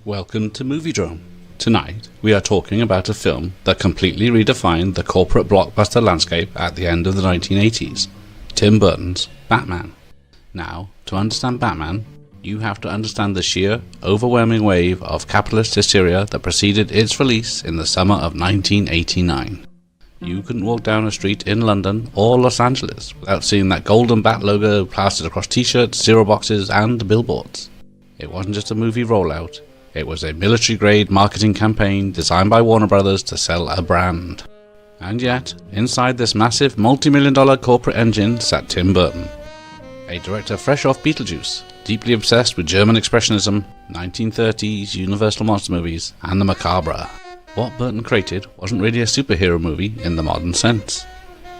Welcome to Movie Drone. Tonight, we are talking about a film that completely redefined the corporate blockbuster landscape at the end of the 1980s, Tim Burton's Batman. Now, to understand Batman, you have to understand the sheer, overwhelming wave of capitalist hysteria that preceded its release in the summer of 1989. You couldn't walk down a street in London or Los Angeles without seeing that golden bat logo plastered across t-shirts, cereal boxes, and billboards. It wasn't just a movie rollout. It was a military-grade marketing campaign designed by Warner Brothers to sell a brand. And yet, inside this massive multi-million-dollar corporate engine sat Tim Burton, a director fresh off Beetlejuice, deeply obsessed with German expressionism, 1930s Universal monster movies, and the macabre. What Burton created wasn't really a superhero movie in the modern sense.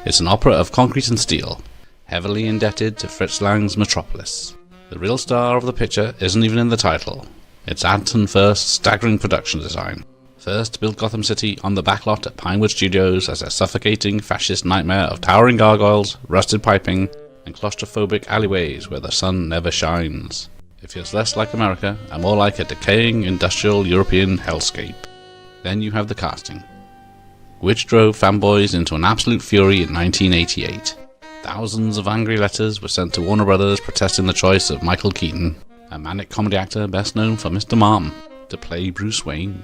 It's an opera of concrete and steel, heavily indebted to Fritz Lang's Metropolis. The real star of the picture isn't even in the title. It's Anton Furst's staggering production design. First built Gotham City on the backlot at Pinewood Studios as a suffocating fascist nightmare of towering gargoyles, rusted piping, and claustrophobic alleyways where the sun never shines. It feels less like America and more like a decaying industrial European hellscape. Then you have the casting, which drove fanboys into an absolute fury in 1988. Thousands of angry letters were sent to Warner Brothers protesting the choice of Michael Keaton, a manic comedy actor best known for Mr. Mom, to play Bruce Wayne.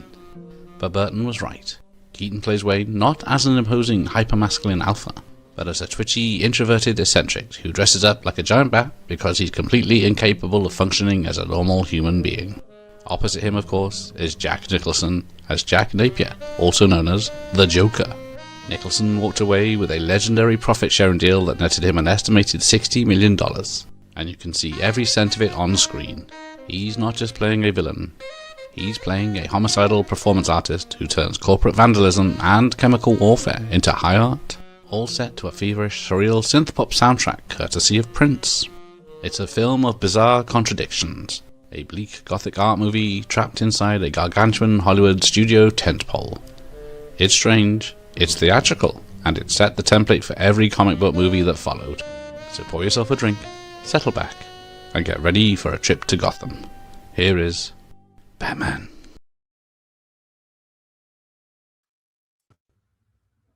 But Burton was right. Keaton plays Wayne not as an imposing hypermasculine alpha, but as a twitchy, introverted eccentric who dresses up like a giant bat because he's completely incapable of functioning as a normal human being. Opposite him, of course, is Jack Nicholson as Jack Napier, also known as the Joker. Nicholson walked away with a legendary profit-sharing deal that netted him an estimated $60 million. And you can see every cent of it on screen. He's not just playing a villain. He's playing a homicidal performance artist who turns corporate vandalism and chemical warfare into high art, all set to a feverish, surreal synth-pop soundtrack courtesy of Prince. It's a film of bizarre contradictions, a bleak gothic art movie trapped inside a gargantuan Hollywood studio tentpole. It's strange, it's theatrical, and it set the template for every comic book movie that followed. So pour yourself a drink, settle back, and get ready for a trip to Gotham. Here is Batman.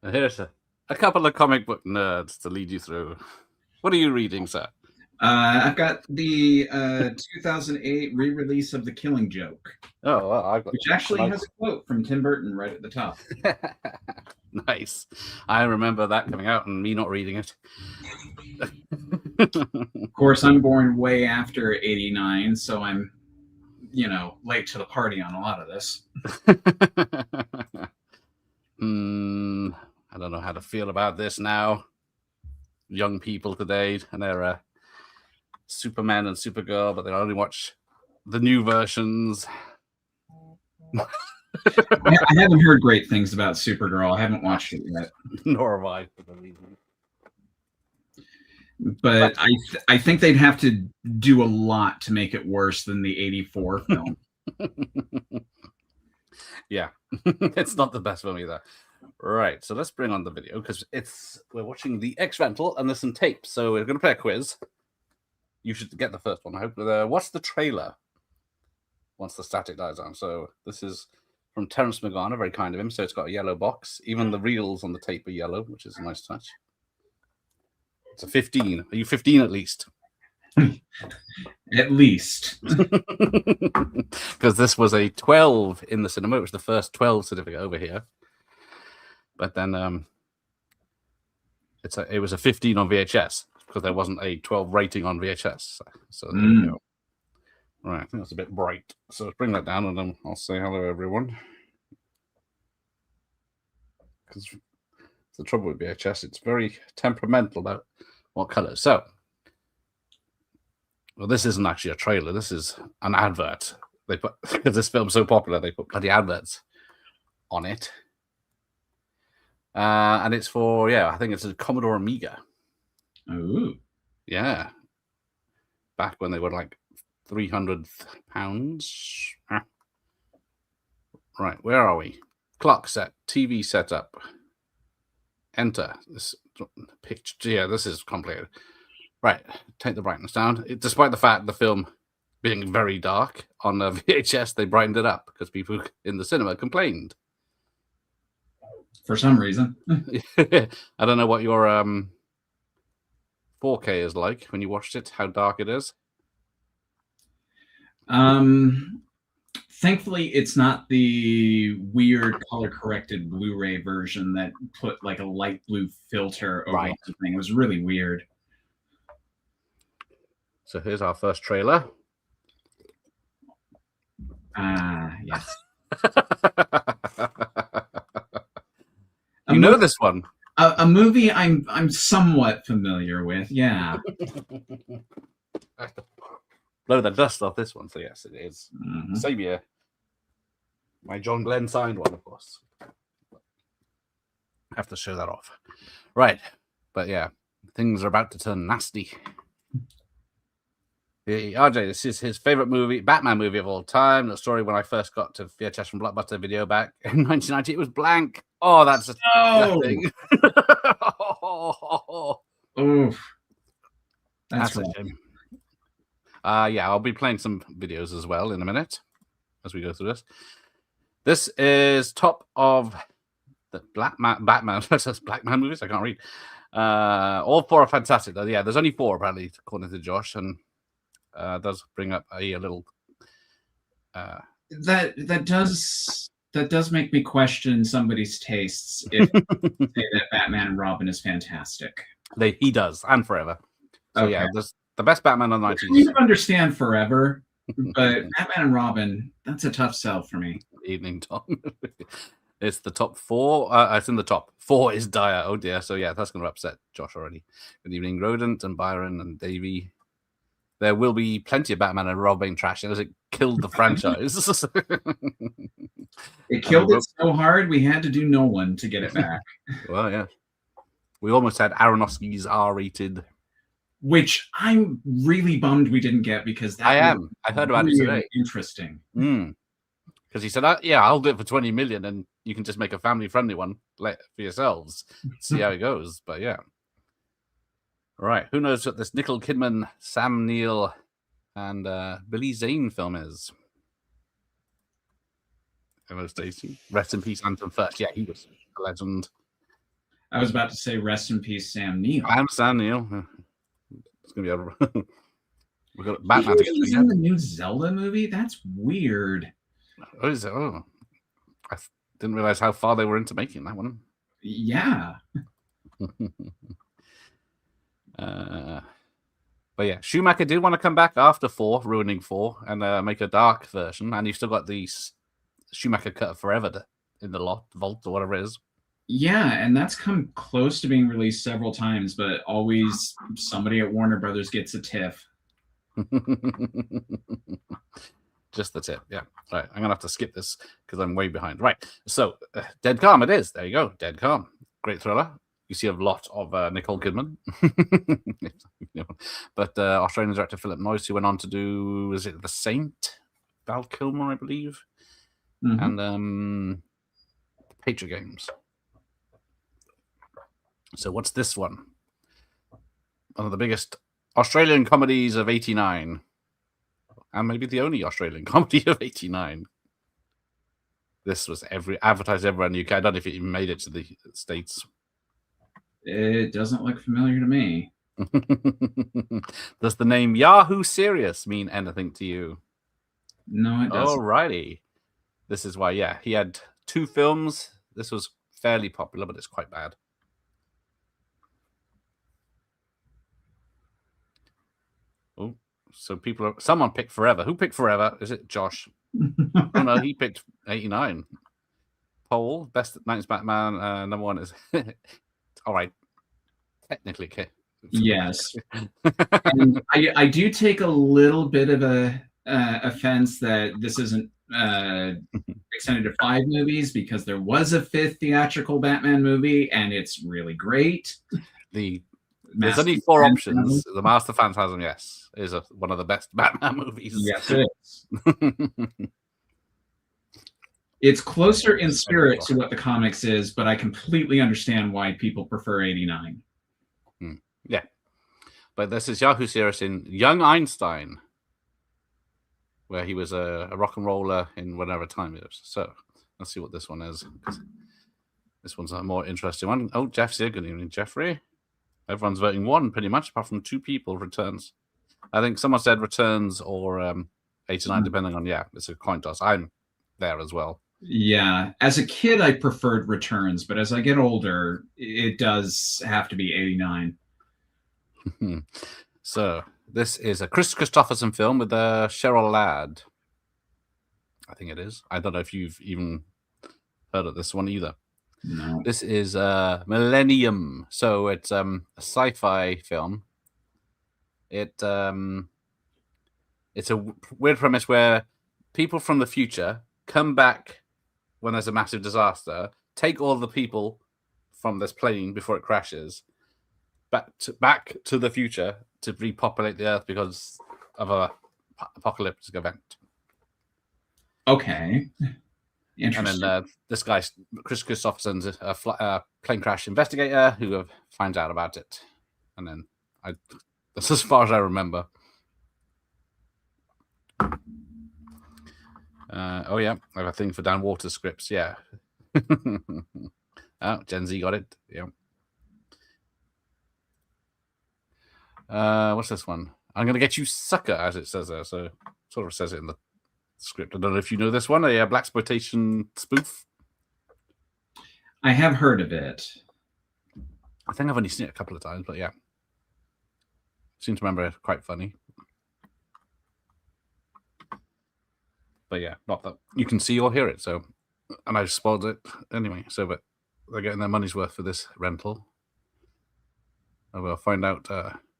Here's a couple of comic book nerds to lead you through. What are you reading, sir? I've got the 2008 re-release of The Killing Joke. Oh, well, which actually has a quote from Tim Burton right at the top. Nice. I remember that coming out and me not reading it. Of course, I'm born way after 89, so I'm, late to the party on a lot of this. I don't know how to feel about this now. Young people today, and they're Superman and Supergirl, but they only watch the new versions. I haven't heard great things about Supergirl. I haven't watched it yet. Nor have I, for the reason. But I think they'd have to do a lot to make it worse than the 84 film. Yeah, it's not the best film either. Right, so let's bring on the video because we're watching the X Rental and there's some tapes. So we're going to play a quiz. You should get the first one, I hope. What's the trailer? Once the static dies down. So this is from Terence McGarner, very kind of him. So it's got a yellow box. Even the reels on the tape are yellow, which is a nice touch. It's a 15. Are you 15 at least? At least. Because this was a 12 in the cinema. It was the first 12 certificate over here. But then it was a 15 on VHS because there wasn't a 12 rating on VHS. So there we go. Right, I think that's a bit bright. So let's bring that down and then I'll say hello, everyone. Because the trouble with VHS, it's very temperamental about what color. So, well, this isn't actually a trailer. This is an advert. They put, because this film's so popular, they put bloody adverts on it. And it's for, I think it's a Commodore Amiga. Ooh. Yeah. Back when they were like £300. Right, where are we? Clock set, TV setup. Enter. This picture. Yeah, this is complicated. Right, take the brightness down. Despite the fact the film being very dark on the VHS, they brightened it up because people in the cinema complained. For some reason. I don't know what your 4K is like when you watched it, how dark it is. Thankfully, it's not the weird color corrected Blu-ray version that put like a light blue filter over Right. the thing. It was really weird. So here's our first trailer. Yes. You know this one. A movie I'm somewhat familiar with. Yeah. Blow the dust off this one. So yes, it is. Mhm. Same year. My John Glenn signed one, of course. I have to show that off. Right. But yeah, things are about to turn nasty. RJ, this is his favorite movie, Batman movie of all time. The story when I first got to VHS from Blockbuster Video back in 1990, it was blank. Oh, that's Oh, thing. oof. That's a right. shame. Yeah, I'll be playing some videos as well in a minute as we go through this. This is top of the Batman versus Black Man movies. I can't read. All four are fantastic. Yeah, there's only four apparently, according to Josh, and does bring up a little. That does make me question somebody's tastes if they say that Batman and Robin is fantastic. He does, and Forever. So Okay. yeah, there's the best Batman of the 90s. I can understand Forever, but Batman and Robin, that's a tough sell for me. Evening, Tom. It's the top four. It's in the top four is Dire. Oh dear. So yeah, that's going to upset Josh already. Good evening, Rodent and Byron and Davey. There will be plenty of Batman and Robin trash as it killed the franchise. It killed it so hard we had to do No One to get it back. Well, yeah. We almost had Aronofsky's R-rated. Which I'm really bummed we didn't get because that I heard about it today. Interesting. Because he said, yeah, I'll do it for 20 million and you can just make a family-friendly one for yourselves. See how it goes. But yeah. Right. Who knows what this Nicole Kidman, Sam Neill, and Billy Zane film is? Hello, Stacey. Rest in peace, Anthem first. Yeah, he was a legend. I was about to say rest in peace, Sam Neill. I am Sam Neill. It's going to be we've got Batman. He was in the new Zelda movie? That's weird. Oh, is it? Oh. I didn't realize how far they were into making that one. Yeah. But yeah, Schumacher did want to come back after 4, ruining 4, and make a dark version. And you've still got the Schumacher cut of Forever in the vault or whatever it is. Yeah, and that's come close to being released several times, but always somebody at Warner Brothers gets a tiff. Just the tip, yeah. Right, I'm gonna have to skip this because I'm way behind. Right, so Dead Calm it is. There you go, Dead Calm. Great thriller. You see a lot of Nicole Kidman. But Australian director Philip Noyce, who went on to do, is it The Saint? Val Kilmer, I believe. Mm-hmm. And Patriot Games. So what's this one? One of the biggest Australian comedies of 89. And maybe the only Australian comedy of 89. This was advertised everywhere in the UK. I don't know if it even made it to the States. It doesn't look familiar to me. Does the name Yahoo Serious mean anything to you? No, it doesn't. Alrighty. This is why, yeah, he had 2 films. This was fairly popular, but it's quite bad. Oh, so someone picked Forever. Who picked Forever? Is it Josh? Oh no, he picked 89. Paul, best 90s Batman. Number 1 is all right. Technically, yes. And I do take a little bit of a offense that this isn't extended to 5 movies because there was a 5th theatrical Batman movie and it's really great. There's only 4 options. The Master Phantasm, yes, is one of the best Batman movies. Yes, it is. It's closer in spirit to what the comics is, but I completely understand why people prefer 89. Yeah. But this is Yahoo series in Young Einstein, where he was a rock and roller in whatever time it was. So let's see what this one is. This one's a more interesting one. Oh, Jeff's here. Good evening, Jeffrey. Everyone's voting one, pretty much, apart from 2 people. Returns. I think someone said returns or 8 or 9, depending on, it's a coin toss. I'm there as well. Yeah. As a kid, I preferred returns, but as I get older, it does have to be 89. So this is a Chris Christopherson film with Cheryl Ladd. I think it is. I don't know if you've even heard of this one either. No. This is Millennium. So it's a sci-fi film. It's a weird premise where people from the future come back when there's a massive disaster, take all the people from this plane before it crashes back to the future to repopulate the Earth because of a apocalyptic event. Okay. Interesting. And then this guy, Chris Christopherson's a plane crash investigator who finds out about it. And then that's as far as I remember. Oh, yeah. I have a thing for Dan Waters scripts. Yeah. Oh, Gen Z got it. Yeah. What's this one? I'm going to get you, sucker, as it says there. So sort of says it in the script. I don't know if you know this one, a blaxploitation spoof. I have heard of it. I think I've only seen it a couple of times, but yeah. Seem to remember it quite funny. But yeah, not that you can see or hear it. So, and I spoiled it anyway. So, but they're getting their money's worth for this rental. And we'll find out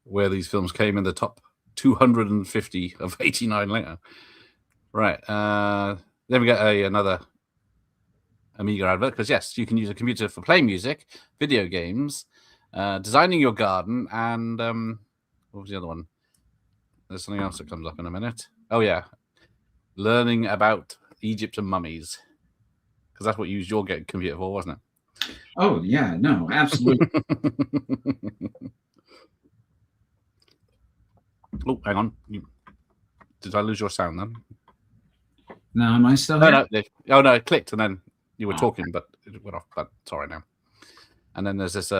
where these films came in the top 250 of 89 later. Right. Then we get another Amiga advert because yes, you can use a computer for playing music, video games, designing your garden, and what was the other one? There's something else that comes up in a minute. Oh yeah, learning about Egypt and mummies, because that's what you used your computer for, wasn't it? Oh yeah, no, absolutely. Oh, hang on. Did I lose your sound then? No, am I still here? Oh no, it clicked and then you were talking, but it went off. But it's all right now. And then there's this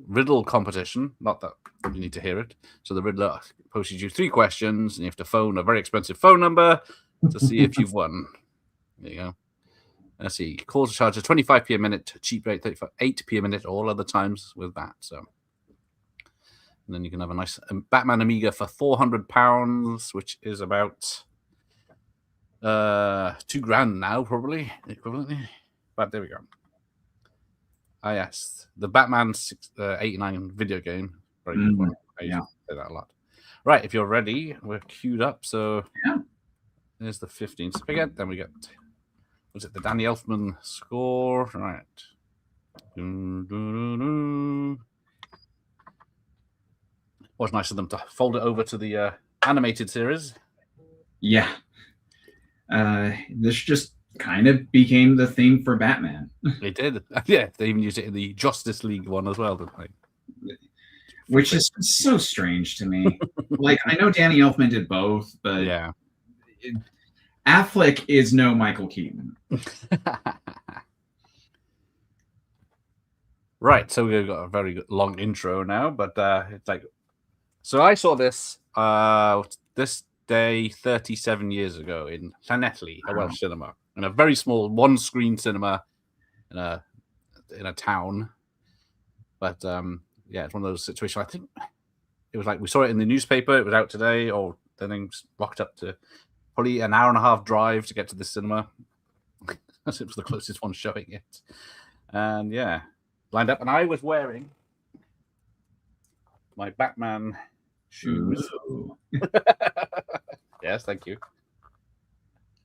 riddle competition. Not that you need to hear it. So the riddler poses you 3 questions, and you have to phone a very expensive phone number to see if you've won. There you go. Let's see. Calls are charged 25p a minute, cheap rate 8p a minute, all other times with that. So, and then you can have a nice Batman Amiga for £400, which is about $2,000 now, probably equivalently. But there we go. Ah, yes, the Batman 89 video game. Very good one. I used to play that a lot. Right, if you're ready, we're queued up. So there's the 15 spigot. Then we get, was it the Danny Elfman score? Right. Was nice of them to fold it over to the animated series. Yeah. This just kind of became the theme for Batman. They did. Yeah, they even used it in the Justice League one as well, didn't they? Which is so strange to me. Like, I know Danny Elfman did both, but yeah, Affleck is no Michael Keaton. Right, so we've got a very long intro now, but it's like, so I saw this this day 37 years ago in Llanelli, a Welsh cinema, in a very small one-screen cinema in a town. But yeah, it's one of those situations. I think it was like we saw it in the newspaper. It was out today, or then rocked up to probably an hour and a half drive to get to the cinema. As it was the closest one showing it, and yeah, lined up, and I was wearing my Batman shoes. Yes, thank you.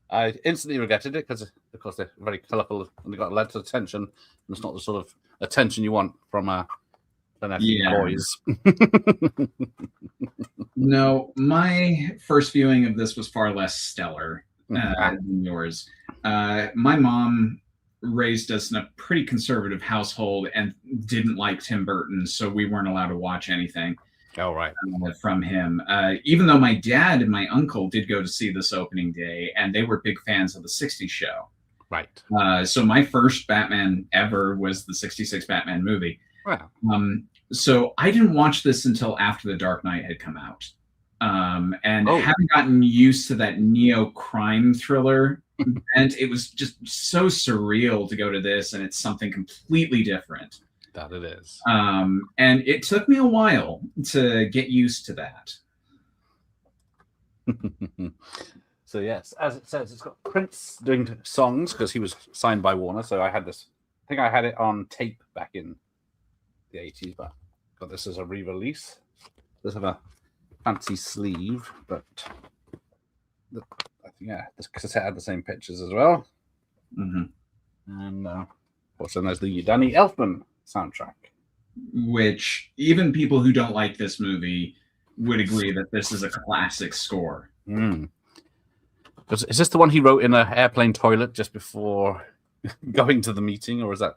I instantly regretted it because, of course, they're very colourful and they got lots of attention. And it's not the sort of attention you want from boys. No, my first viewing of this was far less stellar than yours. My mom raised us in a pretty conservative household and didn't like Tim Burton, so we weren't allowed to watch anything. Oh, right. From him. Even though my dad and my uncle did go to see this opening day, and they were big fans of the '60s show. Right. So my first Batman ever was the '66 Batman movie. Wow. So I didn't watch this until after The Dark Knight had come out. And Oh. having gotten used to that neo crime thriller, and it was just so surreal to go to this, and it's something completely different. That it is. And it took me a while to get used to that. So yes, as it says, it's got Prince doing songs because he was signed by Warner. So I think I had it on tape back in the 80s, but got this as a re-release. Does have a fancy sleeve, but I think this cassette had the same pictures as well. And also there's the Danny Elfman soundtrack, which even people who don't like this movie would agree that this is a classic score. Is this the one he wrote in an airplane toilet just before going to the meeting, or is that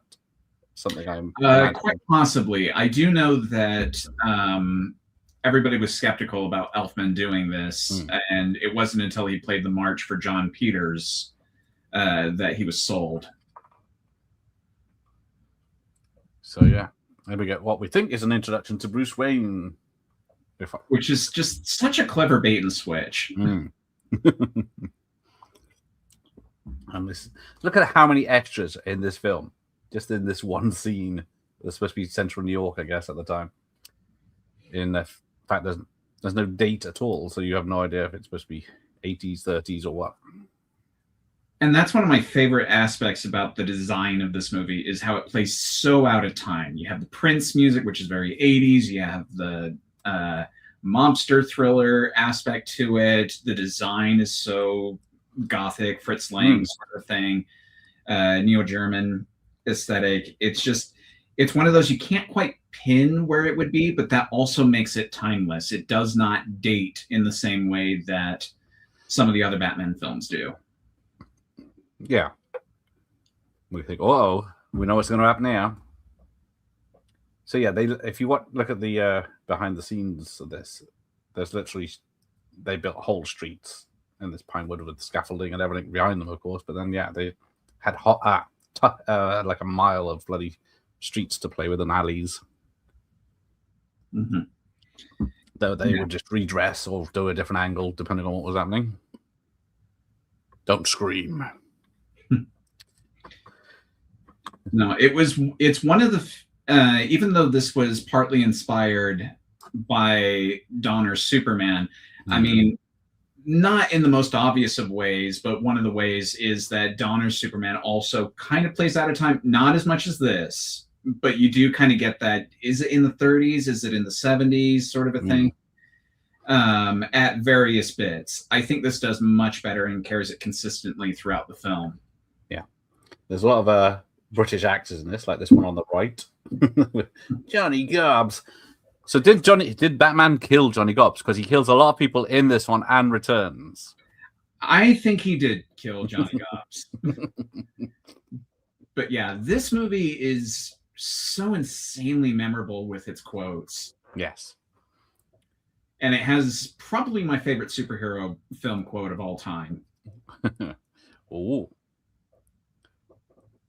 something I'm quite possibly? I do know that everybody was skeptical about Elfman doing this, and it wasn't until he played the march for John Peters that he was sold. So yeah, there we get what we think is an introduction to Bruce Wayne, which is just such a clever bait and switch. And look at how many extras in this film, just in this one scene. It's supposed to be Central New York, I guess, at the time. In fact, there's no date at all, so you have no idea if it's supposed to be 80s, 30s, or what. And that's one of my favorite aspects about the design of this movie is how it plays so out of time. You have the Prince music, which is very 80s. You have the mobster thriller aspect to it. The design is so gothic, Fritz Lang sort of thing, neo-German aesthetic. It's one of those you can't quite pin where it would be, but that also makes it timeless. It does not date in the same way that some of the other Batman films do. Yeah. We think, oh, we know what's going to happen here. So yeah, if you look at the behind the scenes of this, there's literally, they built whole streets in this Pinewood with scaffolding and everything behind them, of course. But then, yeah, they had like a mile of bloody streets to play with and alleys. Though they would just redress or do a different angle depending on what was happening. Don't scream. No, it's one of the, even though this was partly inspired by Donner's Superman, I mean, not in the most obvious of ways, but one of the ways is that Donner's Superman also kind of plays out of time, not as much as this, but you do kind of get that, is it in the 30s? Is it in the 70s sort of a thing? At various bits. I think this does much better and carries it consistently throughout the film. Yeah. There's a lot of British actors in this, like this one on the right. Johnny Gobbs. So did Batman kill Johnny Gobbs? Because he kills a lot of people in this one and returns. I think he did kill Johnny Gobbs. But yeah, this movie is so insanely memorable with its quotes. Yes. And it has probably my favorite superhero film quote of all time. Oh.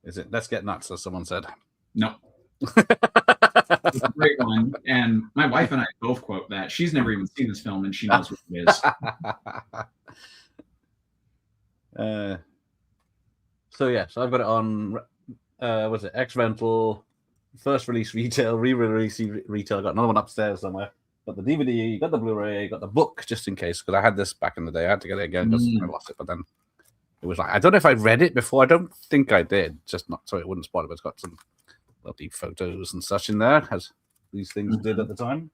Is it "Let's get nuts," as someone said? No. It's a great one. And my wife and I both quote that. She's never even seen this film and she knows what it is. So I've got it on was it X-Rental, first release retail, re-release retail. Got another one upstairs somewhere. Got the DVD, got the Blu-ray, got the book just in case, because I had this back in the day. I had to get it again because I lost it, but then it was like, I don't know if I read it before. I don't think I did, just not so it wouldn't spoil it, but it's got some lovely photos and such in there, as these things did at the time.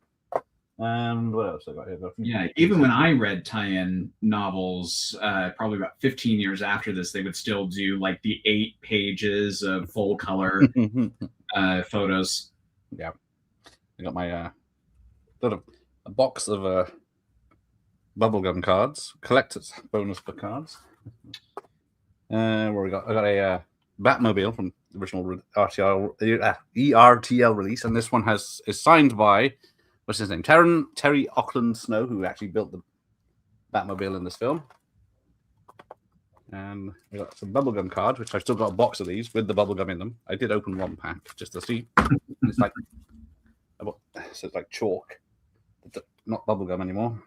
And what else I got here? Yeah, even when I read tie-in novels, probably about 15 years after this, they would still do like the 8 pages of full color photos. Yeah, I got my a box of bubblegum cards, collector's bonus for cards. Where I got a Batmobile from the original ERTL release, and this one is signed by what's his name? Terry Auckland Snow, who actually built the Batmobile in this film. And we got some bubblegum cards, which I've still got a box of these with the bubblegum in them. I did open one pack just to see. It's like chalk, not bubblegum anymore.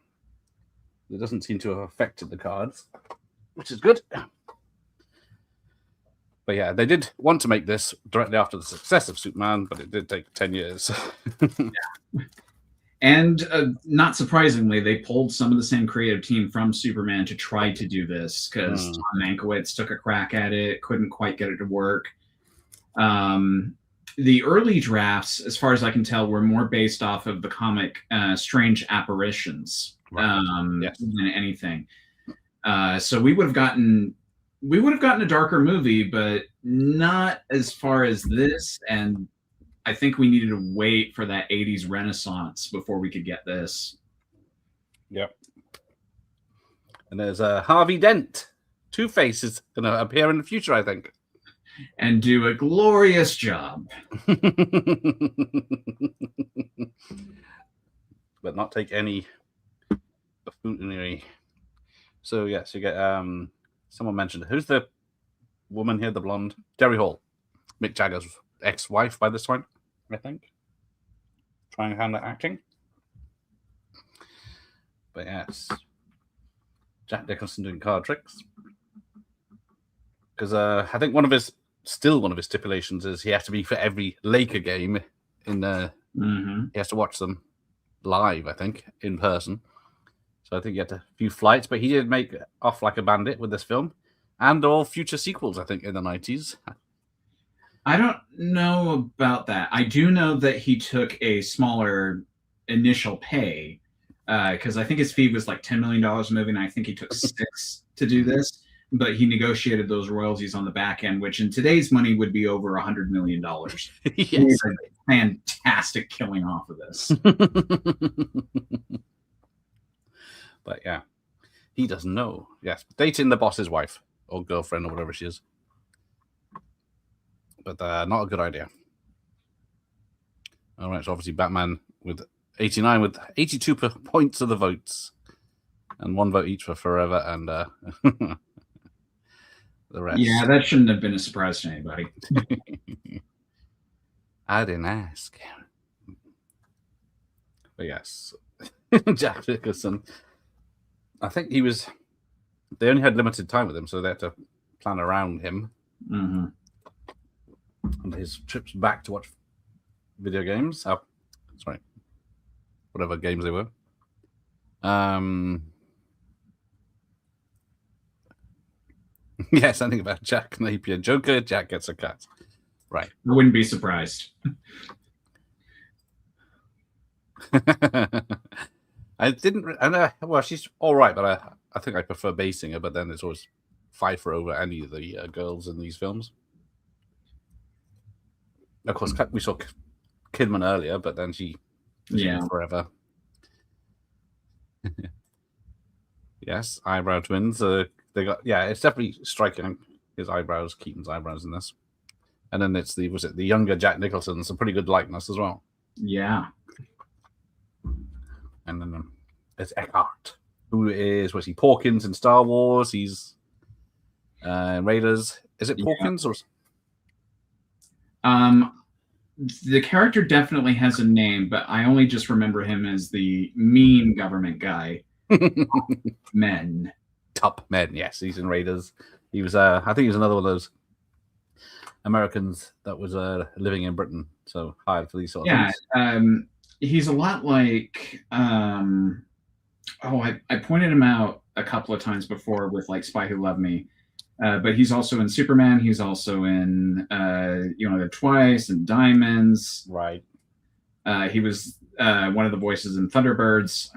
It doesn't seem to have affected the cards, which is good. But yeah, they did want to make this directly after the success of Superman, but it did take 10 years. Yeah. And not surprisingly, they pulled some of the same creative team from Superman to try to do this, because Tom Mankiewicz took a crack at it, couldn't quite get it to work. The early drafts, as far as I can tell, were more based off of the comic Strange Apparitions than anything. So we would have gotten a darker movie, but not as far as this. And I think we needed to wait for that 80s renaissance before we could get this. Yep. And there's Harvey Dent. Two-Face is going to appear in the future, I think. And do a glorious job. But not take any buffoonery. So, yes, you get... someone mentioned... Who's the woman here, the blonde? Jerry Hall. Mick Jagger's ex-wife by this point, I think. Trying hand at acting. But yes, Jack Nicholson doing card tricks. Because I think one of his stipulations is he has to be for every Laker game in he has to watch them live, I think, in person. So I think he had a few flights, but he did make off like a bandit with this film and all future sequels, I think, in the 90s. I don't know about that. I do know that he took a smaller initial pay because I think his fee was like $10 million a movie, and I think he took $6 to do this. But he negotiated those royalties on the back end, which in today's money would be over $100 million. Yes. He's a fantastic killing off of this. But yeah, he doesn't know. Yes, dating the boss's wife or girlfriend or whatever she is. But not a good idea. All right, so obviously Batman with 89 with 82 points of the votes. And 1 vote each for Forever and the rest. Yeah, that shouldn't have been a surprise to anybody. I didn't ask. But yes, Jack Nicholson. I think they only had limited time with him, so they had to plan around him. Mm-hmm. And his trips back to watch video games. Whatever games they were. Yes, I think about Jack Napier. Joker, Jack gets a cut. Right. I wouldn't be surprised. Well, she's all right, but I think I prefer Basinger, but then it's always Pfeiffer over any of the girls in these films. Of course, we saw Kidman earlier, but then she Forever. Yes, eyebrow twins. They got it's definitely striking. His eyebrows, Keaton's eyebrows in this, and then it's the younger Jack Nicholson. Some pretty good likeness as well. Yeah, and then it's Eckhart, who is he Porkins in Star Wars? He's Raiders. Is it Porkins or? The character definitely has a name, but I only just remember him as the mean government guy. Top Men, yes, he's in Raiders. He was, I think he was another one of those Americans that was living in Britain, so hired for these sort of things. He's a lot like, I pointed him out a couple of times before with like Spy Who Loved Me. But he's also in Superman. He's also in Twice and Diamonds. Right. He was one of the voices in Thunderbirds.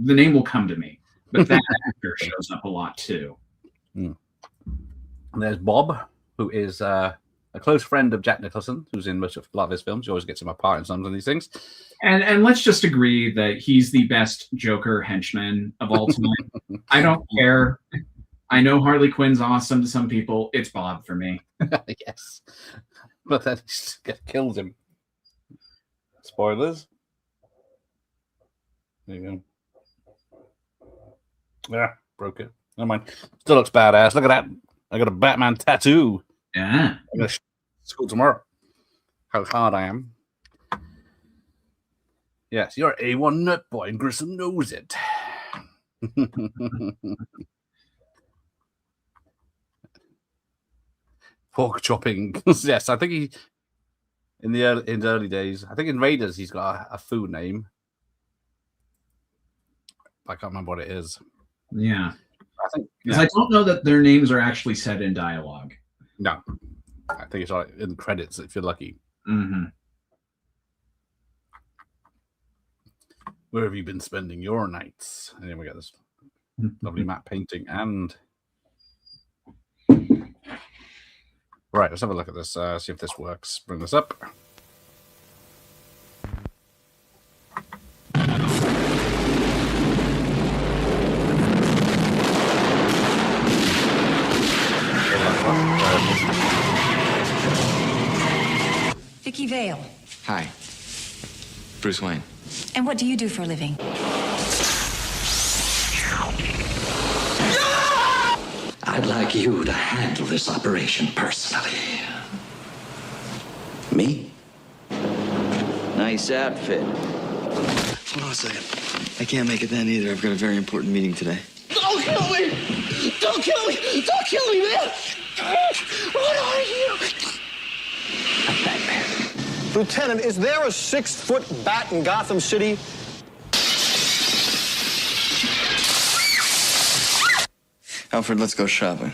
The name will come to me, but that actor shows up a lot too. And there's Bob, who is a close friend of Jack Nicholson, who's in a lot of his films. He always gets him a part in some of these things. And let's just agree that he's the best Joker henchman of all time. I don't care. I know Harley Quinn's awesome to some people. It's Bob for me. Yes. But then he kills him. Spoilers. There you go. Yeah, broke it. Never mind. Still looks badass. Look at that. I got a Batman tattoo. Yeah. I'm going to school tomorrow. How hard I am. Yes, you're a A1 nut boy, and Grissom knows it. Pork chopping. Yes, I think he in the early days. I think in Raiders he's got a food name. I can't remember what it is. Yeah. Because I don't know that their names are actually said in dialogue. No. I think it's in the credits if you're lucky. Mm-hmm. Where have you been spending your nights? And then we got this lovely matte painting and right, let's have a look at this, see if this works. Bring this up. Vicky Vale. Hi. Bruce Wayne. And what do you do for a living? I'd like you to handle this operation personally. Me? Nice outfit. Hold on a second. I can't make it then either. I've got a very important meeting today. Don't kill me! Don't kill me! Don't kill me, man! What are you? I'm Batman. Lieutenant, is there a 6-foot bat in Gotham City? Alfred, let's go shopping.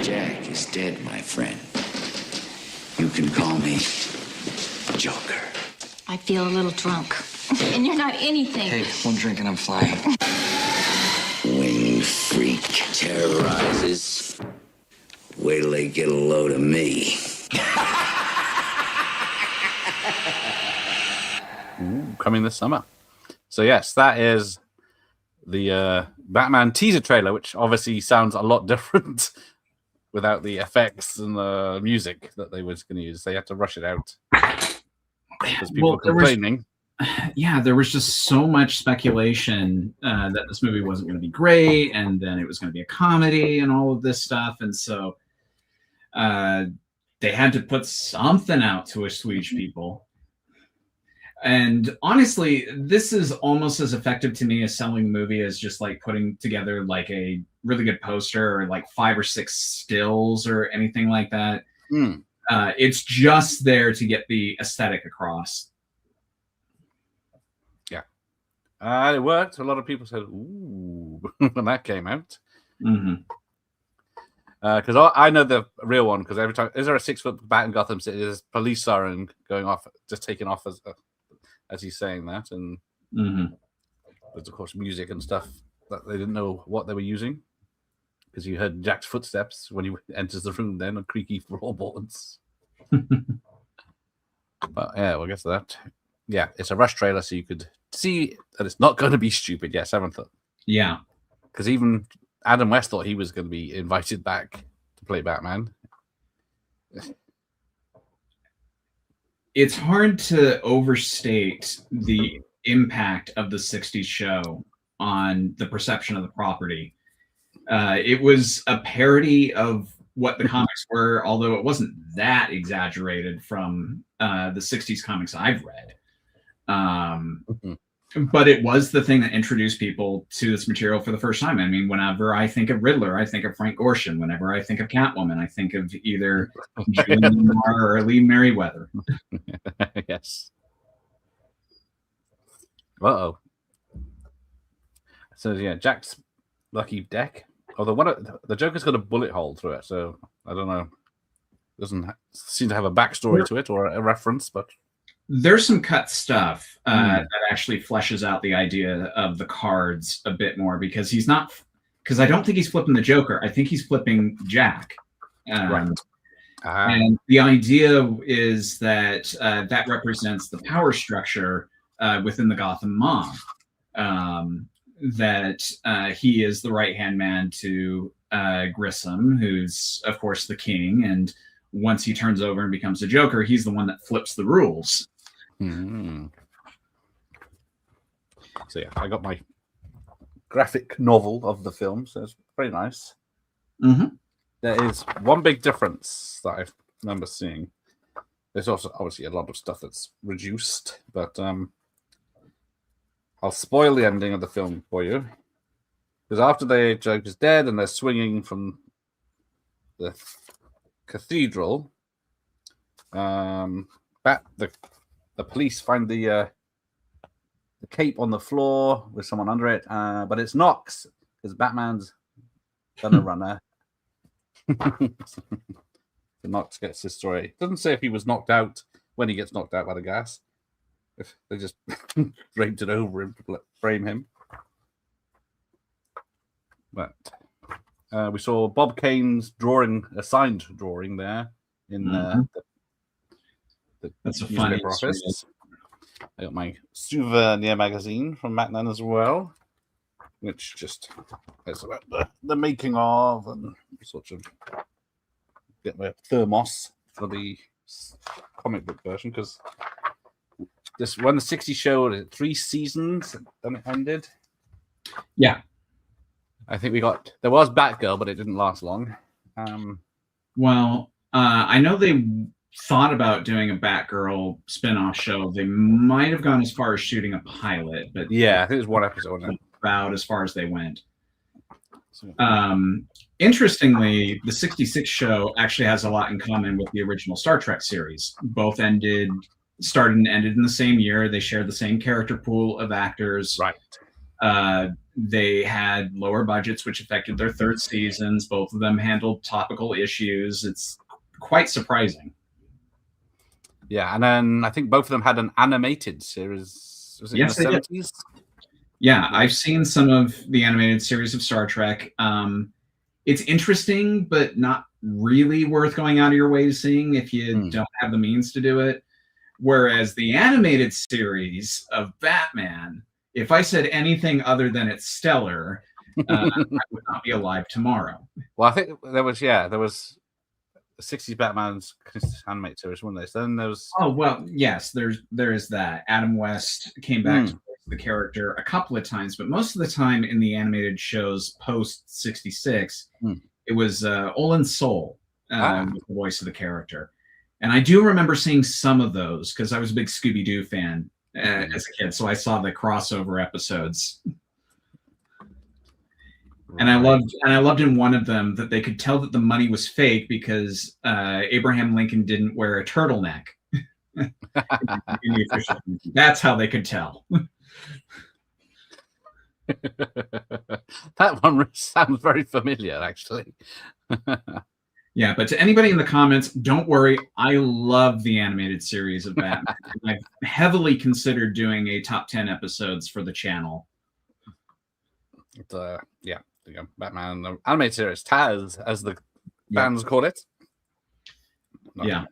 Jack is dead, my friend. You can call me Joker. I feel a little drunk. And you're not anything. Hey, one drink and I'm flying. Winged freak terrorizes. Wait till they get a load of me. Coming this summer. So yes, that is the Batman teaser trailer, which obviously sounds a lot different without the effects and the music that they were going to use. They had to rush it out because people were complaining. There was just so much speculation that this movie wasn't going to be great, and then it was going to be a comedy and all of this stuff, and so they had to put something out to assuage people. And honestly, this is almost as effective to me as selling a movie as just like putting together like a really good poster or like 5 or 6 stills or anything like that. It's just there to get the aesthetic across. Yeah. It worked. A lot of people said, ooh, when that came out. Because I know the real one, because every time, is there a 6-foot bat in Gotham City? There's a police siren going off, just taking off as he's saying that, and there's of course music and stuff that they didn't know what they were using, because you heard Jack's footsteps when he enters the room then on creaky floorboards. But yeah, well, I guess that. Yeah, it's a rush trailer, so you could see that it's not going to be stupid. Yeah, 7th. Yeah, because even Adam West thought he was going to be invited back to play Batman. It's hard to overstate the impact of the 60s show on the perception of the property. It was a parody of what the comics were, although it wasn't that exaggerated from the 60s comics I've read. But it was the thing that introduced people to this material for the first time. I mean, whenever I think of Riddler, I think of Frank Gorshin. Whenever I think of Catwoman, I think of either Julian Moore or Lee Merriweather. Yes. Uh-oh. So, yeah, Jack's lucky deck. Although the Joker's got a bullet hole through it, so I don't know. Doesn't seem to have a backstory to it or a reference, but... There's some cut stuff that actually fleshes out the idea of the cards a bit more, because I don't think he's flipping the Joker. I think he's flipping Jack. Right. And the idea is that that represents the power structure within the Gotham mob. That he is the right-hand man to Grissom, who's, of course, the king, and once he turns over and becomes the Joker, he's the one that flips the rules. Mm. So yeah, I got my graphic novel of the film, so it's very nice. Mm-hmm. There is one big difference that I remember seeing. There's also obviously a lot of stuff that's reduced, but I'll spoil the ending of the film for you. Because after the Joker's dead and they're swinging from the cathedral, the police find the cape on the floor with someone under it, but it's Knox because Batman's done a runner. So Knox gets his story. Doesn't say if he was knocked out when he gets knocked out by the gas. If they just draped it over him to frame him. But we saw Bob Kane's drawing, a signed drawing there in the That's a funny office. I got my souvenir magazine from Batman as well, which just is about the making of and sort of get my thermos for the comic book version because this when the 60 showed 3 seasons and it ended. Yeah. I think there was Batgirl, but it didn't last long. I know they thought about doing a Batgirl spin-off show. They might have gone as far as shooting a pilot, but yeah, I think it was one episode. About as far as they went. Interestingly, the 66 show actually has a lot in common with the original Star Trek series. Both started and ended in the same year. They shared the same character pool of actors. Right. They had lower budgets, which affected their third seasons. Both of them handled topical issues. It's quite surprising. Yeah, and then I think both of them had an animated series. Was it in the 70s? Yeah, I've seen some of the animated series of Star Trek. It's interesting, but not really worth going out of your way to seeing if you don't have the means to do it. Whereas the animated series of Batman, if I said anything other than it's stellar, I would not be alive tomorrow. Well, I think there was the 60s Batman's animated series, wasn't there? So then there was... Oh, well, yes, there is that. Adam West came back to the character a couple of times, but most of the time in the animated shows post 66, it was Olin Soul was the voice of the character. And I do remember seeing some of those because I was a big Scooby-Doo fan as a kid, so I saw the crossover episodes. And I loved in one of them that they could tell that the money was fake because Abraham Lincoln didn't wear a turtleneck. In the official. That's how they could tell. That one sounds very familiar, actually. Yeah, but to anybody in the comments, don't worry. I love the animated series of Batman. I've heavily considered doing a top 10 episodes for the channel. Yeah, Batman, the animated series, Taz, as the fans call it. Yeah.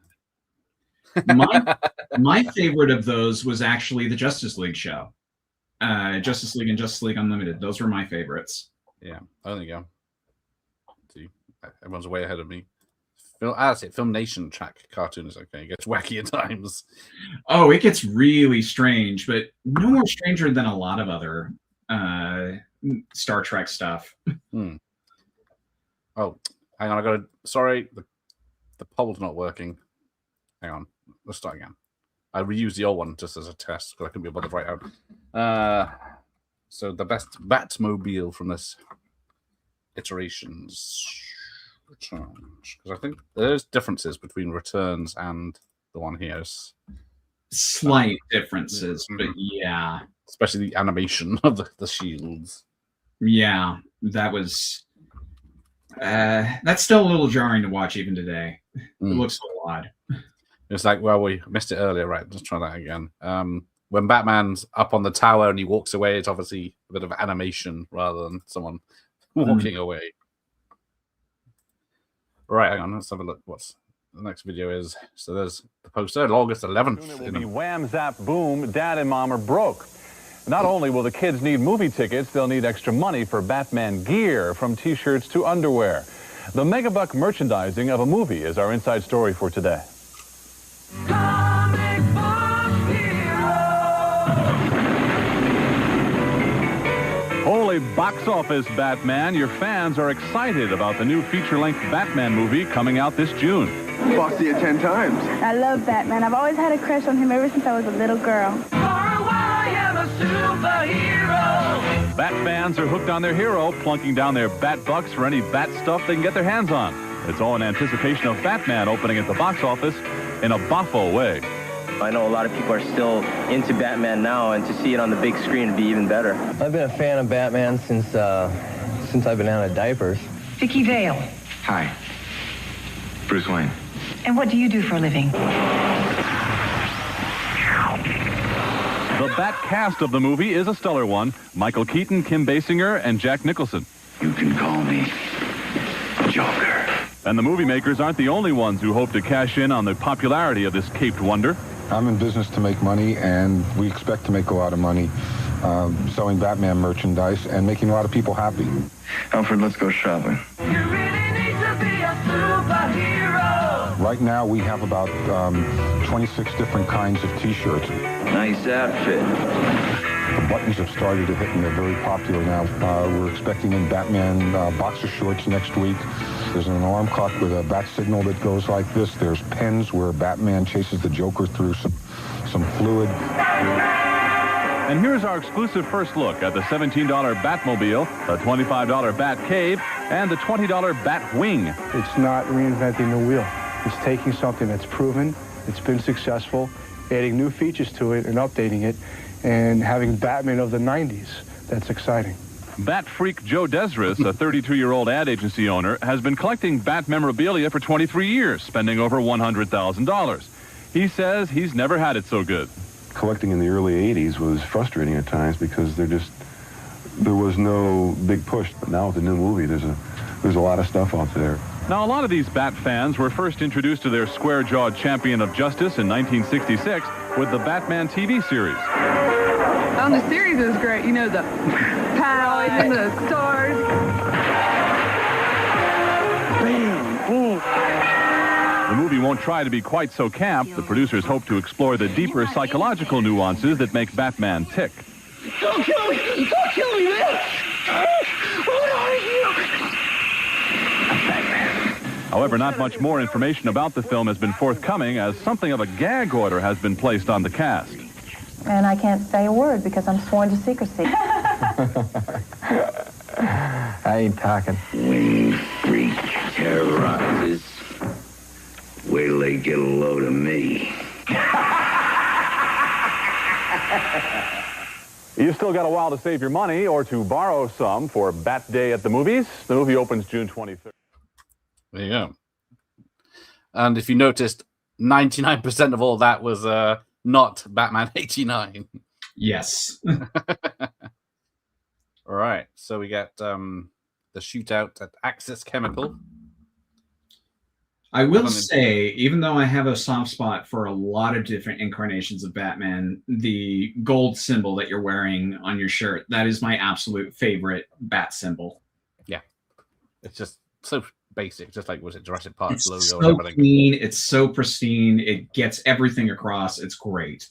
My favorite of those was actually the Justice League show. Justice League and Justice League Unlimited. Those were my favorites. Yeah, there you go. See, everyone's way ahead of me. That's it. Film Nation track cartoon is okay. It gets wacky at times. Oh, it gets really strange, but no more stranger than a lot of other Star Trek stuff. Oh, hang on. Sorry, the poll's not working. Hang on. Let's start again. I reused the old one just as a test because I couldn't be bothered right out. So the best Batmobile from this iterations returns, because I think there's differences between Returns and the one here. Slight differences, but yeah, especially the animation of the shields. Yeah, that was that's still a little jarring to watch even today. It looks so odd. It's like, well, we missed it earlier, right? Let's try that again. When Batman's up on the tower and he walks away, it's obviously a bit of animation rather than someone walking away. Right, hang on. Let's have a look. What's the next video is? So there's the poster, August 11th. It will be wham, zap, boom, dad and mom are broke. Not only will the kids need movie tickets, they'll need extra money for Batman gear, from T-shirts to underwear. The megabuck merchandising of a movie is our inside story for today. Holy box office, Batman. Your fans are excited about the new feature-length Batman movie coming out this June. Bossed you 10 times. I love Batman. I've always had a crush on him ever since I was a little girl. For a while I am a superhero. Bat fans are hooked on their hero, plunking down their bat bucks for any bat stuff they can get their hands on. It's all in anticipation of Batman opening at the box office in a boffo way. I know a lot of people are still into Batman now, and to see it on the big screen would be even better. I've been a fan of Batman since I've been out of diapers. Vicky Vale. Hi. Bruce Wayne. And what do you do for a living? The Bat cast of the movie is a stellar one. Michael Keaton, Kim Basinger, and Jack Nicholson. You can call me Joker. And the movie makers aren't the only ones who hope to cash in on the popularity of this caped wonder. I'm in business to make money, and we expect to make a lot of money selling Batman merchandise and making a lot of people happy. Alfred, let's go shopping. You really need to be a superhero. Right now, we have about 26 different kinds of T-shirts. Nice outfit. The buttons have started to hit, and they're very popular now. We're expecting in Batman boxer shorts next week. There's an alarm clock with a bat signal that goes like this. There's pens where Batman chases the Joker through some fluid. And here's our exclusive first look at the $17 Batmobile, the $25 Bat Cave, and the $20 Bat Wing. It's not reinventing the wheel. It's taking something that's proven, it's been successful, adding new features to it and updating it, and having Batman of the 90s. That's exciting. Bat freak Joe Desris, a 32-year-old ad agency owner, has been collecting Bat memorabilia for 23 years, spending over $100,000. He says he's never had it so good. Collecting in the early 80s was frustrating at times because there was no big push. But now with the new movie, there's a lot of stuff out there. Now, a lot of these Bat fans were first introduced to their square-jawed champion of justice in 1966 with the Batman TV series. Oh, the series is great. You know, the powers and the stars. The movie won't try to be quite so camp. The producers hope to explore the deeper psychological nuances that make Batman tick. Don't kill me! Don't kill me, man! What are you? However, not much more information about the film has been forthcoming, as something of a gag order has been placed on the cast. And I can't say a word because I'm sworn to secrecy. I ain't talking. Wing freak terrorizes. Wait till they get a load of me. You've still got a while to save your money or to borrow some for Bat Day at the movies. The movie opens June 23rd. There you go. And if you noticed, 99% of all that was not Batman 89. Yes. All right. So we get the shootout at Axis Chemical. I will say, even though I have a soft spot for a lot of different incarnations of Batman, the gold symbol that you're wearing on your shirt, that is my absolute favorite Bat symbol. Yeah. It's just so basic, just like, was it Jurassic Park's logo? So and everything. clean, it's so pristine, it gets everything across, it's great.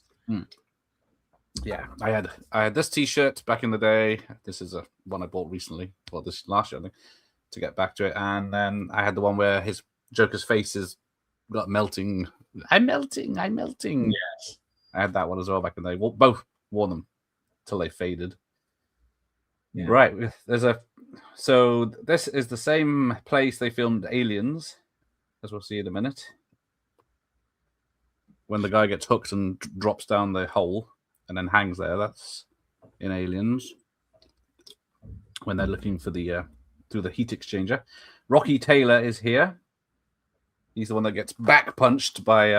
Yeah, I had this T-shirt back in the day. This is one I bought recently, well, this last year, I think, to get back to it. And then I had the one where his Joker's face is got melting. I'm melting. Yes, I had that one as well back in the day. Both wore them till they faded. Yeah. Right. So this is the same place they filmed Aliens, as we'll see in a minute. When the guy gets hooked and drops down the hole and then hangs there, that's in Aliens. When they're looking for the through the heat exchanger, Rocky Taylor is here. He's the one that gets back punched by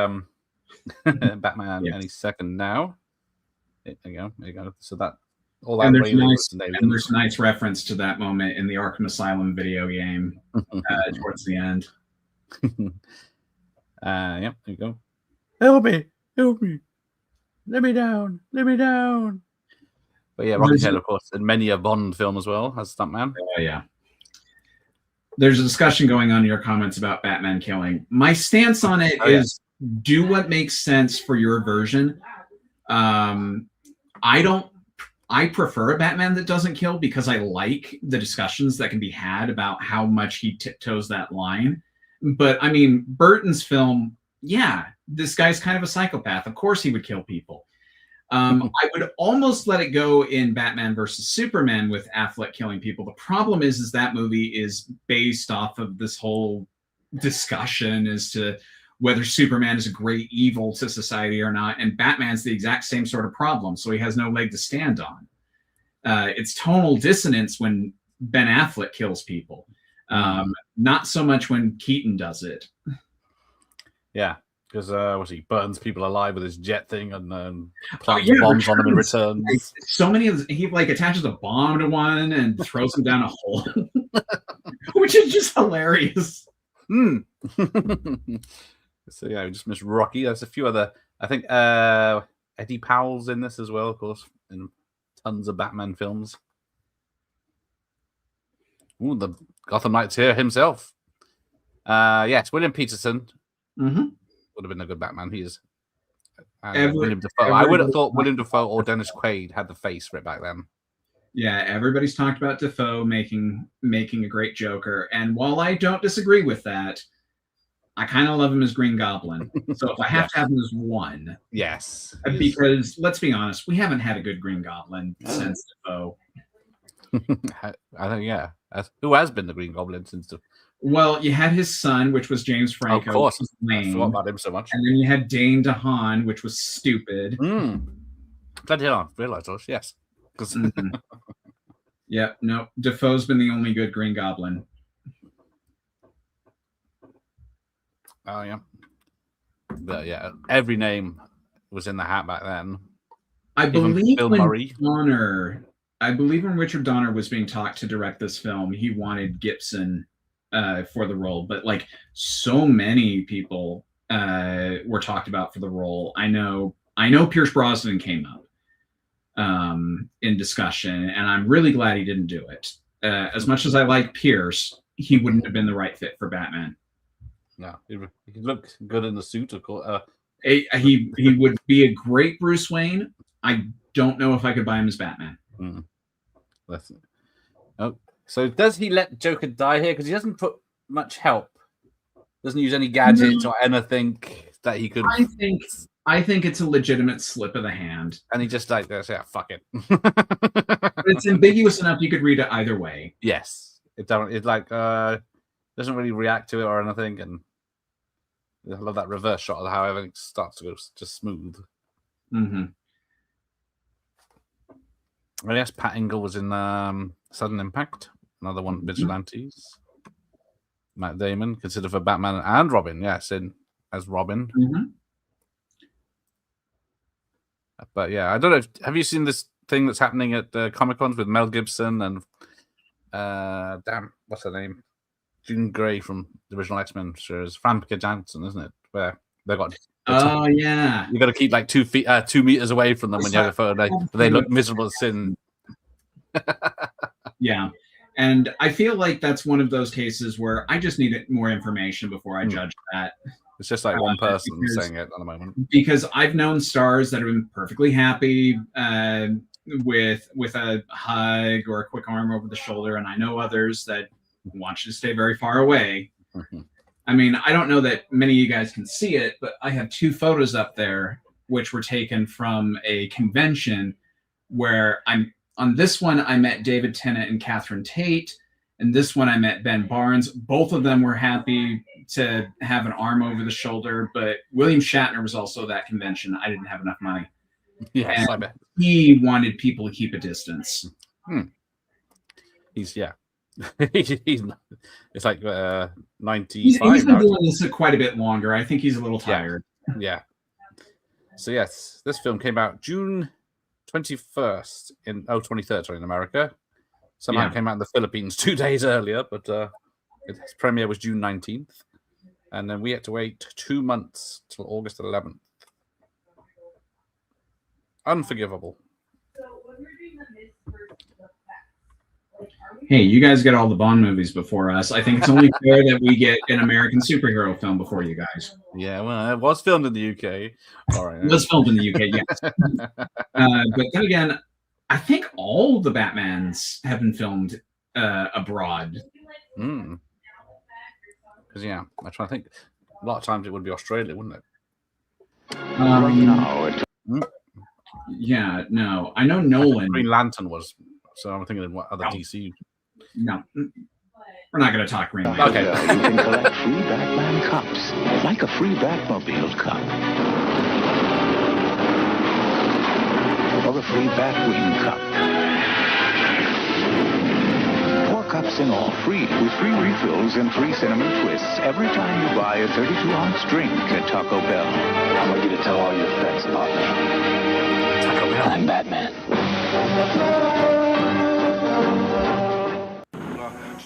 Batman any second now. There you go. So that all that. And there's a nice reference to that moment in the Arkham Asylum video game towards the end. There you go. Help me! Let me down! But yeah, Rocky Taylor, of course, in many a Bond film as well as stuntman. Yeah. there's a discussion going on in your comments about Batman killing. My stance on it is do what makes sense for your version. I prefer a Batman that doesn't kill because I like the discussions that can be had about how much he tiptoes that line. But I mean, Burton's film, yeah, this guy's kind of a psychopath. Of course he would kill people. I would almost let it go in Batman versus Superman with Affleck killing people. The problem is that movie is based off of this whole discussion as to whether Superman is a great evil to society or not, and Batman's the exact same sort of problem, so he has no leg to stand on. It's tonal dissonance when Ben Affleck kills people, not so much when Keaton does it. Yeah, because he burns people alive with his jet thing and plants bombs on them and returns. So many of he like attaches a bomb to one and throws him down a hole, which is just hilarious. So yeah, we just missed Rocky. There's a few other. I think Eddie Powell's in this as well, of course, in tons of Batman films. Ooh, the Gotham Knight's here himself. Yes, William Peterson would have been a good Batman. He is. William Dafoe. I would have thought William Dafoe or Dennis Quaid had the face for it back then. Yeah, everybody's talked about Dafoe making a great Joker, and while I don't disagree with that, I kind of love him as Green Goblin. So if I have to have him as one, yes, because let's be honest, we haven't had a good Green Goblin since Dafoe. I think who has been the Green Goblin since? Well, you had his son, which was James Franco. Of course, which was lame. I forgot about him so much. And then you had Dane DeHaan, which was stupid. Bloody hell, I realised those. Yes. Yeah, no, Defoe's been the only good Green Goblin. Oh yeah, but yeah, every name was in the hat back then. I believe Bill Murray. I believe when Richard Donner was being talked to direct this film, he wanted Gibson for the role, but like so many people were talked about for the role. I know Pierce Brosnan came up in discussion, and I'm really glad he didn't do it. As much as I like Pierce, he wouldn't have been the right fit for Batman. No, he looked good in the suit. Of course, he would be a great Bruce Wayne. I don't know if I could buy him as Batman. So does he let Joker die here? Because he doesn't put much help. Doesn't use any gadgets or anything that he could. I think it's a legitimate slip of the hand, and he just like goes, "Yeah, fuck it." But it's ambiguous enough you could read it either way. Yes, it like doesn't really react to it or anything, and I love that reverse shot of how everything starts to go just smooth. And yes, Pat Ingle was in Sudden Impact, another one, Vigilantes. Matt Damon, considered for Batman and Robin, yes, as Robin. But yeah, I don't know. Have you seen this thing that's happening at Comic-Cons with Mel Gibson and what's her name? Jean Grey from the original X-Men series, Franca Janssen, isn't it? Where they got. Yeah. You got to keep like 2 meters away from them when you have a photo. They look miserable as sin. Yeah, and I feel like that's one of those cases where I just need more information before I judge that. It's just like one person saying it at the moment. Because I've known stars that have been perfectly happy with a hug or a quick arm over the shoulder, and I know others that want you to stay very far away. I mean, I don't know that many of you guys can see it, but I have 2 photos up there which were taken from a convention where on this one I met David Tennant and Catherine Tate, and this one I met Ben Barnes. Both of them were happy to have an arm over the shoulder, but William Shatner was also at that convention. I didn't have enough money. Yes, I bet. He wanted people to keep a distance. He's it's like 95. He's been doing this quite a bit longer. I think he's a little tired. Yeah. So yes, this film came out June 21st 23rd in America. Somehow it came out in the Philippines 2 days earlier, but its premiere was June 19th. And then we had to wait 2 months till August 11th. Unforgivable. Hey, you guys get all the Bond movies before us. I think it's only fair that we get an American superhero film before you guys. Yeah, well, it was filmed in the UK. All right. It was filmed in the UK, yes. But then again, I think all the Batmans have been filmed abroad. Because, yeah, I'm trying to think. A lot of times it would be Australia, wouldn't it? Yeah, no. I know Nolan. Green Lantern was, so I'm thinking of what other DC. No. We're not going to talk Green Lantern. Okay. You can collect free Batman cups, like a free Batmobile cup. Or a free Batwing cup. 4 cups in all, free, with free refills and free cinnamon twists every time you buy a 32-ounce drink at Taco Bell. I want you to tell all your friends about me. Taco Bell. I'm Batman.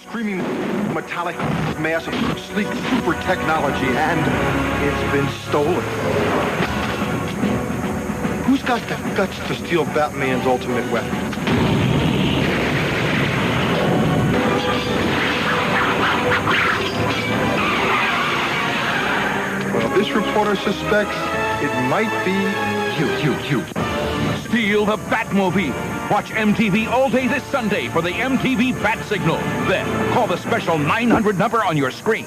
Screaming metallic mass of sleek super technology, and it's been stolen. Who's got the guts to steal Batman's ultimate weapon? Well, this reporter suspects it might be you. Steal the Batmobile. Watch MTV all day this Sunday for the MTV Bat Signal. Then call the special 900 number on your screen.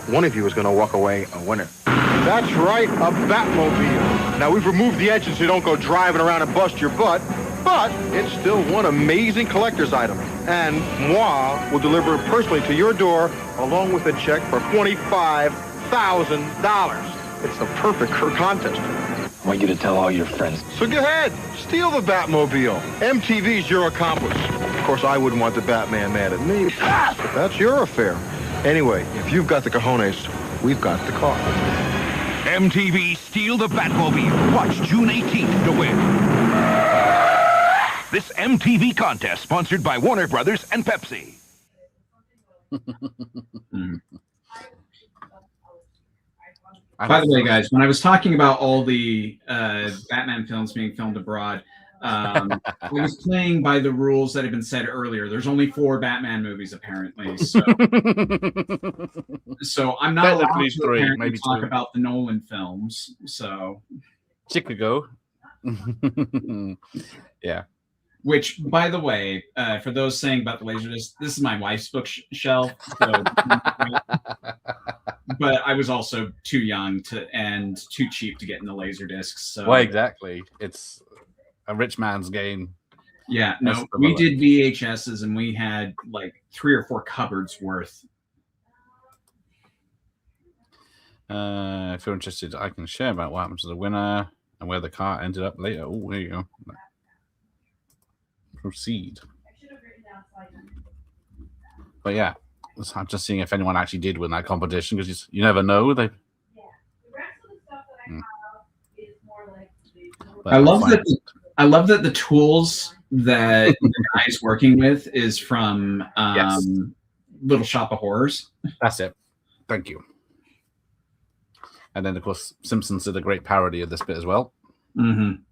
One of you is going to walk away a winner. That's right, a Batmobile. Now, we've removed the engine so you don't go driving around and bust your butt, but it's still one amazing collector's item. And moi will deliver it personally to your door along with a check for $25,000. It's the perfect contest. I want you to tell all your friends. So go ahead, steal the Batmobile. MTV's your accomplice. Of course, I wouldn't want the Batman mad at me, but that's your affair. Anyway, if you've got the cojones, we've got the car. MTV Steal the Batmobile. Watch June 18th to win. This MTV contest sponsored by Warner Brothers and Pepsi. By the way, guys, when I was talking about all the Batman films being filmed abroad, I was playing by the rules that had been said earlier. There's only 4 Batman movies, apparently. So, I'm not allowed to talk about the Nolan films. So, Chicago. Yeah. Which, by the way, for those saying about the Laserdisc, this is my wife's bookshelf. So, but I was also too young and too cheap to get in the Laserdiscs. So. Well, exactly. It's a rich man's game. Yeah, no, we did VHSs and we had like 3 or 4 cupboards worth. If you're interested, I can share about what happened to the winner and where the car ended up later. Oh, there you go. Proceed. But yeah, I'm just seeing if anyone actually did win that competition, because you never know. I love that the tools that the guy's working with is from Little Shop of Horrors. That's it. Thank you. And then, of course, Simpsons did a great parody of this bit as well. Mm-hmm.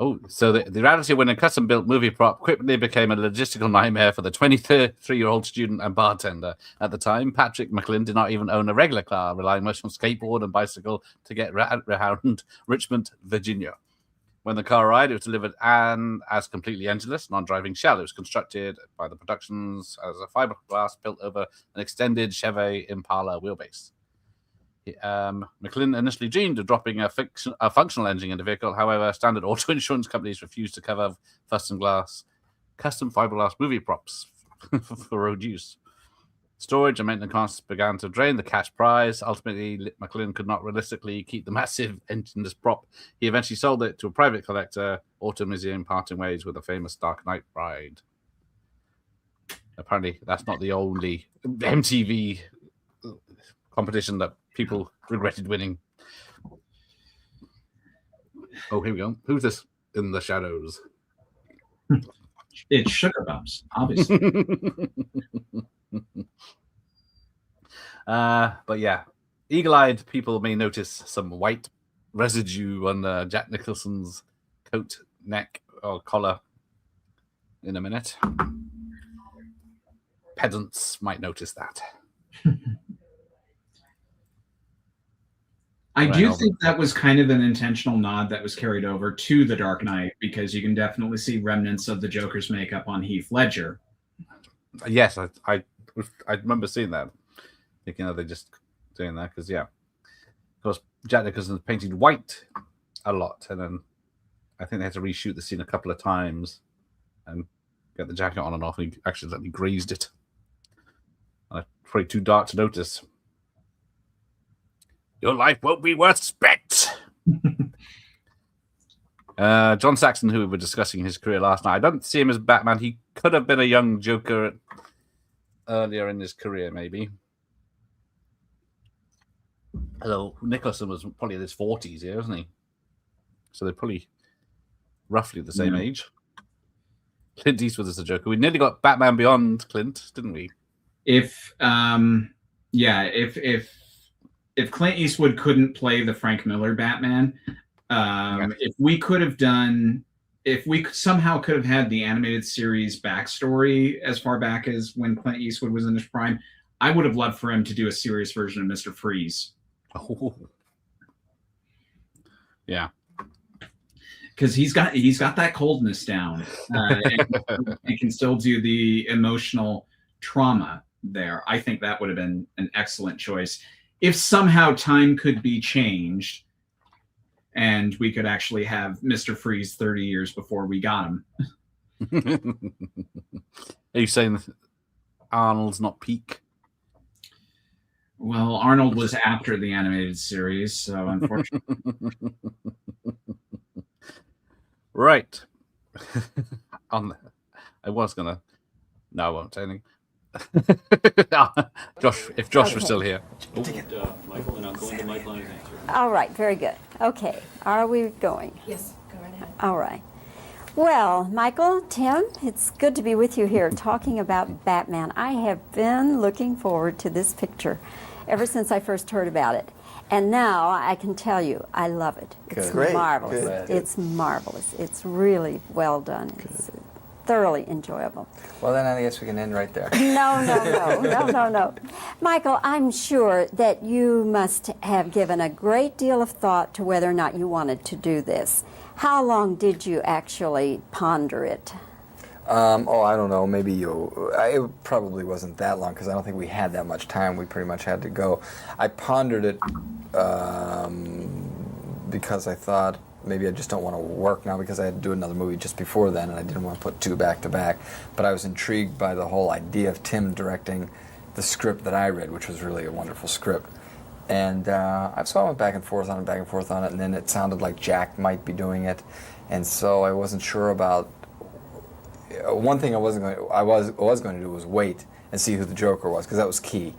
Oh, so the reality when a custom-built movie prop quickly became a logistical nightmare for the 23-year-old student and bartender. At the time, Patrick McClin did not even own a regular car, relying much on skateboard and bicycle to get around Richmond, Virginia. When the car arrived, it was delivered as completely engineless, non-driving shell. It was constructed by the productions as a fiberglass built over an extended Chevy Impala wheelbase. McClin initially dreamed of dropping a functional engine in the vehicle. However, standard auto insurance companies refused to cover custom fiberglass movie props for road use. Storage and maintenance costs began to drain the cash prize. Ultimately, McClin could not realistically keep the massive engineless prop. He eventually sold it to a private collector, Auto Museum, parting ways with the famous Dark Knight ride. Apparently, that's not the only MTV competition that people regretted winning. Oh, here we go. Who's this in the shadows? It's Sugar Bumps, obviously. But yeah, eagle-eyed people may notice some white residue on Jack Nicholson's coat, neck, or collar in a minute. pedants might notice that. I do think that was kind of an intentional nod that was carried over to The Dark Knight, because you can definitely see remnants of the Joker's makeup on Heath Ledger. Yes, I remember seeing that. Thinking, are they just doing that? Because, yeah. Of course, Jack Nicholson painted white a lot, and then I think they had to reshoot the scene a couple of times and get the jacket on and off, and he accidentally grazed it. Probably too dark to notice. Your life won't be worth spent. John Saxon, who we were discussing his career last night, I don't see him as Batman. He could have been a young Joker earlier in his career, maybe. Although Nicholson was probably in his 40s here, wasn't he? So they're probably roughly the same age. Clint Eastwood is the Joker. We nearly got Batman Beyond, Clint, didn't we? If Clint Eastwood couldn't play the Frank Miller Batman, if we somehow could have had the animated series backstory as far back as when Clint Eastwood was in his prime, I would have loved for him to do a serious version of Mr. Freeze. Oh. Yeah. Because he's got that coldness down, and he can still do the emotional trauma there. I think that would have been an excellent choice. If somehow time could be changed and we could actually have Mr. Freeze 30 years before we got him. Are you saying Arnold's not peak? Well, Arnold was after the animated series, so unfortunately. Right. I was going to... No, I won't say anything. Josh, if Josh was still here. Michael, and I'll go into Michael and his answer. All right, very good. Okay, are we going? Yes, go right ahead. All right. Well, Michael, Tim, it's good to be with you here talking about Batman. I have been looking forward to this picture ever since I first heard about it. And now I can tell you, I love it. It's marvelous. Good. It's marvelous. It's really well done. It's thoroughly enjoyable. Well, then I guess we can end right there. No. Michael, I'm sure that you must have given a great deal of thought to whether or not you wanted to do this. How long did you actually ponder it? I don't know. Maybe it probably wasn't that long because I don't think we had that much time. We pretty much had to go. I pondered it because I thought maybe I just don't want to work now because I had to do another movie just before then and I didn't want to put two back to back. But I was intrigued by the whole idea of Tim directing the script that I read, which was really a wonderful script. And so I went back and forth on it, and then it sounded like Jack might be doing it. And so I wasn't sure about... One thing I was going to do was wait and see who the Joker was, because that was key.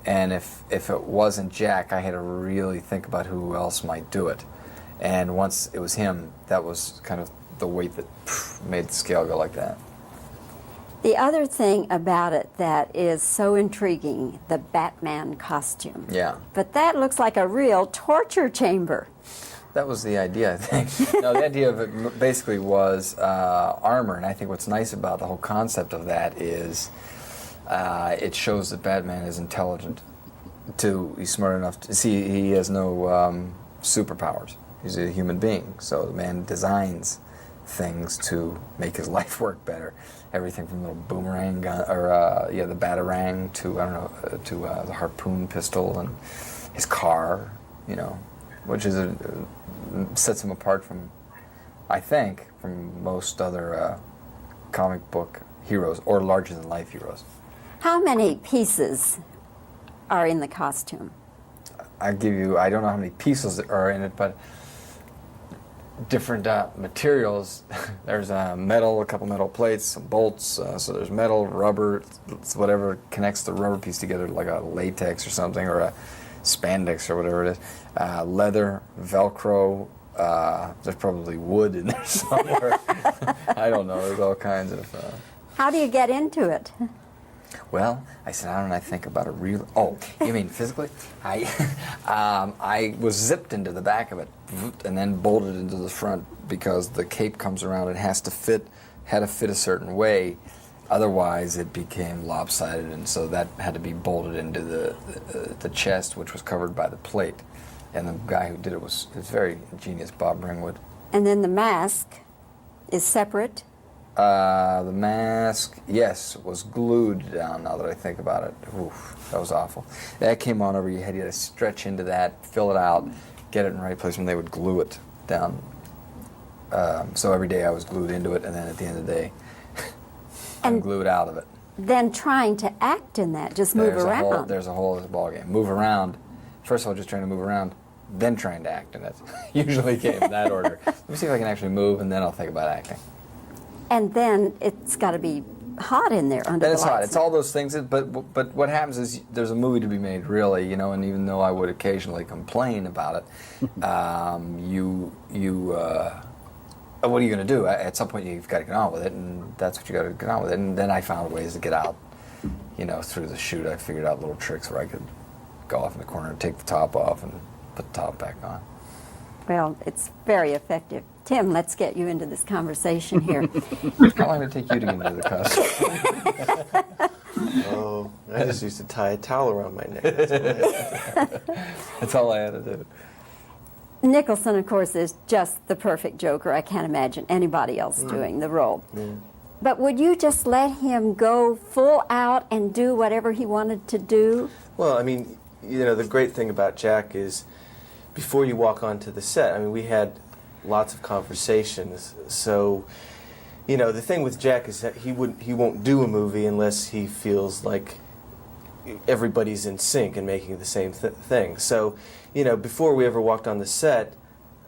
And if it wasn't Jack, I had to really think about who else might do it. And once it was him, that was kind of the weight that made the scale go like that. The other thing about it that is so intriguing, the Batman costume. Yeah. But that looks like a real torture chamber. That was the idea, I think. No, the idea of it basically was armor, and I think what's nice about the whole concept of that is it shows that Batman is intelligent. He's smart enough to see he has no superpowers. He's a human being, so the man designs things to make his life work better. Everything from the little boomerang gun, the batarang to the harpoon pistol and his car, which is sets him apart from, I think, from most other comic book heroes or larger-than-life heroes. How many pieces are in the costume? I don't know how many pieces are in it, but different materials. There's metal, a couple metal plates, some bolts, so there's metal, rubber, whatever connects the rubber piece together, like a latex or something, or a spandex or whatever it is. Leather, Velcro, there's probably wood in there somewhere. I don't know, there's all kinds of... How do you get into it? Well, I sat down and I think about it real... Oh, you mean physically? I was zipped into the back of it and then bolted into the front because the cape comes around. It had to fit a certain way. Otherwise, it became lopsided, and so that had to be bolted into the chest, which was covered by the plate. And the guy who did it was very ingenious, Bob Ringwood. And then the mask is separate. The mask, yes, was glued down. Now that I think about it, oof, that was awful. That came on over your head. You had to stretch into that, fill it out, get it in the right place, and they would glue it down. So every day I was glued into it, and then at the end of the day, I'm glued out of it. Then trying to act in that, just move around. There's a whole ball game. Move around. First of all, just trying to move around, then trying to act in it. Usually came in that order. Let me see if I can actually move, and then I'll think about acting. And then it's got to be hot in there under Then the it's hot. lights. It's all those things. But what happens is there's a movie to be made, really, you know. And even though I would occasionally complain about it, what are you going to do? At some point, you've got to get on with it, and that's what you got to get on with it. And then I found ways to get out, you know, through the shoot. I figured out little tricks where I could go off in the corner and take the top off and put the top back on. Well, it's very effective. Tim, let's get you into this conversation here. How long did it take you to get into the costume? Oh, I just used to tie a towel around my neck. That's all I had to do. Nicholson, of course, is just the perfect Joker. I can't imagine anybody else doing the role. Yeah. But would you just let him go full out and do whatever he wanted to do? Well, I mean, you know, the great thing about Jack is before you walk onto the set, I mean, we had lots of conversations. So, you know, the thing with Jack is that he won't do a movie unless he feels like everybody's in sync and making the same thing. So, you know, before we ever walked on the set,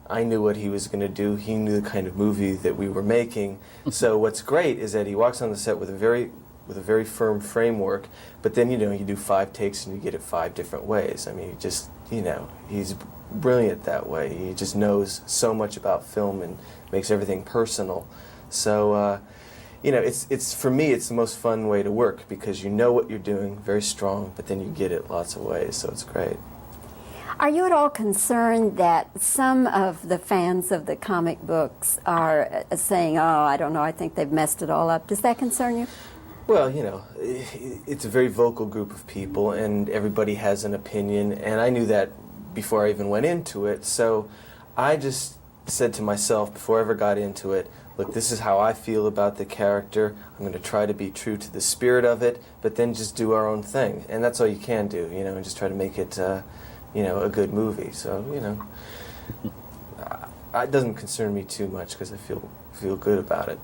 I knew what he was going to do. He knew the kind of movie that we were making. So what's great is that he walks on the set with a very firm framework, but then, you know, you do 5 takes and you get it 5 different ways. I mean, he just, you know, he's brilliant that way. He just knows so much about film and makes everything personal. So, you know, it's for me, it's the most fun way to work because you know what you're doing, very strong, but then you get it lots of ways, so it's great. Are you at all concerned that some of the fans of the comic books are saying, oh, I don't know, I think they've messed it all up? Does that concern you? Well, you know, it's a very vocal group of people, and everybody has an opinion, and I knew that before I even went into it, so I just said to myself before I ever got into it, look, this is how I feel about the character. I'm going to try to be true to the spirit of it, but then just do our own thing, and that's all you can do, you know, and just try to make it, you know, a good movie. So, you know, it doesn't concern me too much because I feel good about it.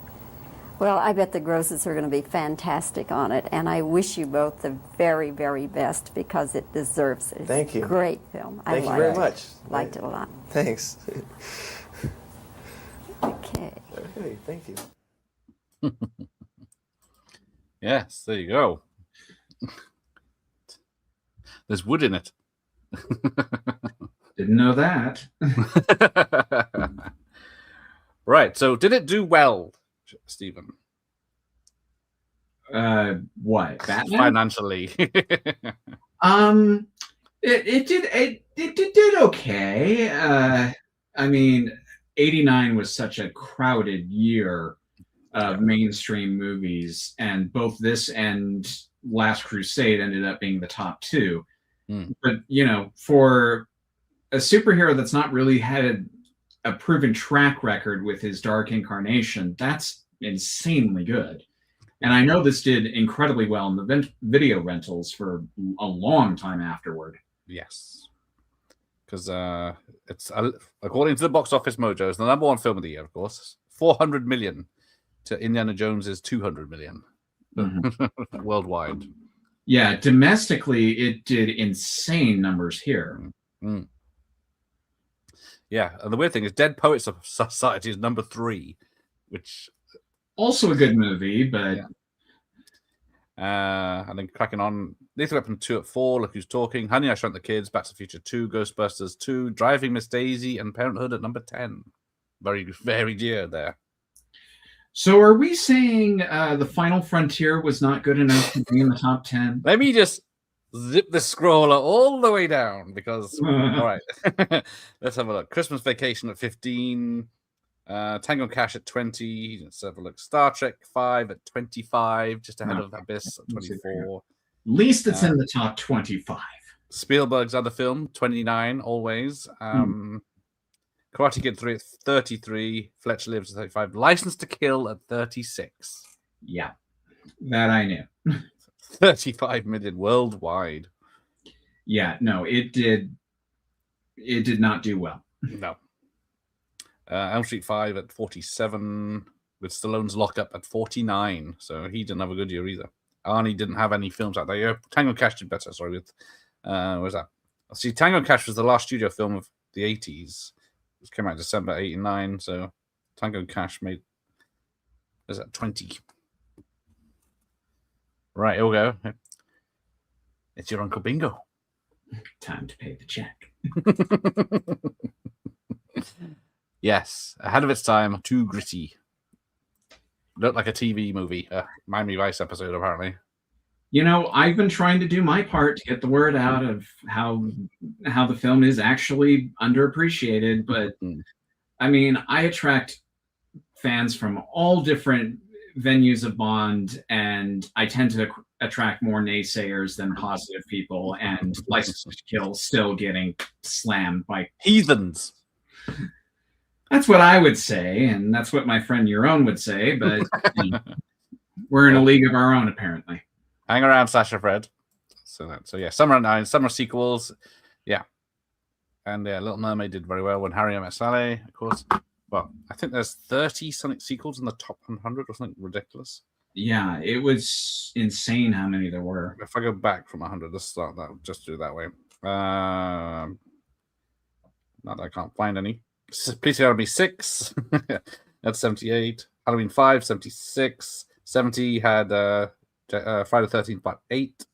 Well, I bet the grosses are going to be fantastic on it, and I wish you both the very, very best because it deserves it. Thank you. It's a great film. Thank you very much. Liked it a lot. Thanks. Okay. Okay, thank you. Yes, there you go. There's wood in it. Didn't know that. Right, so did it do well, Stephen? What? Batman? Financially. It did okay. I mean, 89 was such a crowded year of mainstream movies, and both this and Last Crusade ended up being the top 2. But, you know, for a superhero that's not really had a proven track record with his Dark Incarnation, that's insanely good. And I know this did incredibly well in the video rentals for a long time afterward. Yes. Because it's, according to the Box Office Mojo, it's the #1 film of the year, of course. 400 million to Indiana Jones's 200 million worldwide. Yeah, domestically, it did insane numbers here. Yeah, and the weird thing is Dead Poets Society is #3, which... Also a good movie, but... Yeah. And then cracking on, Lethal Weapon 2 at 4, Look Who's Talking, Honey, I Shrunk the Kids, Back to the Future 2, Ghostbusters 2, Driving Miss Daisy, and Parenthood at #10. Very varied year there. So are we saying The Final Frontier was not good enough to be in the top 10? Let me just zip the scroller all the way down because, all right, let's have a look. Christmas Vacation at 15, Tango and Cash at 20. Let's have a look. Star Trek 5 at 25, just ahead of Abyss at 24. At least it's in the top 25. Spielberg's other film, 29, always. Karate Kid 3 at 33. Fletcher Lives at 35. License to Kill at 36. Yeah, that I knew. 35 million worldwide. Yeah, no, it did not do well. No. Elm Street 5 at 47, with Stallone's Lockup at 49. So he didn't have a good year either. Arnie didn't have any films out that year. Tango and Cash did better, sorry, with what was that? See, Tango and Cash was the last studio film of the 80s. It came out December 89, so Tango and Cash made, is that 20? Right, here we go. It's your Uncle Bingo. Time to pay the check. Yes, ahead of its time, too gritty. Looked like a TV movie, a Miami Vice episode, apparently. You know, I've been trying to do my part to get the word out of how the film is actually underappreciated, but I mean, I attract fans from all different venues of Bond, and I tend to attract more naysayers than positive people, and License to Kill still getting slammed by heathens. That's what I would say, and that's what my friend Euron would say, but we're in a league of our own, apparently. Hang around, Sasha Fred. So yeah, Summer at 9, summer sequels, yeah. And yeah, Little Mermaid did very well when Harry Met Sally, of course. Well, I think there's 30 Sonic sequels in the top 100 or something ridiculous. Yeah, it was insane how many there were. If I go back from 100, let's start that. Just do it that way. Not that I can't find any. Police Academy 6. That's 78. Halloween 5, 76. 70 had Friday the 13th Part 8.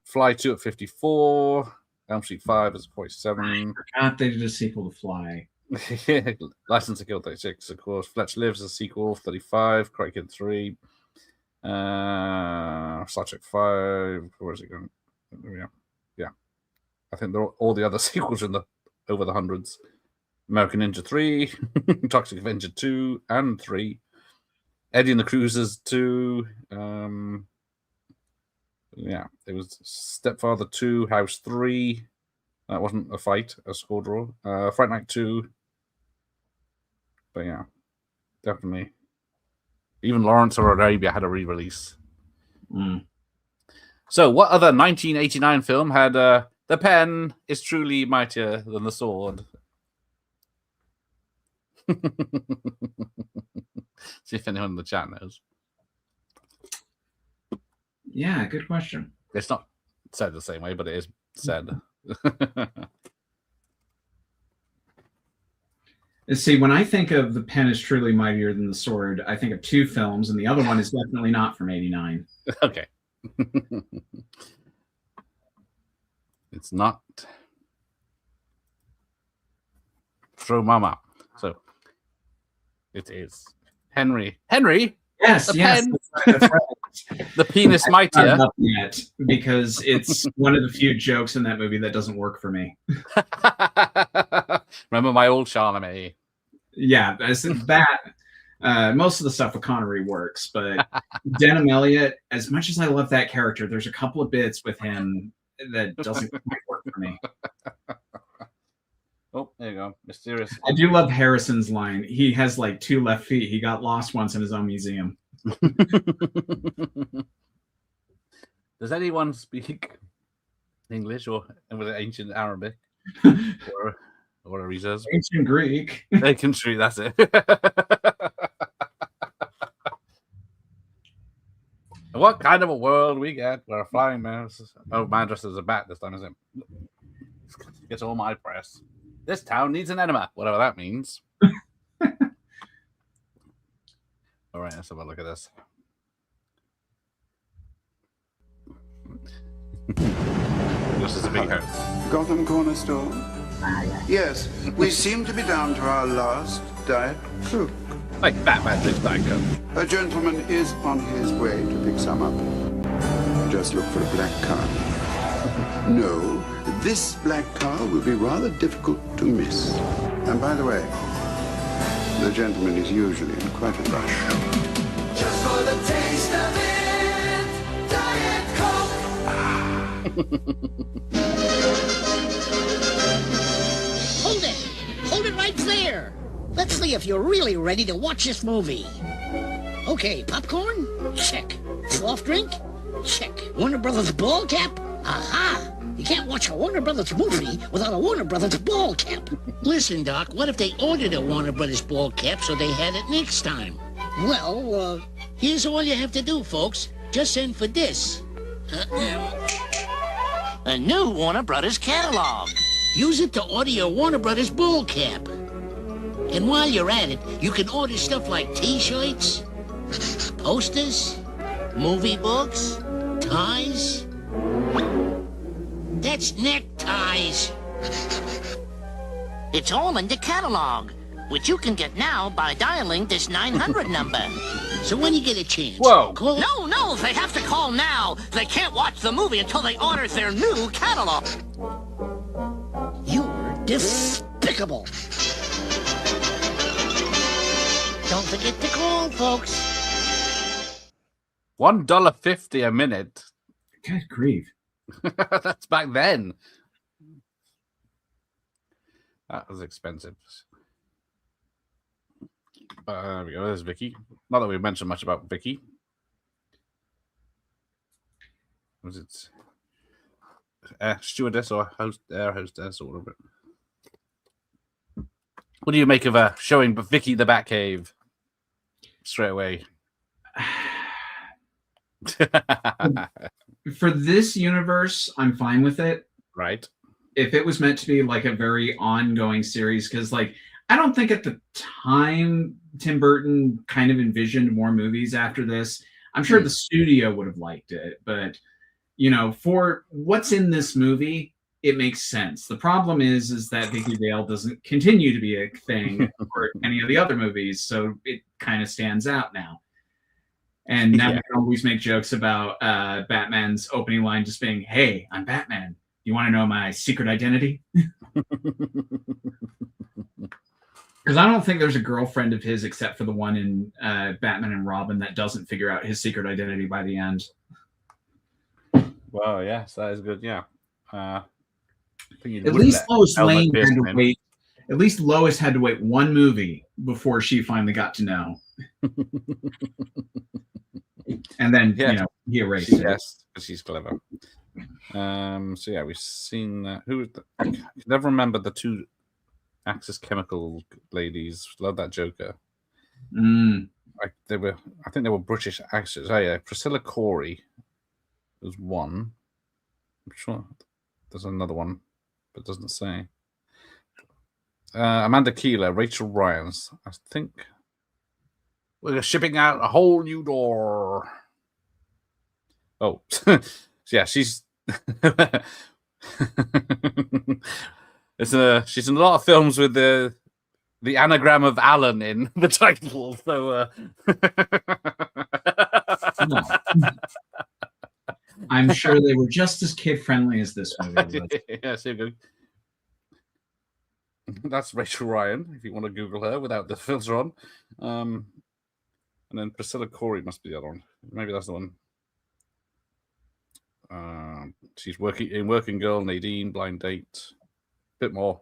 Fly 2 at 54. Elm Street 5 is 47. I forgot they did a sequel to Fly. License to Kill 36, of course. Fletcher Lives is a sequel, 35. Karate Kid 3. Star Trek 5. Where is it going? Yeah. I think all the other sequels in the over the hundreds. American Ninja 3, Toxic Avenger 2 and 3. Eddie and the Cruisers 2. Yeah, it was Stepfather 2, House 3. That wasn't a fight, a score draw. Fright Night 2. But yeah, definitely. Even Lawrence of Arabia had a re-release. So what other 1989 film had the pen is truly mightier than the sword? See if anyone in the chat knows. Yeah, good question. It's not said the same way, but it is said. See, when I think of the pen is truly mightier than the sword, I think of two films, and the other one is definitely not from '89. Okay. It's not Throw Mama. So it is Henry. Yes, the yes. pen. That's right. The penis mightier. Not yet, because it's one of the few jokes in that movie that doesn't work for me. Remember my old Charlemagne? Yeah, that. Most of the stuff with Connery works, but Denham Elliott, as much as I love that character, there's a couple of bits with him that doesn't quite work for me. Oh, there you go. Mysterious. I do love Harrison's line. He has like 2 left feet. He got lost once in his own museum. Does anyone speak English or with ancient Arabic? Or whatever he says? Ancient Greek. Ancient Greek, that's it. What kind of a world we get where a flying man dressed as a bat this time, isn't it? Gets all my press. This town needs an enema, whatever that means. All right, let's have a look at this. This is a big house. Gotham Corner Store? Yes, we seem to be down to our last Diet Coke. Like Batman drinks Diet Coke. A gentleman is on his way to pick some up. Just look for a black car. No, this black car will be rather difficult to miss. And by the way, The gentleman is usually in quite a rush. Just for the taste of it, Diet Coke. Hold it! Hold it right there! Let's see if you're really ready to watch this movie. Okay, popcorn? Check. Soft drink? Check. Warner Brothers ball cap? Aha! You can't watch a Warner Brothers movie without a Warner Brothers ball cap. Listen, Doc, what if they ordered a Warner Brothers ball cap so they had it next time? Well, here's all you have to do, folks. Just send for this. A new Warner Brothers catalog. Use it to order your Warner Brothers ball cap. And while you're at it, you can order stuff like T-shirts, posters, movie books, ties. That's neckties. It's all in the catalog, which you can get now by dialing this 900 number. So when you get a chance, call... No, they have to call now. They can't watch the movie until they order their new catalog. You're despicable. Don't forget to call, folks. $1.50 a minute. Good grief. That's back then. That was expensive. There we go. There's Vicky. Not that we've mentioned much about Vicky. Was it stewardess or air hostess or whatever? What do you make of showing Vicky the Batcave straight away? For this universe, I'm fine with it. Right. If it was meant to be like a very ongoing series, because like I don't think at the time Tim Burton kind of envisioned more movies after this. I'm sure the studio would have liked it, but you know, for what's in this movie, it makes sense. The problem is that Vicky Vale doesn't continue to be a thing for any of the other movies, so it kind of stands out now. And now we can always make jokes about Batman's opening line just being, "Hey, I'm Batman. You want to know my secret identity?" Because I don't think there's a girlfriend of his except for the one in Batman and Robin that doesn't figure out his secret identity by the end. Well, yes, that is good. Yeah. At least Lois Lane had to wait. At least Lois had to wait one movie before she finally got to know. And then, you know, he erased it. Yes, because she's clever. So yeah, we've seen I can never remember the two Axis Chemical ladies. Love that Joker. I think they were British actors. Oh yeah, Priscilla Corey was one. I'm sure there's another one, but it doesn't say. Amanda Keeler, Rachel Ryans. I think we're shipping out a whole new door. Oh, yeah, she's she's in a lot of films with the anagram of Alan in the title. So I'm sure they were just as kid friendly as this movie was. Yeah, so good. That's Rachel Ryan, if you want to Google her without the filter on. And then Priscilla Corey must be the other one. Maybe that's the one. She's working in Working Girl, Nadine, Blind Date, a bit more.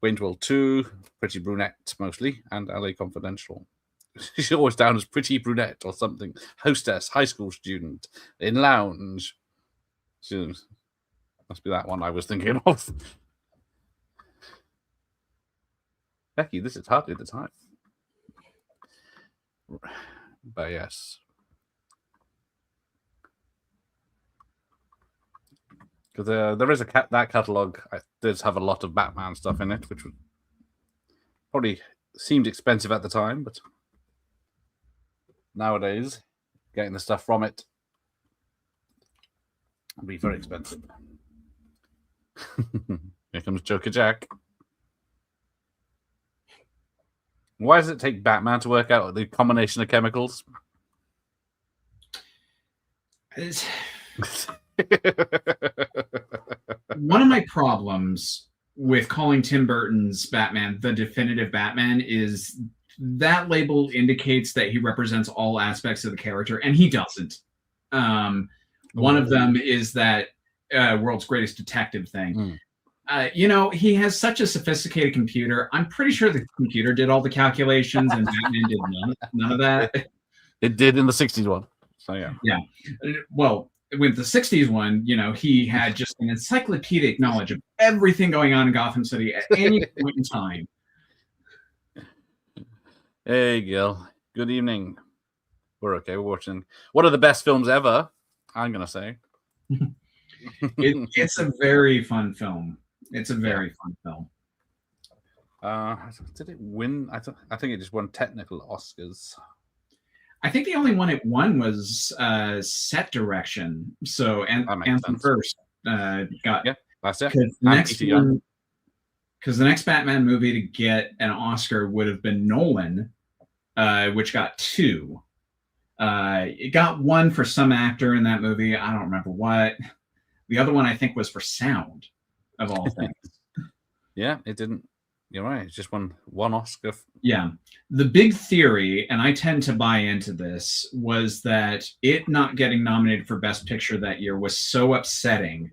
Wayne's World 2, Pretty Brunette mostly, and LA Confidential. She's always down as Pretty Brunette or something. Hostess, high school student, in lounge. She must be that one I was thinking of. Becky, this is hardly the time. But yes. Because there is that catalogue does have a lot of Batman stuff in it, which would probably seemed expensive at the time, but nowadays getting the stuff from it would be very expensive. Here comes Joker Jack. Why does it take Batman to work out the combination of chemicals? One of my problems with calling Tim Burton's Batman the definitive Batman is that label indicates that he represents all aspects of the character, and he doesn't. One of them is that world's greatest detective thing. He has such a sophisticated computer. I'm pretty sure the computer did all the calculations, and Batman did none of that. It did in the 60s one. So yeah. Yeah. Well, with the 60s one, he had just an encyclopedic knowledge of everything going on in Gotham City at any point in time. Hey, Gil. Good evening. We're okay. We're watching one of the best films ever, I'm going to say. It's a very fun film. It's a very fun film. Did it win? I think it just won technical Oscars. I think the only one it won was set direction. So, Anthem First got. Yeah, that's it. Because the next Batman movie to get an Oscar would have been Nolan, which got 2. It got 1 for some actor in that movie. I don't remember what. The other one, I think, was for sound, of all things. Yeah, it didn't. You're right. It just won 1 Oscar. Yeah. The big theory, and I tend to buy into this, was that it not getting nominated for Best Picture that year was so upsetting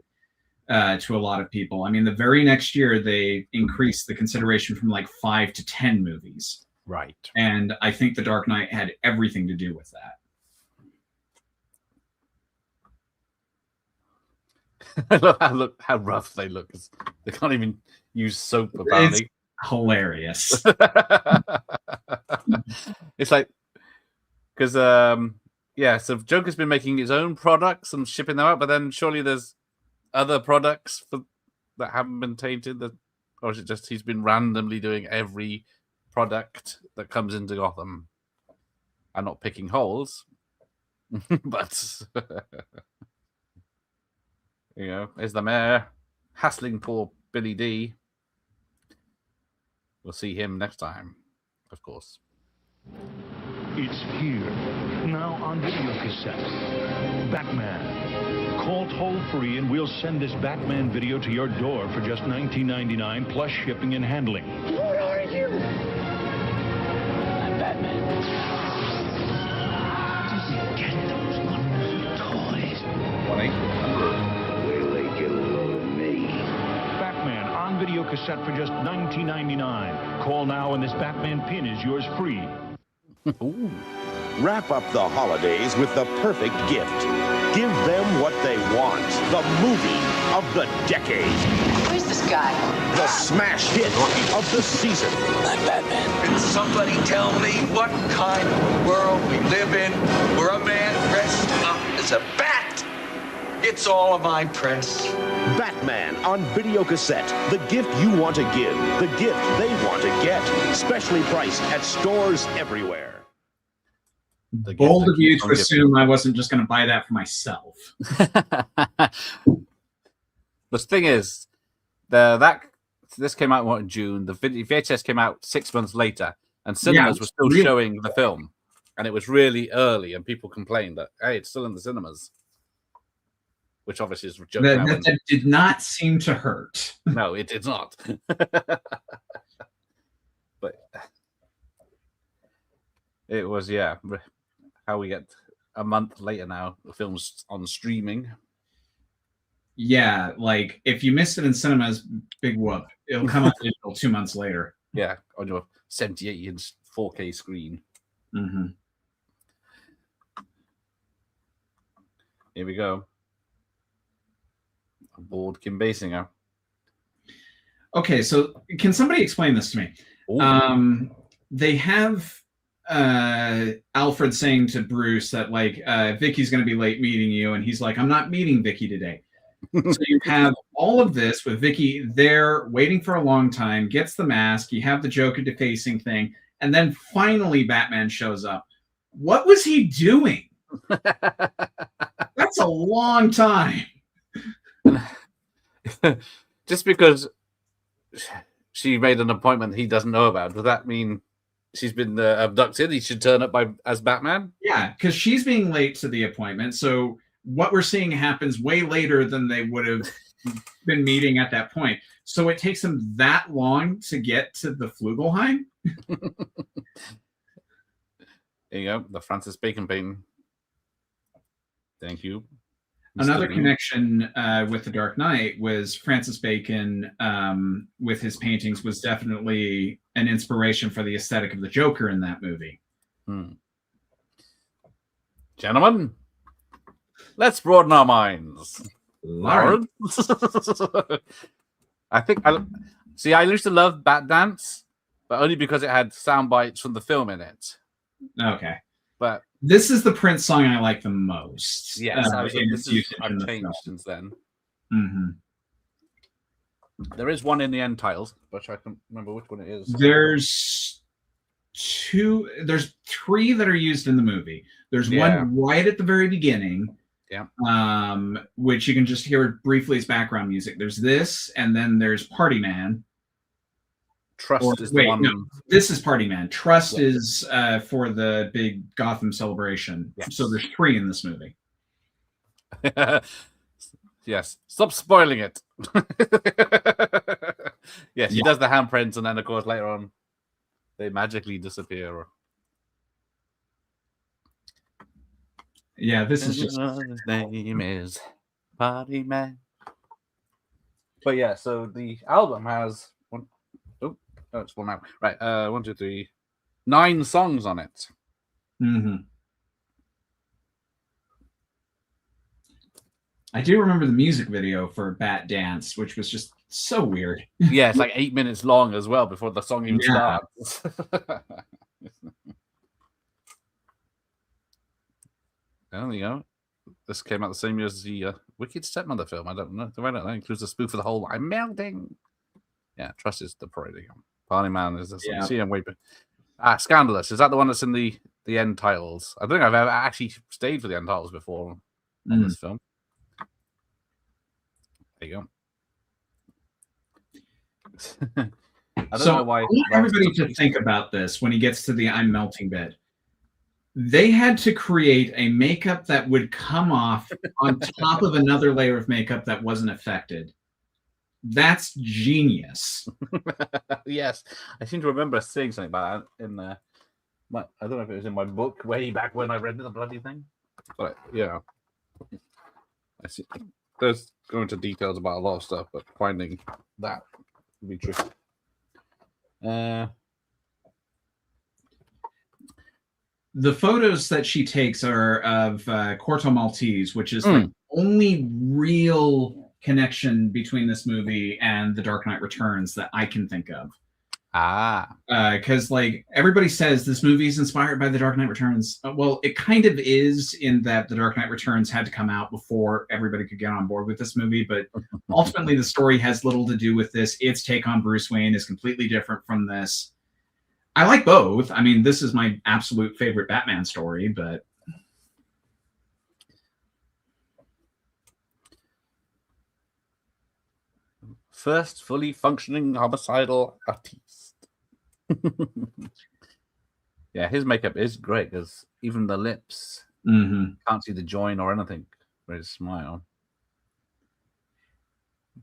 to a lot of people. I mean, the very next year, they increased the consideration from like 5 to 10 movies. Right. And I think The Dark Knight had everything to do with that. Look how rough they look. They can't even use soap, apparently. It's hilarious. It's like, because, so Joker's been making his own products and shipping them out, but then surely there's other products that haven't been tainted, or is it just he's been randomly doing every product that comes into Gotham? I'm not picking holes, but... Is the mayor hassling poor Billy D. We'll see him next time, of course. It's here, now on video cassette. Batman. Call toll-free and we'll send this Batman video to your door for just $19.99 plus shipping and handling. What are you? I'm Batman. Does he get those wonderful toys? 1-800. Batman on video cassette for just $19.99. Call now and this Batman pin is yours free. Ooh. Wrap up the holidays with the perfect gift. Give them what they want. The movie of the decade. Who's this guy? The smash hit of the season. I'm Batman. Can somebody tell me what kind of world we live in where a man dressed up as a bat gets all of my press? Batman on video cassette. The gift you want to give. The gift they want to get. Specially priced at stores everywhere. Bold of you to assume I wasn't just going to buy that for myself. The thing is, this came out in June. The VHS came out 6 months later, and cinemas were still showing the film, and it was really early, and people complained that, hey, it's still in the cinemas. Which obviously is joking. That did not seem to hurt. No, it did not. But it was, how we get a month later now, the film's on streaming. Yeah, like if you missed it in cinemas, big whoop. It'll come out digital 2 months later. Yeah, on your 78-inch 4K screen. Mm-hmm. Here we go. Bored Kim Basinger. Okay, so can somebody explain this to me? They have Alfred saying to Bruce that Vicky's going to be late meeting you, and he's like, I'm not meeting Vicky today. So you have all of this with Vicky there waiting for a long time, gets the mask, you have the Joker defacing thing, and then finally Batman shows up. What was he doing? That's a long time. Just because she made an appointment he doesn't know about, does that mean she's been abducted? He should turn up as Batman? Yeah, because she's being late to the appointment. So what we're seeing happens way later than they would have been meeting at that point. So it takes them that long to get to the Flugelheim? There you go, the Francis Bacon painting. Thank you. Another connection with The Dark Knight was Francis Bacon, with his paintings, was definitely an inspiration for the aesthetic of the Joker in that movie. Gentlemen, let's broaden our minds. Lawrence. I used to love Bat Dance, but only because it had sound bites from the film in it. Okay. But this is the Prince song I like the most. Yes, I've changed since then. There is one in the end titles, but I can't remember which one it is. There's three that are used in the movie. There's one right at the very beginning, which you can just hear briefly as background music. There's this, and then there's Party Man. Trust is the one. No, this is Party Man. Trust is for the big Gotham celebration. Yes. So there's three in this movie. Yes. Stop spoiling it. Yes, he does the handprints, and then of course later on they magically disappear. Yeah, this is just his name is Party Man. But yeah, so the album has it's one now. Right, 1, 2, 3, 9 songs on it. I do remember the music video for Bat Dance, which was just so weird. Yeah, it's like 8 minutes long as well before the song even starts. There you go. This came out the same year as the Wicked Stepmother film. I don't know. That includes a spoof of the whole "I'm melting." Yeah, Trust is the parade. Party Man is this. See him wait. Scandalous. Is that the one that's in the end titles? I don't think I've ever actually stayed for the end titles before on this film. There you go. I don't know why. I want everybody to think about this when he gets to the "I'm melting" bit. They had to create a makeup that would come off on top of another layer of makeup that wasn't affected. That's genius. Yes, I seem to remember seeing something about that in I don't know if it was in my book way back when I read the bloody thing. But yeah, I see. There's going into details about a lot of stuff, but finding that would be tricky. The photos that she takes are of Corto Maltese, which is the only real connection between this movie and The Dark Knight Returns that I can think of. Because like everybody says this movie is inspired by The Dark Knight Returns. Well, it kind of is, in that The Dark Knight Returns had to come out before everybody could get on board with this movie, but ultimately the story has little to do with this. Its take on Bruce Wayne is completely different from this. I like both. I mean, this is my absolute favorite Batman story, but first fully functioning homicidal artiste. Yeah, his makeup is great because even the lips can't see the join or anything for his smile.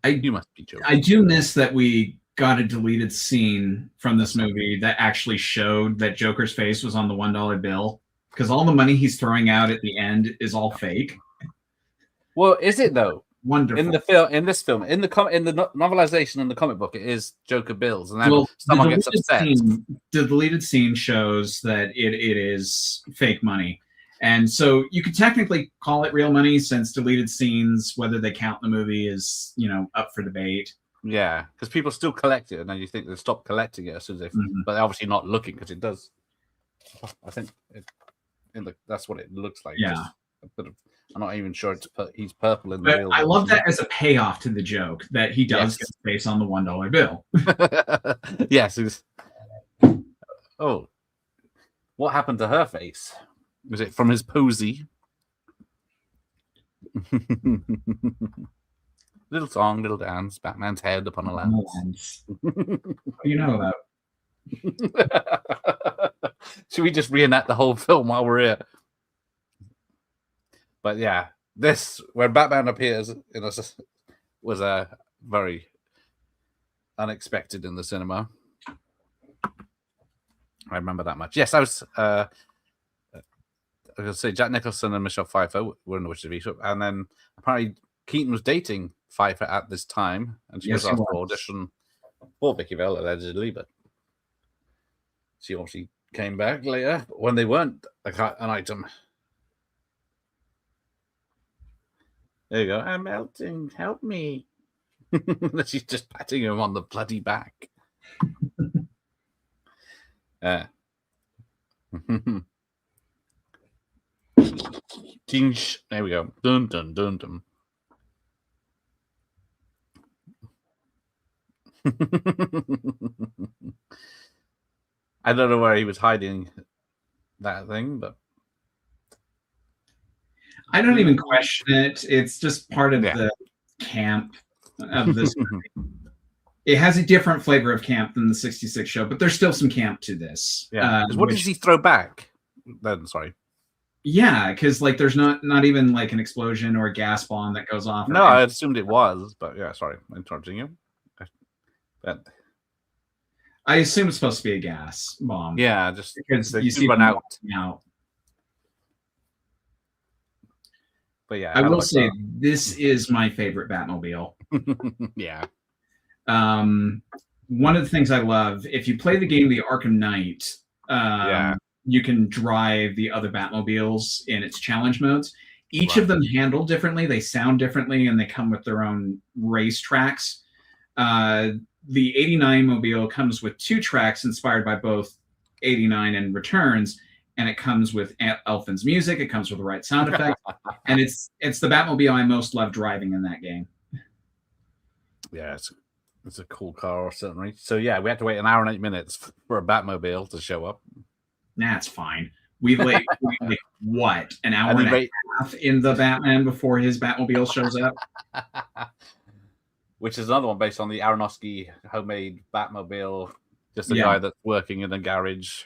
You must be joking. I do miss that we got a deleted scene from this movie that actually showed that Joker's face was on the $1 bill, because all the money he's throwing out at the end is all fake. Well, is it though? Wonderful. In this film, in the novelization in the comic book, it is Joker bills, and then someone gets upset. The deleted scene shows that it is fake money, and so you could technically call it real money, since deleted scenes, whether they count in the movie, is up for debate. Yeah, because people still collect it, and then you think they stop collecting it as soon as they, but they're obviously not looking, because it does. I think that's what it looks like. Yeah, I'm not even sure he's purple in the but real. I love that as a payoff to the joke that he does get his face on the $1 bill. Yes. Oh, what happened to her face? Was it from his posy? Little song, little dance, Batman's head upon a lance. What do you know about? Should we just reenact the whole film while we're here? But yeah, when Batman appears was very unexpected in the cinema. I remember that much. Yes, I was I was going to say Jack Nicholson and Michelle Pfeiffer were in the Witch of Eastwick, and then apparently Keaton was dating Pfeiffer at this time, and she was asked to audition for Vicky Vale allegedly, but she obviously came back later when they weren't an item. There you go. I'm melting. Help me. She's just patting him on the bloody back. There we go. Dun dun dun dun. I don't know where he was hiding that thing, but I don't even question it. It's just part of the camp of this movie. It has a different flavor of camp than the 66 show, but there's still some camp to this. Yeah. What does he throw back? Then sorry. Yeah, because like there's not even like an explosion or a gas bomb that goes off. No, I assumed it was, but yeah, sorry, I'm interrupting you. But I assume it's supposed to be a gas bomb. Yeah, just because they you see run out. But yeah, I will say this is my favorite Batmobile. Yeah. One of the things I love, if you play the game The Arkham Knight, you can drive the other Batmobiles in its challenge modes. Each of them handle differently, they sound differently, and they come with their own race tracks. The 89 mobile comes with 2 tracks inspired by both 89 and Returns, and it comes with Elfman's music, it comes with the right sound effects, and it's the Batmobile I most love driving in that game. Yeah, it's a cool car, certainly. So yeah, we had to wait an hour and 8 minutes for a Batmobile to show up. That's fine. We've like what, an hour and a half in the Batman before his Batmobile shows up? Which is another one based on the Aronofsky homemade Batmobile, just a guy that's working in a garage.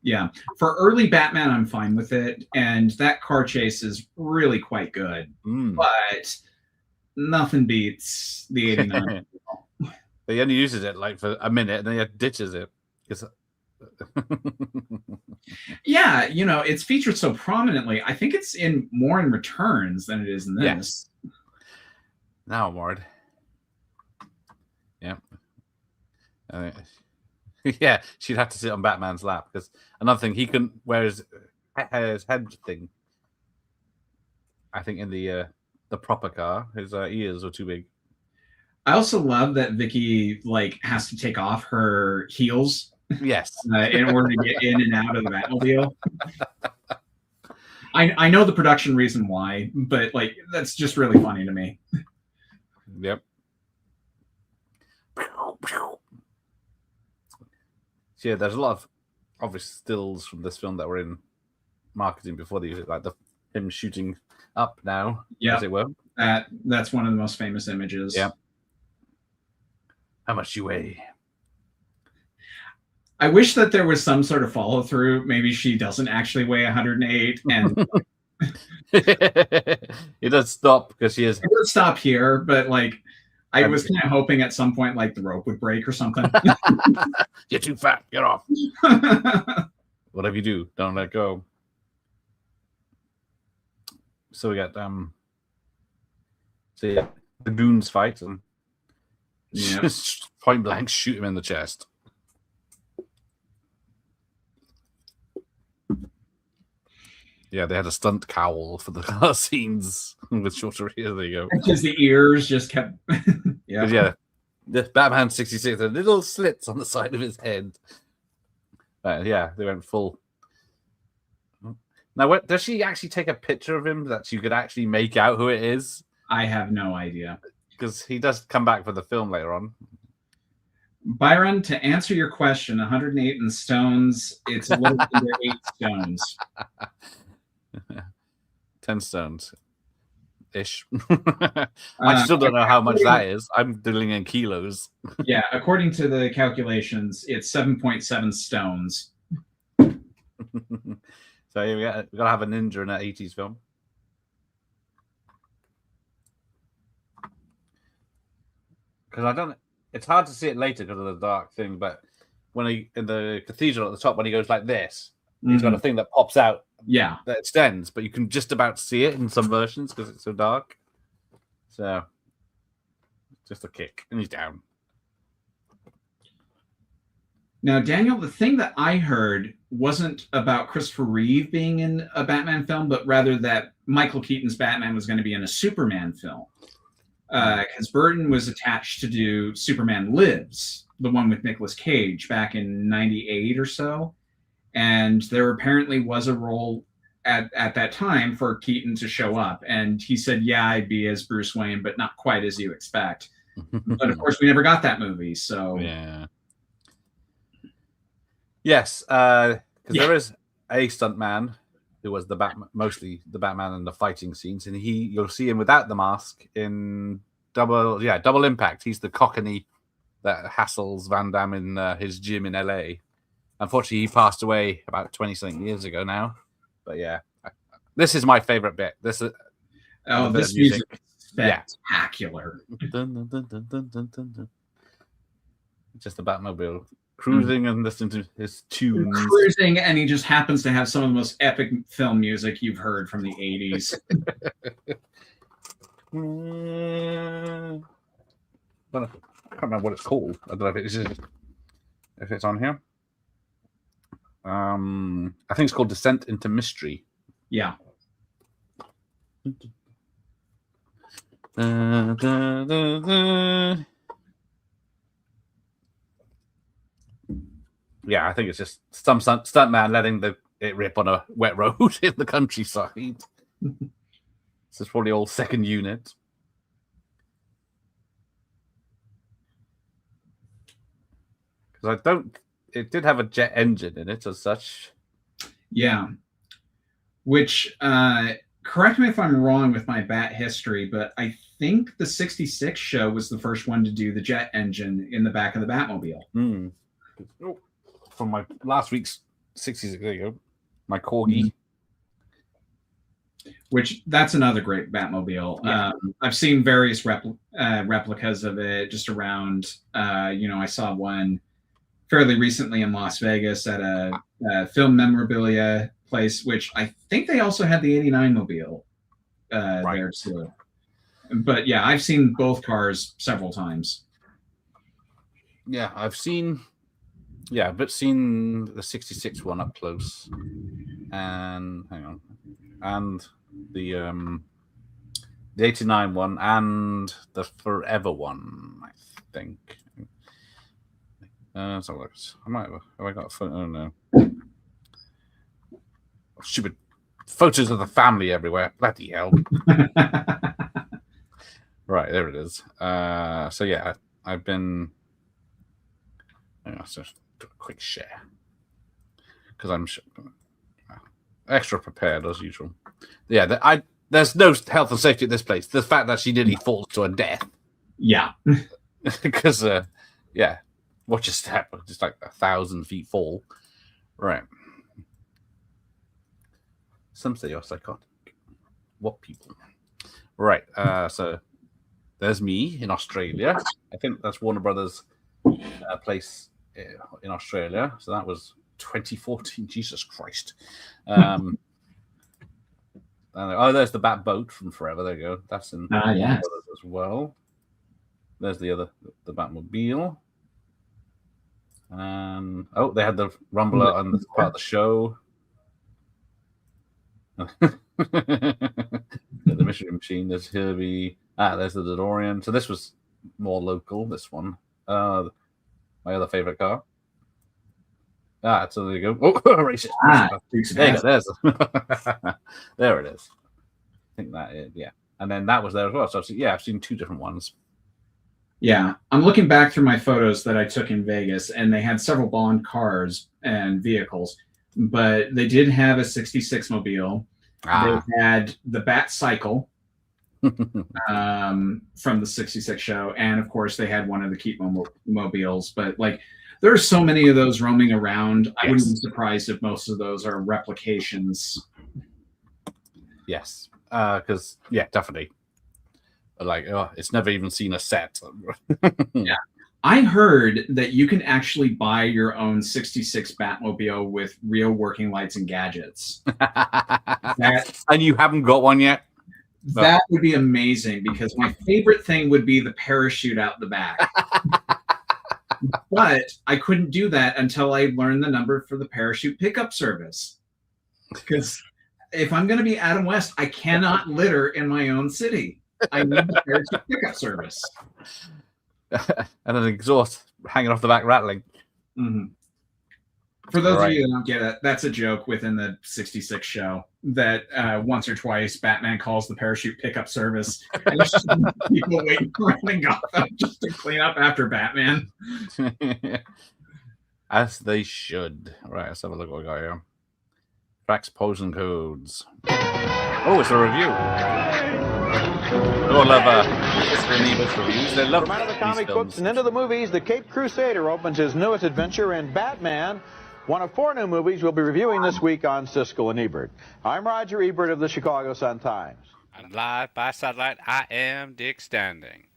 Yeah. For early Batman, I'm fine with it. And that car chase is really quite good. But nothing beats the 89. He only uses it like for a minute and then he ditches it. Yeah, it's featured so prominently. I think it's more in Returns than it is in this. Yes. Now I'm worried. Yeah. Yeah, she'd have to sit on Batman's lap because another thing, he couldn't wear his head thing. I think in the proper car, his ears were too big. I also love that Vicky has to take off her heels. Yes. In order to get in and out of the Batmobile. I know the production reason why, but that's just really funny to me. Yep. So yeah, there's a lot of obvious stills from this film that were in marketing before they used it, like him shooting up now, as it were. That's one of the most famous images. Yeah. How much you weigh? I wish that there was some sort of follow through. Maybe she doesn't actually weigh 108, and it does stop because she is. It would stop here, but I was kind of hoping at some point the rope would break or something. You're too fat. Get off. Whatever you do, don't let go. So we got the goons fight and just point blank shoot him in the chest. Yeah, they had a stunt cowl for the scenes with shorter ears. There you go. Because the ears just kept. Yeah, the Batman 66 had little slits on the side of his head. Yeah, they went full. Now, does she actually take a picture of him that you could actually make out who it is? I have no idea. Because he does come back for the film later on. Byron, to answer your question, 108 in stones, it's a little under 8 stones. 10 stones ish. I still don't know how much that is. I'm dealing in kilos. Yeah, according to the calculations, it's 7.7 stones. So we gotta have a ninja in an 80s film. Because it's hard to see it later because of the dark thing, but when he in the cathedral at the top, when he goes like this, he's got a thing that pops out Yeah. that extends, but you can just about see it in some versions because it's so dark. So, just a kick, and he's down. Now, Daniel, the thing that I heard wasn't about Christopher Reeve being in a Batman film, but rather that Michael Keaton's Batman was going to be in a Superman film. Because Burton was attached to do Superman Lives, the one with Nicolas Cage back in 98 or so. And there apparently was a role at that time for Keaton to show up. And he said, yeah, I'd be as Bruce Wayne, but not quite as you expect. But of course, we never got that movie. So yeah. Yes, because there is a stuntman who was mostly the Batman in the fighting scenes, and you'll see him without the mask in Double Impact. He's the Cockney that hassles Van Damme in his gym in LA. Unfortunately, he passed away about 20-something years ago now. But yeah, this is my favorite bit. This music is spectacular. Just the Batmobile cruising and listening to his tunes. Cruising, and he just happens to have some of the most epic film music you've heard from the 80s. I can't remember what it's called. I don't know if it's on here. I think it's called Descent into Mystery. Yeah. Yeah, I think it's just some stuntman letting it rip on a wet road in the countryside. This is probably all second unit. Because it did have a jet engine in it as such. Yeah. Which, correct me if I'm wrong with my Bat history, but I think the 66 show was the first one to do the jet engine in the back of the Batmobile. From my last week's 66, there you go. My Corgi. Which, that's another great Batmobile. Yeah. I've seen various replicas of it just around. I saw one fairly recently in Las Vegas at a film memorabilia place, which I think they also had the 89 Mobile there too. But yeah, I've seen both cars several times. Yeah, I've seen the 66 one up close, and the 89 one and the Forever one, I think. So I might have I got a photo? Oh no, stupid photos of the family everywhere. Bloody hell! Right, there it is. So yeah, I've been. Let's just do a quick share because I'm extra prepared as usual. Yeah, there's no health and safety at this place. The fact that she nearly falls to her death. Yeah, because watch your step, just like 1,000 feet fall. Right. Some say you're psychotic. What people? Right. So there's me in Australia. I think that's Warner Brothers place in Australia. So that was 2014. Jesus Christ. There's the Bat boat from Forever. There you go. That's in Warner Brothers as well. There's the Batmobile. And they had the Rumbler on the part of the show. The Mystery Machine. There's Herbie. There's the DeLorean. So this was more local. This one. My other favorite car. So there you go. Oh, racist. There you go. There it is. I think that is, yeah. And then that was there as well. So I've seen two different ones. Yeah, I'm looking back through my photos that I took in Vegas, and they had several Bond cars and vehicles, but they did have a 66 Mobile. They had the Bat Cycle from the 66 show, and of course they had one of the Keaton Mobiles. But like, there are so many of those roaming around. I wouldn't be surprised if most of those are replications. Yes, definitely. Like, it's never even seen a set. Yeah. I heard that you can actually buy your own 66 Batmobile with real working lights and gadgets. And you haven't got one yet? That would be amazing, because my favorite thing would be the parachute out the back. But I couldn't do that until I learned the number for the parachute pickup service. Because if I'm going to be Adam West, I cannot litter in my own city. I need the parachute pickup service. And an exhaust hanging off the back rattling. Mm-hmm. For those of you that don't get it, that's a joke within the 66 show that once or twice Batman calls the parachute pickup service, and there's just people waiting around in Gotham just to clean up after Batman. As they should. Right, let's have a look what we got here. Tracks, pose, and codes. Oh, it's a review. People love reviews. They love From out of the comic books and into the movies, the Caped Crusader opens his newest adventure in Batman, one of 4 new movies we'll be reviewing this week on Siskel and Ebert. I'm Roger Ebert of the Chicago Sun-Times. And live by satellite, I am Dick Standing.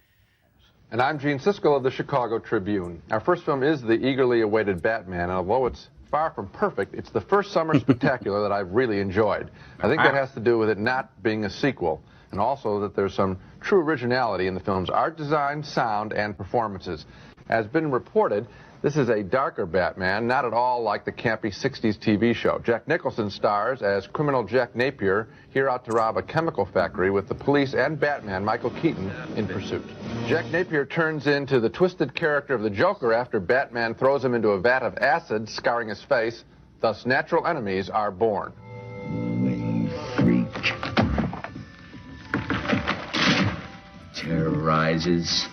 And I'm Gene Siskel of the Chicago Tribune. Our first film is the eagerly awaited Batman, and although it's far from perfect, it's the first summer spectacular that I've really enjoyed. I think that has to do with it not being a sequel, and also that there's some true originality in the film's art design, sound, and performances. As been reported, this is a darker Batman, not at all like the campy 60s TV show. Jack Nicholson stars as criminal Jack Napier, here out to rob a chemical factory with the police and Batman, Michael Keaton, in pursuit. Jack Napier turns into the twisted character of the Joker after Batman throws him into a vat of acid, scarring his face. Thus, natural enemies are born. Freak. Terrorizes.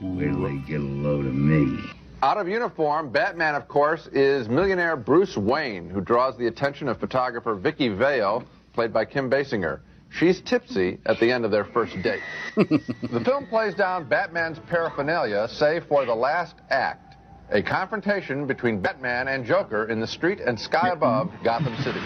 Wait till they get a load of me. Out of uniform, Batman, of course, is millionaire Bruce Wayne, who draws the attention of photographer Vicky Vale, played by Kim Basinger. She's tipsy at the end of their first date. The film plays down Batman's paraphernalia, save for the last act, a confrontation between Batman and Joker in the street and sky above Gotham City.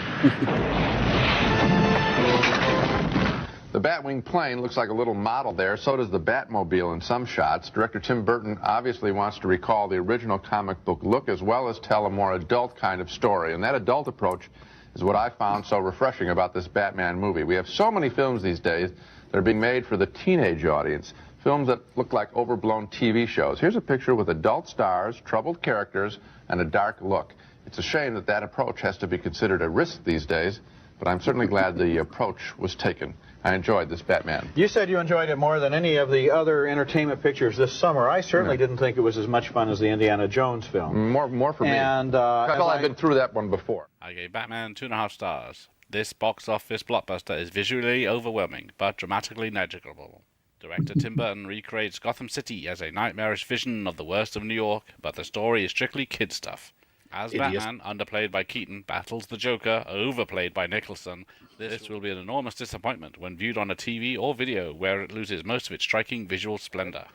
The Batwing plane looks like a little model there. So does the Batmobile in some shots. Director Tim Burton obviously wants to recall the original comic book look as well as tell a more adult kind of story. And that adult approach is what I found so refreshing about this Batman movie. We have so many films these days that are being made for the teenage audience. Films that look like overblown TV shows. Here's a picture with adult stars, troubled characters, and a dark look. It's a shame that that approach has to be considered a risk these days, but I'm certainly glad the approach was taken. I enjoyed this Batman. You said you enjoyed it more than any of the other entertainment pictures this summer. I certainly didn't think it was as much fun as the Indiana Jones film. More for me. And I've been through that one before. I gave Batman 2.5 stars. This box office blockbuster is visually overwhelming, but dramatically negligible. Director Tim Burton recreates Gotham City as a nightmarish vision of the worst of New York, but the story is strictly kid stuff. As Batman, underplayed by Keaton, battles the Joker, overplayed by Nicholson, this will be an enormous disappointment when viewed on a TV or video where it loses most of its striking visual splendor.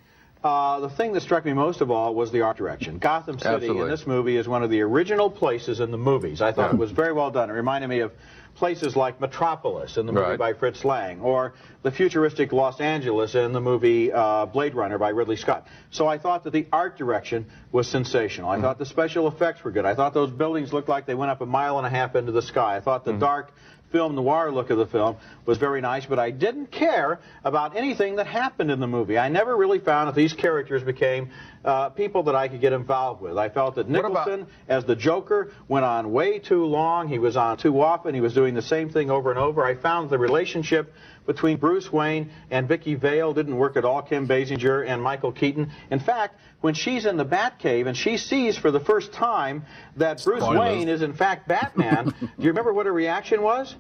The thing that struck me most of all was the art direction. Gotham City in this movie is one of the original places in the movies. I thought it was very well done. It reminded me of places like Metropolis in the movie by Fritz Lang, or the futuristic Los Angeles in the movie Blade Runner by Ridley Scott. So I thought that the art direction was sensational. I thought the special effects were good. I thought those buildings looked like they went up 1.5 miles into the sky. I thought the dark film noir look of the film was very nice, but I didn't care about anything that happened in the movie. I never really found that these characters became people that I could get involved with. I felt that Nicholson, as the Joker, went on way too long. He was on too often. He was doing the same thing over and over. I found the relationship between Bruce Wayne and Vicky Vale didn't work at all, Kim Basinger and Michael Keaton. In fact, when she's in the Batcave and she sees for the first time that Bruce Wayne is in fact Batman, do you remember what her reaction was?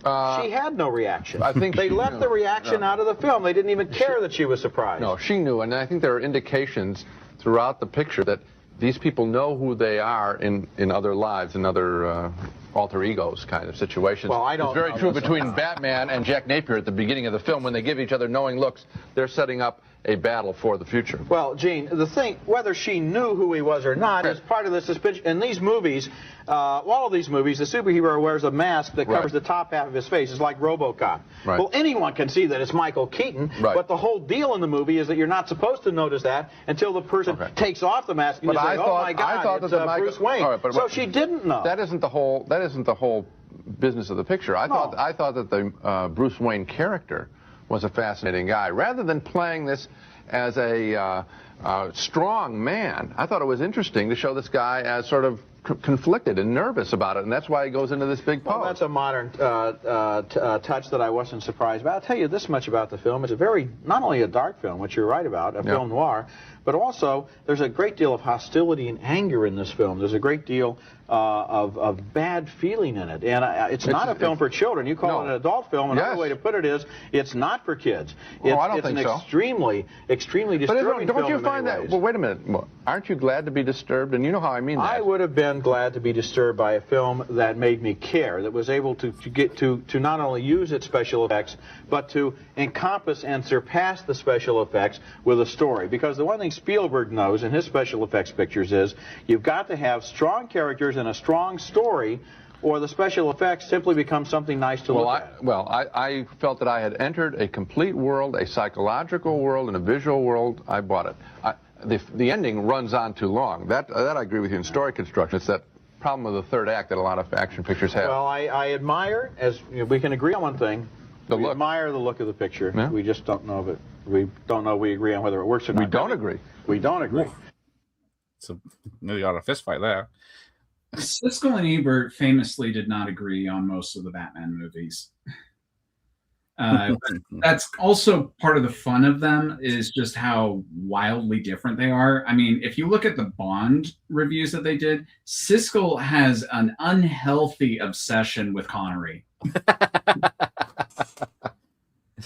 She had no reaction. I think they left the reaction out of the film. They didn't even care that she was surprised. No, she knew, and I think there are indications throughout the picture that these people know who they are in other lives, in other alter egos kind of situations. Well, I don't It's very true between Batman and Jack Napier at the beginning of the film. When they give each other knowing looks, they're setting up a battle for the future. Well, Gene, the thing, whether she knew who he was or not, is part of the suspension. In these movies, all of these movies, the superhero wears a mask that covers the top half of his face. It's like RoboCop. Right. Well, anyone can see that it's Michael Keaton, but the whole deal in the movie is that you're not supposed to notice that until the person takes off the mask and you say, "Oh my God, it's Bruce Wayne." So she didn't know. That isn't the whole business of the picture. I thought that the Bruce Wayne character was a fascinating guy. Rather than playing this as a strong man, I thought it was interesting to show this guy as sort of conflicted and nervous about it, and that's why he goes into this big pose. Well, that's a modern touch that I wasn't surprised about. I'll tell you this much about the film. It's a not only a dark film, which you're right about, a film noir, but also there's a great deal of hostility and anger in this film. There's a great deal of bad feeling in it. And it's not a film for children. You call it an adult film. Another way to put it is it's not for kids. I don't think so. It's extremely disturbing But don't you film find that, well, wait a minute, aren't you glad to be disturbed? And you know how I mean that. I would have been glad to be disturbed by a film that made me care, that was able to get to not only use its special effects, but to encompass and surpass the special effects with a story. Because the one thing Spielberg knows in his special effects pictures is you've got to have strong characters and a strong story, or the special effects simply become something nice to look at. I felt that I had entered a complete world, a psychological world, and a visual world. I bought it. The ending runs on too long. That I agree with you in story construction. It's that problem of the third act that a lot of action pictures have. Well, I admire, as you know, we can agree on one thing. We admire the look of the picture. Yeah. We just don't know if we agree on whether it works or not. We don't agree. We don't agree. So nearly got a fist fight there. Siskel and Ebert famously did not agree on most of the Batman movies. That's also part of the fun of them, is just how wildly different they are. I mean, if you look at the Bond reviews that they did, Siskel has an unhealthy obsession with Connery.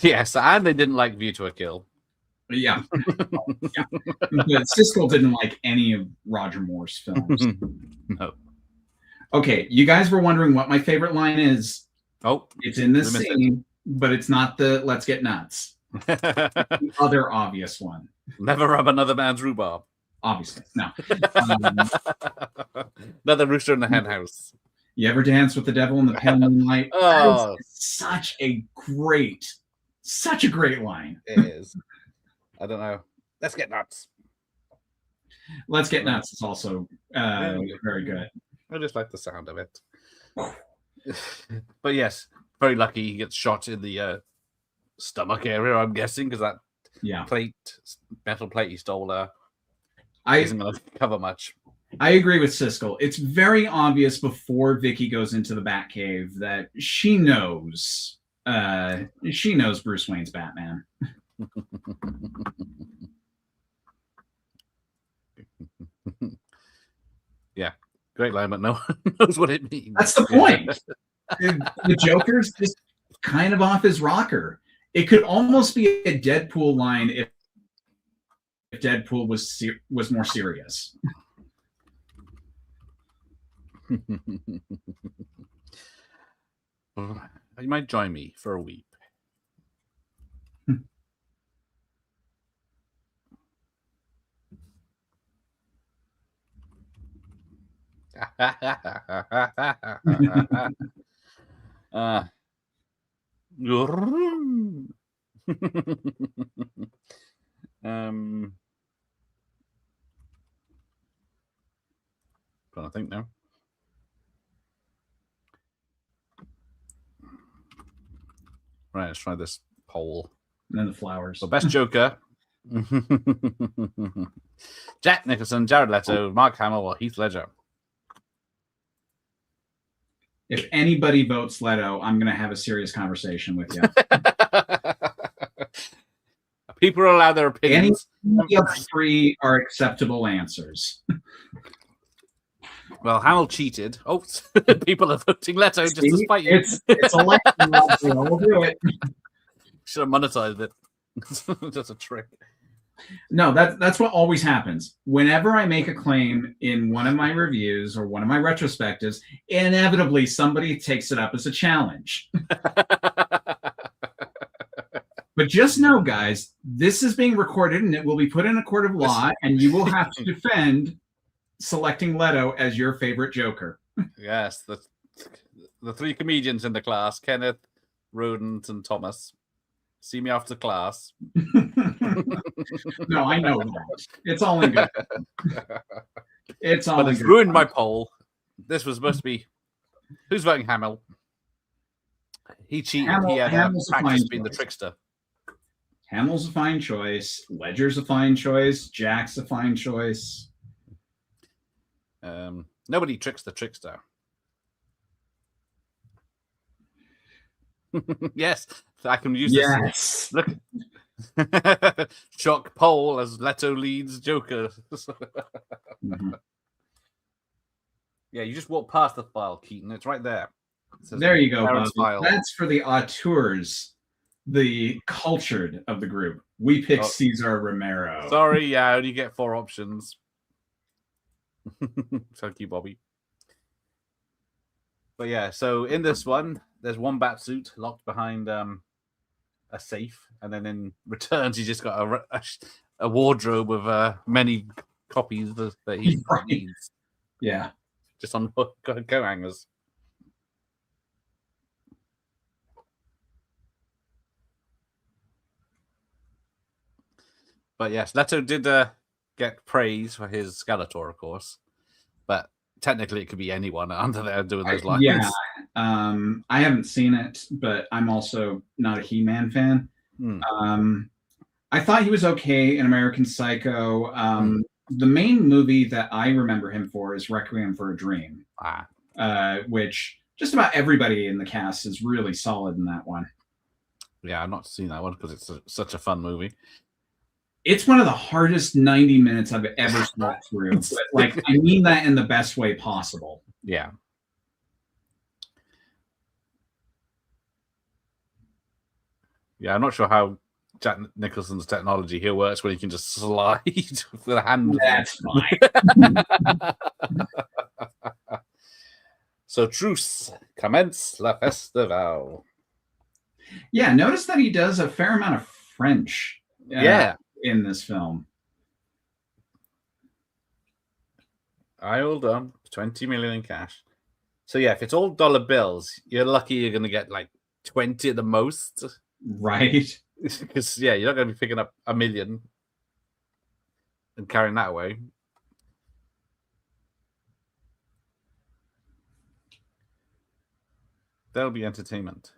Yes, and they didn't like View to a Kill. Yeah. Yeah. But Siskel didn't like any of Roger Moore's films. No. Okay, you guys were wondering what my favorite line is. Oh, it's in this scene, but it's not the "let's get nuts." The other obvious one. Never rub another man's rhubarb. Obviously, no. Another rooster in the hen house. You ever dance with the devil in the pale moonlight? Oh, such a great line. It is. I don't know. Let's get nuts. Let's get nuts is also very good. I just like the sound of it. But yes, very lucky he gets shot in the stomach area, I'm guessing, because that metal plate he stole isn't going to cover much. I agree with Siskel. It's very obvious before Vicky goes into the Batcave that she knows Bruce Wayne's Batman. Yeah, great line, but no one knows what it means. That's the point. The Joker's just kind of off his rocker. It could almost be a Deadpool line if Deadpool was more serious. You might join me for a weep. Trying to think now. Right, let's try this poll. And then the flowers. So best Joker. Jack Nicholson, Jared Leto, Mark Hamill, or Heath Ledger. If anybody votes Leto, I'm going to have a serious conversation with you. People are allowed their opinions. Any of three are acceptable answers. Well, Hamill cheated. Oh, people are voting Leto just to spite you. It's election. We'll do it. Should have monetized it. Just a trick. No, that's what always happens. Whenever I make a claim in one of my reviews or one of my retrospectives, inevitably somebody takes it up as a challenge. But just know, guys, this is being recorded and it will be put in a court of law, and you will have to defend selecting Leto as your favorite Joker. Yes, the three comedians in the class, Kenneth, Rodent, and Thomas. See me after class. No, I know that. It's all in good. It's all But in it's good. ruined my poll. This was supposed to be... Who's voting Hamill? He cheated. He had Hamill's a practice fine being the choice. trickster. Hamill's a fine choice. Ledger's a fine choice. Jack's a fine choice. Nobody tricks the trickster. Yes, I can use Yes. this. Look. Shock poll as Leto leads Joker. Mm-hmm. Yeah, you just walk past the file, Keaton. It's right there. There you go, Parents' Bobby. file. That's for the auteurs, the cultured of the group. We pick Cesar Romero. Sorry, yeah, I only get 4 options. Thank you, Bobby. But yeah, so in this one, there's one bat suit locked behind a safe, and then in returns, he just got a wardrobe of many copies that he needs. Yeah. Just on coat hangers. But yes, Leto did get praise for his Skeletor, of course. But technically, it could be anyone under there doing those lines. Yeah. I haven't seen it, but I'm also not a He-Man fan. I thought he was okay in American Psycho. The main movie that I remember him for is Requiem for a Dream, which just about everybody in the cast is really solid in that one. Yeah, I've not seen that one because it's such a fun movie. It's one of the hardest 90 minutes I've ever sat through. But, like, I mean that in the best way possible. Yeah. Yeah, I'm not sure how Jack Nicholson's technology here works when he can just slide with a hand. That's fine. So, truce, commence la festival. Yeah, notice that he does a fair amount of French. In this film. I hold on, 20 million in cash. So yeah, if it's all dollar bills, you're lucky you're going to get like 20 at the most. Right. Because yeah, you're not going to be picking up $1 million and carrying that away. There'll be entertainment.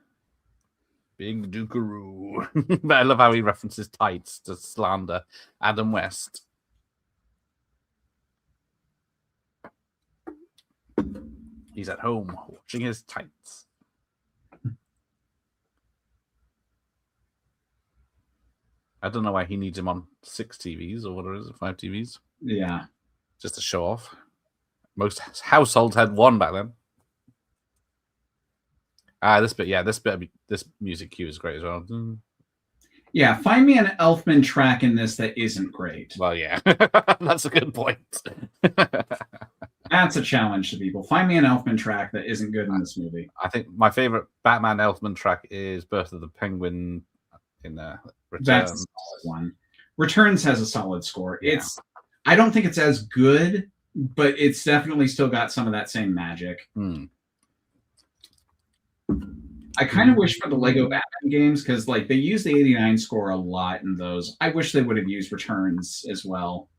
Big Dukaroo. But I love how he references tights to slander Adam West. He's at home watching his tights. I don't know why he needs him on 6 TVs or whatever it is, 5 TVs. Yeah. Just to show off. Most households had one back then. This music cue is great as well. Yeah, find me an Elfman track in this that isn't great. Well, yeah, that's a good point. That's a challenge to people. Find me an Elfman track that isn't good in this movie. I think my favorite Batman Elfman track is Birth of the Penguin in Returns. That's a solid one. Returns has a solid score. I don't think it's as good, but it's definitely still got some of that same magic. I kind of wish for the Lego Batman games, because like they use the 89 score a lot in those. I wish they would have used Returns as well.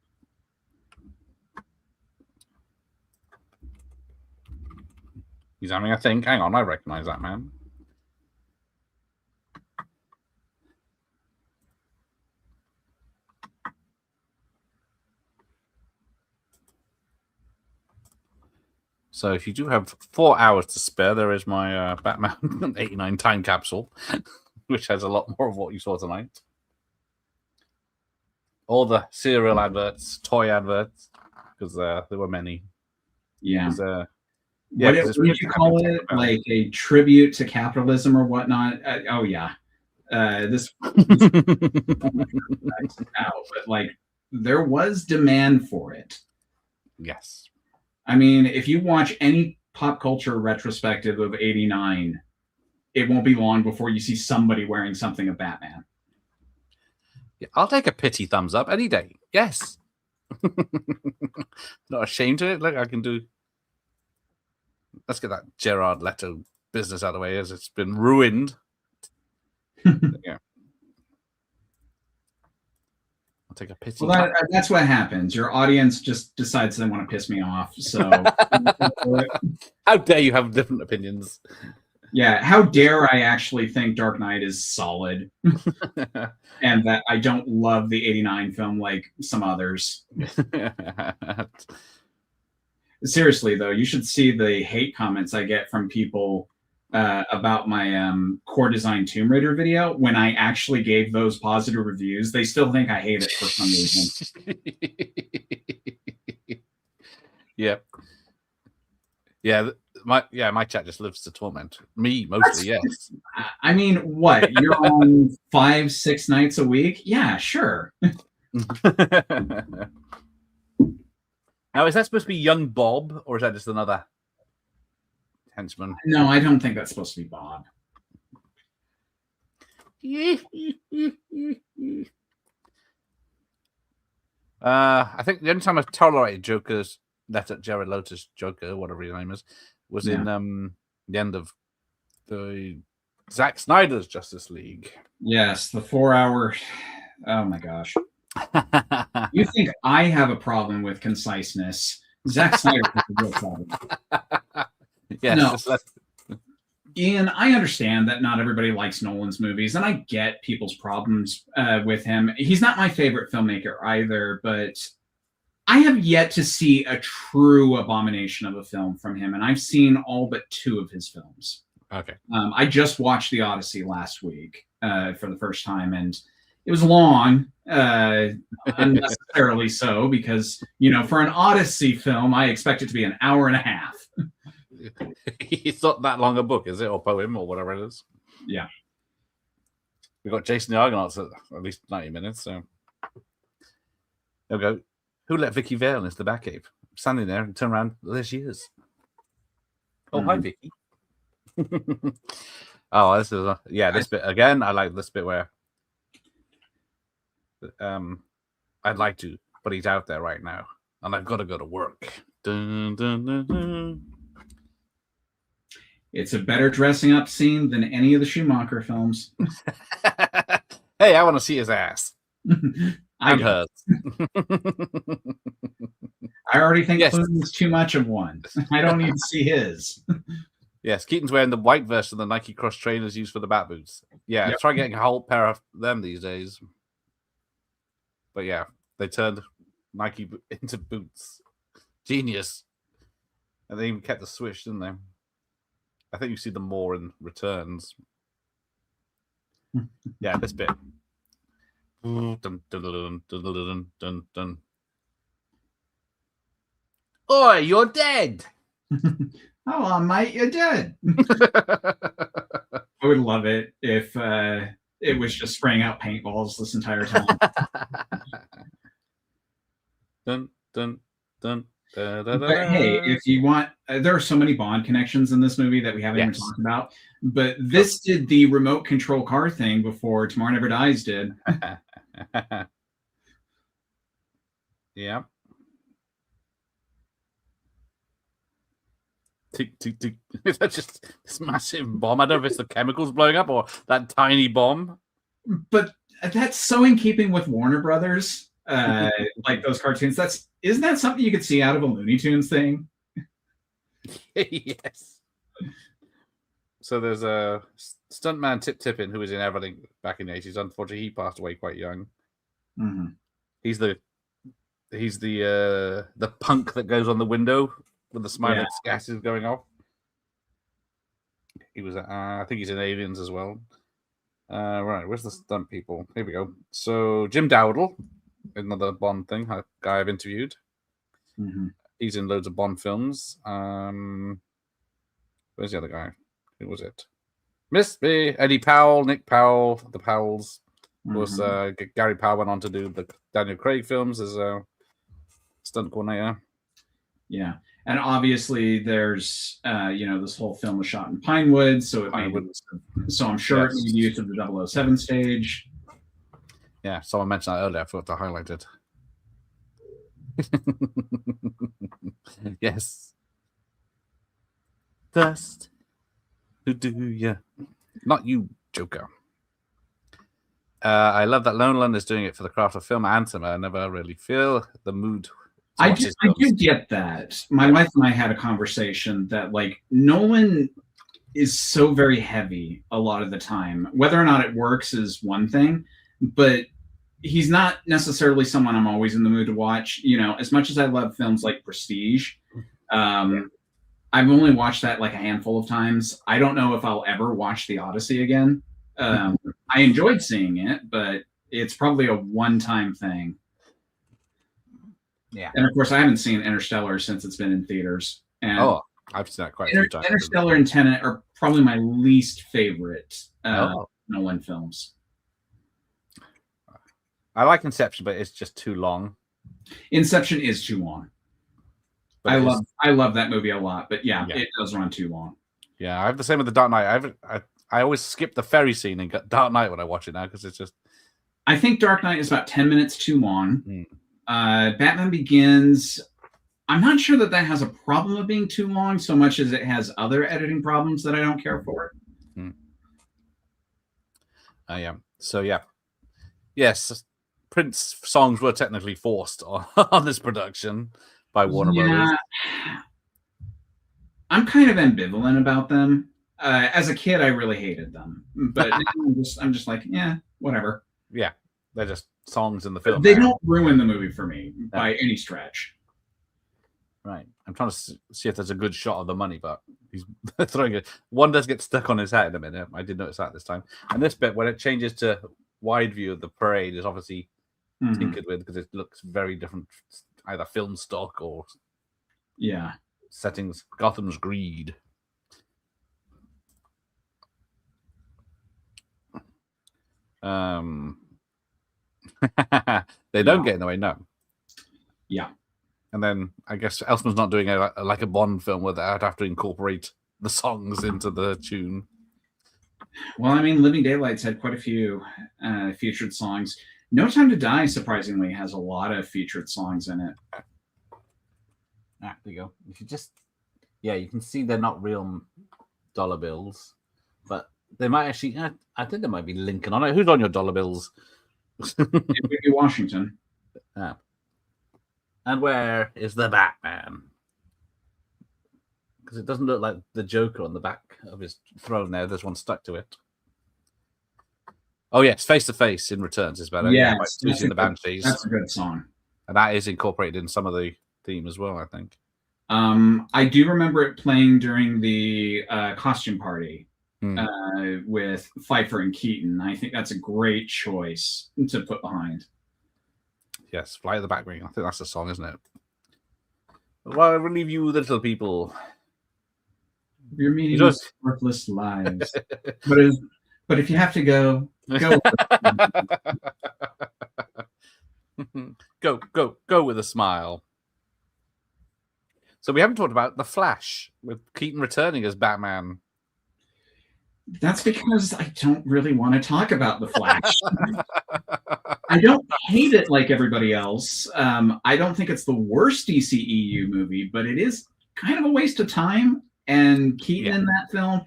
He's having a think. Hang on, I recognize that man. So if you do have 4 hours to spare, there is my Batman 89 time capsule, which has a lot more of what you saw tonight. All the cereal adverts, toy adverts, because there were many. Yeah. What did you call it? Like a tribute to capitalism or whatnot? Oh yeah. This out, but like there was demand for it. Yes. I mean, if you watch any pop culture retrospective of '89, it won't be long before you see somebody wearing something of Batman. Yeah, I'll take a pity thumbs up any day. Yes. Not ashamed of it. Look, I can do. Let's get that Gerard Leto business out of the way, as it's been ruined. Yeah. I'll take a pity. Well, that's what happens. Your audience just decides they want to piss me off. So, how dare you have different opinions? Yeah, how dare I actually think Dark Knight is solid, and that I don't love the '89 film like some others. Seriously, though, you should see the hate comments I get from people about my core design Tomb Raider video. When I actually gave those positive reviews, they still think I hate it for some reason. Yep. Yeah, my chat just lives to torment me mostly. Yes. I mean, what? You're on 5-6 nights a week? Yeah, sure. Now, is that supposed to be young Bob, or is that just another henchman? No, I don't think that's supposed to be Bob. I think the only time I've tolerated Joker's letter, Jared Lotus Joker, whatever his name is, was in the end of the Zack Snyder's Justice League. Yes, the 4-hour. Oh my gosh. You think I have a problem with conciseness? Zack Snyder has a real problem. Yes, no. Ian, I understand that not everybody likes Nolan's movies, and I get people's problems with him. He's not my favorite filmmaker either, but I have yet to see a true abomination of a film from him, and I've seen all but 2 of his films. Okay. I just watched The Odyssey last week for the first time, and it was long, unnecessarily so, because, for an Odyssey film, I expect it to be an hour and a half. It's not that long a book, is it? Or poem, or whatever it is. Yeah. We've got Jason the Argonauts at least 90 minutes, so. There we go. Who let Vicky Vale into the Batcave? Standing there and turn around, there she is. Oh, hi, Vicky. Oh, this is this bit again. I like this bit where I'd like to, but he's out there right now, and I've got to go to work. Dun, dun, dun, dun. It's a better dressing up scene than any of the Schumacher films. Hey, I want to see his ass. And hers. I already think Clooney's too much of one. I don't need to see his. Yes, Keaton's wearing the white version of the Nike Cross trainers used for the bat boots. Yeah, try getting a whole pair of them these days. But yeah, they turned Nike into boots. Genius. And they even kept the switch, didn't they? I think you see them more in returns. Yeah, this bit. Dun, dun, dun, dun, dun, dun, dun. Oi, you're dead. Oh, mate, you're dead. I would love it if it was just spraying out paintballs this entire time. Dun, dun, dun. But hey, if you want, there are so many Bond connections in this movie that we haven't even talked about. But this did the remote control car thing before Tomorrow Never Dies did. Yeah. Tick, tick, tick. That's just this massive bomb. I don't know if it's the chemicals blowing up or that tiny bomb. But that's so in keeping with Warner Brothers, like those cartoons. Isn't that something you could see out of a Looney Tunes thing? Yes. So there's a stuntman Tip Tippin who was in everything back in the 80s. Unfortunately, he passed away quite young. Mm-hmm. He's the punk that goes on the window with the smiling gases going off. He was, I think he's in Aliens as well. Right, where's the stunt people? Here we go. So Jim Dowdle, another Bond thing, a guy I've interviewed. Mm-hmm. He's in loads of Bond films. Where's the other guy? Who was it? Miss me, Eddie Powell, Nick Powell, the Powells. Of course, Gary Powell went on to do the Daniel Craig films as a stunt coordinator. Yeah, and obviously there's this whole film was shot in Pinewood, so so I'm sure it made use of the 007 stage. Yeah, someone mentioned that earlier. I forgot to highlight it. Yes. Dust. Who do you? Not you, Joker. I love that Nolan is doing it for the craft of film and cinema. I never really feel the mood. I do get that. My wife and I had a conversation that like Nolan is so very heavy a lot of the time. Whether or not it works is one thing, but he's not necessarily someone I'm always in the mood to watch. You know, as much as I love films like Prestige, I've only watched that like a handful of times. I don't know if I'll ever watch The Odyssey again. I enjoyed seeing it, but it's probably a one-time thing. Yeah. And of course, I haven't seen Interstellar since it's been in theaters. And I've seen that quite a few times. Interstellar and Tenet are probably my least favorite Nolan films. I like Inception, but it's just too long. Inception is too long. But I love that movie a lot, but yeah, it does run too long. Yeah, I have the same with The Dark Knight. I always skip the ferry scene and get Dark Knight when I watch it now because it's just. I think Dark Knight is about 10 minutes too long. Batman Begins, I'm not sure that has a problem of being too long so much as it has other editing problems that I don't care for. Yeah. So yeah, yes, Prince songs were technically forced on this production by Warner Brothers. I'm kind of ambivalent about them. As a kid, I really hated them, but now I'm just like, yeah, whatever. Yeah, they're just songs in the film. They don't ruin the movie for me by any stretch. Right. I'm trying to see if there's a good shot of the money, but he's throwing it. One does get stuck on his head in a minute. I did notice that this time. And this bit, when it changes to wide view of the parade, is obviously tinkered with because it looks very different, either film stock or settings. Gotham's greed. They don't get in the way, no. Yeah. And then I guess Elfman's not doing like a Bond film where I'd have to incorporate the songs into the tune. Well, I mean, Living Daylights had quite a few featured songs. No Time to Die, surprisingly, has a lot of featured songs in it. There you go. If you just, you can see they're not real dollar bills, but they might actually. I think there might be Lincoln on it. Who's on your dollar bills? It would be Washington. Yeah. And where is the Batman? Because it doesn't look like the Joker on the back of his throne there. There's one stuck to it. Oh, yes. Face to Face in Returns is better. Yeah, the Banshees. That's a good song. And that is incorporated in some of the theme as well, I think. I do remember it playing during the costume party with Pfeiffer and Keaton. I think that's a great choice to put behind. Yes, Fly the Back Ring. I think that's the song, isn't it? Well, I relieve you, the little people. You're meaning worthless lives. But if you have to go. Go with a smile. So we haven't talked about The Flash with Keaton returning as Batman. That's because I don't really want to talk about The Flash. I don't hate it like everybody else. I don't think it's the worst DCEU movie, but it is kind of a waste of time. And Keaton in that film,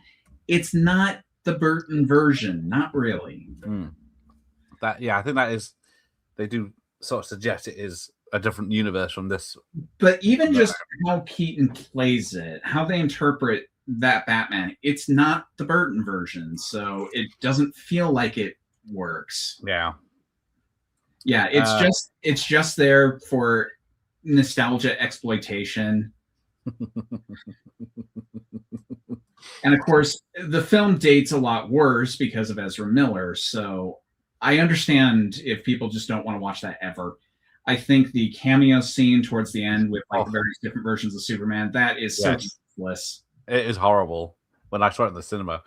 it's not the Burton version. Not really. I think that is, they do sort of suggest it is a different universe from this. But even just how Keaton plays it, how they interpret that Batman, it's not the Burton version, so it doesn't feel like it works. Yeah, it's just there for nostalgia exploitation. And of course, the film dates a lot worse because of Ezra Miller, so I understand if people just don't want to watch that ever. I think the cameo scene towards the end with like the various different versions of Superman, that is so useless. It is horrible. When I saw it in the cinema,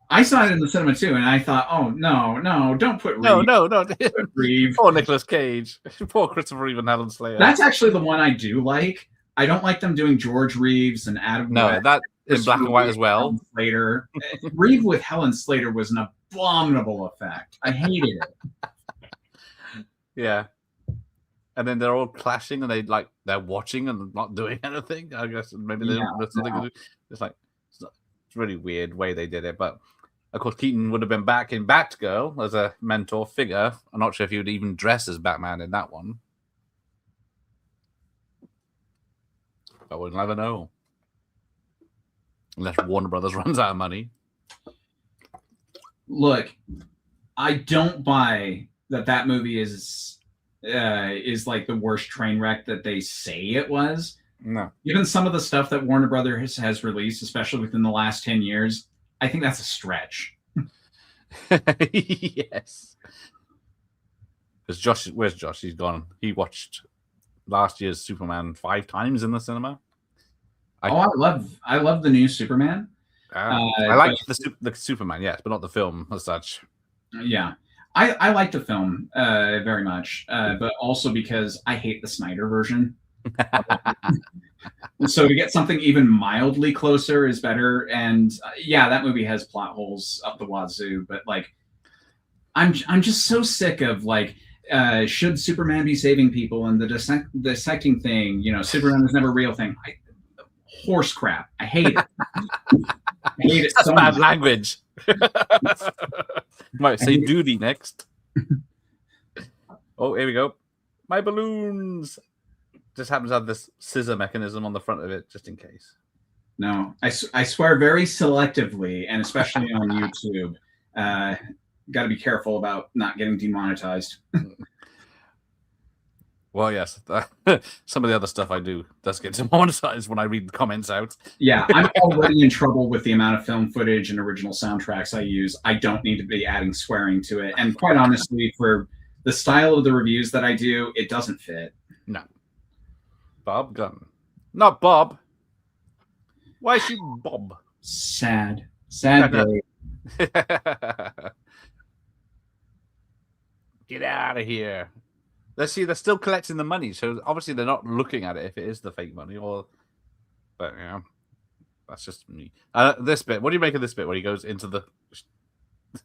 I saw it in the cinema too, and I thought, "Oh no, don't put Reeve." No, put Reeve. Poor Nicolas Cage, poor Christopher Reeve and Helen Slater. That's actually the one I do like. I don't like them doing George Reeves and Adam. No, that in black and white as well. Slater, Reeve with Helen Slater was an abominable effect. I hated it. Yeah. And then they're all clashing, and they're watching and not doing anything. I guess maybe they don't know something to do. It's it's a really weird way they did it. But of course, Keaton would have been back in Batgirl as a mentor figure. I'm not sure if he would even dress as Batman in that one. But we'll never know. Unless Warner Brothers runs out of money. Look, I don't buy that movie is like the worst train wreck that they say it was. No. Given some of the stuff that Warner Brothers has released, especially within the last 10 years, I think that's a stretch. Yes. Because where's Josh? He's gone. He watched last year's Superman 5 times in the cinema. I love the new Superman. I like the Superman, yes, but not the film as such. Yeah. I like the film very much, but also because I hate the Snyder version. So to get something even mildly closer is better. And yeah, that movie has plot holes up the wazoo, but like, I'm just so sick of like, should Superman be saving people and the dissecting thing? You know, Superman was never a real thing. Horse crap. I hate it. I hate it. That's so bad much. language. Might say duty next. Oh, here we go. My balloons. Just happens to have this scissor mechanism on the front of it, just in case. No, I swear very selectively, and especially on YouTube. Got to be careful about not getting demonetized. Well, yes. Some of the other stuff I do does get demonetized when I read the comments out. Yeah, I'm already in trouble with the amount of film footage and original soundtracks I use. I don't need to be adding swearing to it. And quite honestly, for the style of the reviews that I do, it doesn't fit. No. Bob Gunn. Not Bob. Why is she Bob? Sad day. Get out of here. Let's see, they're still collecting the money, so obviously they're not looking at it if it is the fake money, but yeah, that's just me. This bit, what do you make of this bit where he goes into the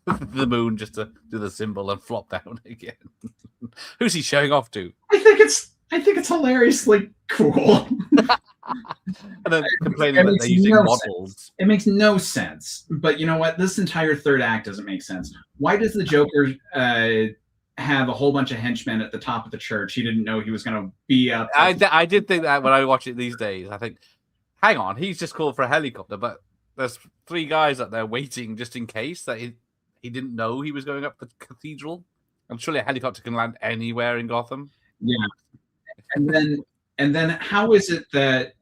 the moon just to do the symbol and flop down again? Who's he showing off to? I think it's hilariously cool. And then complaining that they're using models. It makes no sense. But you know what? This entire third act doesn't make sense. Why does the Joker have a whole bunch of henchmen at the top of the church? He didn't know he was going to be up. I did think that when I watch it these days. I think, hang on, he's just called for a helicopter, but there's 3 guys up there waiting just in case that he didn't know he was going up the cathedral. I'm surely a helicopter can land anywhere in Gotham. Yeah. And then how is it that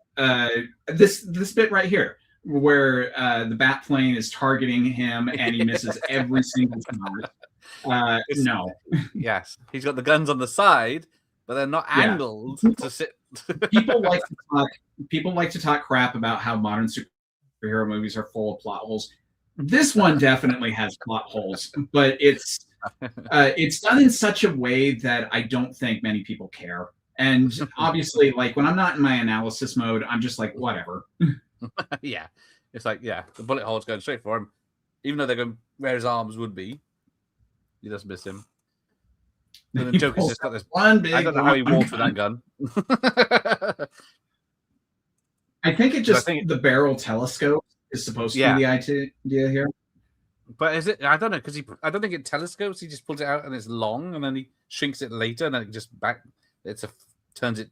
this bit right here where the bat plane is targeting him and he misses every single shot? No. Yes, he's got the guns on the side, but they're not angled to sit. People like to talk crap about how modern superhero movies are full of plot holes. This one definitely has plot holes, but it's done in such a way that I don't think many people care. And obviously, like when I'm not in my analysis mode, I'm just like, whatever. Yeah, it's like, yeah, the bullet hole's going straight for him, even though they're going where his arms would be. He does miss him. And the Joker's just got this. I don't know how he walks with that gun. I think the barrel telescope is supposed to be the idea here. But is it? I don't know, because I don't think it telescopes. He just pulls it out and it's long, and then he shrinks it later, and then it just turns it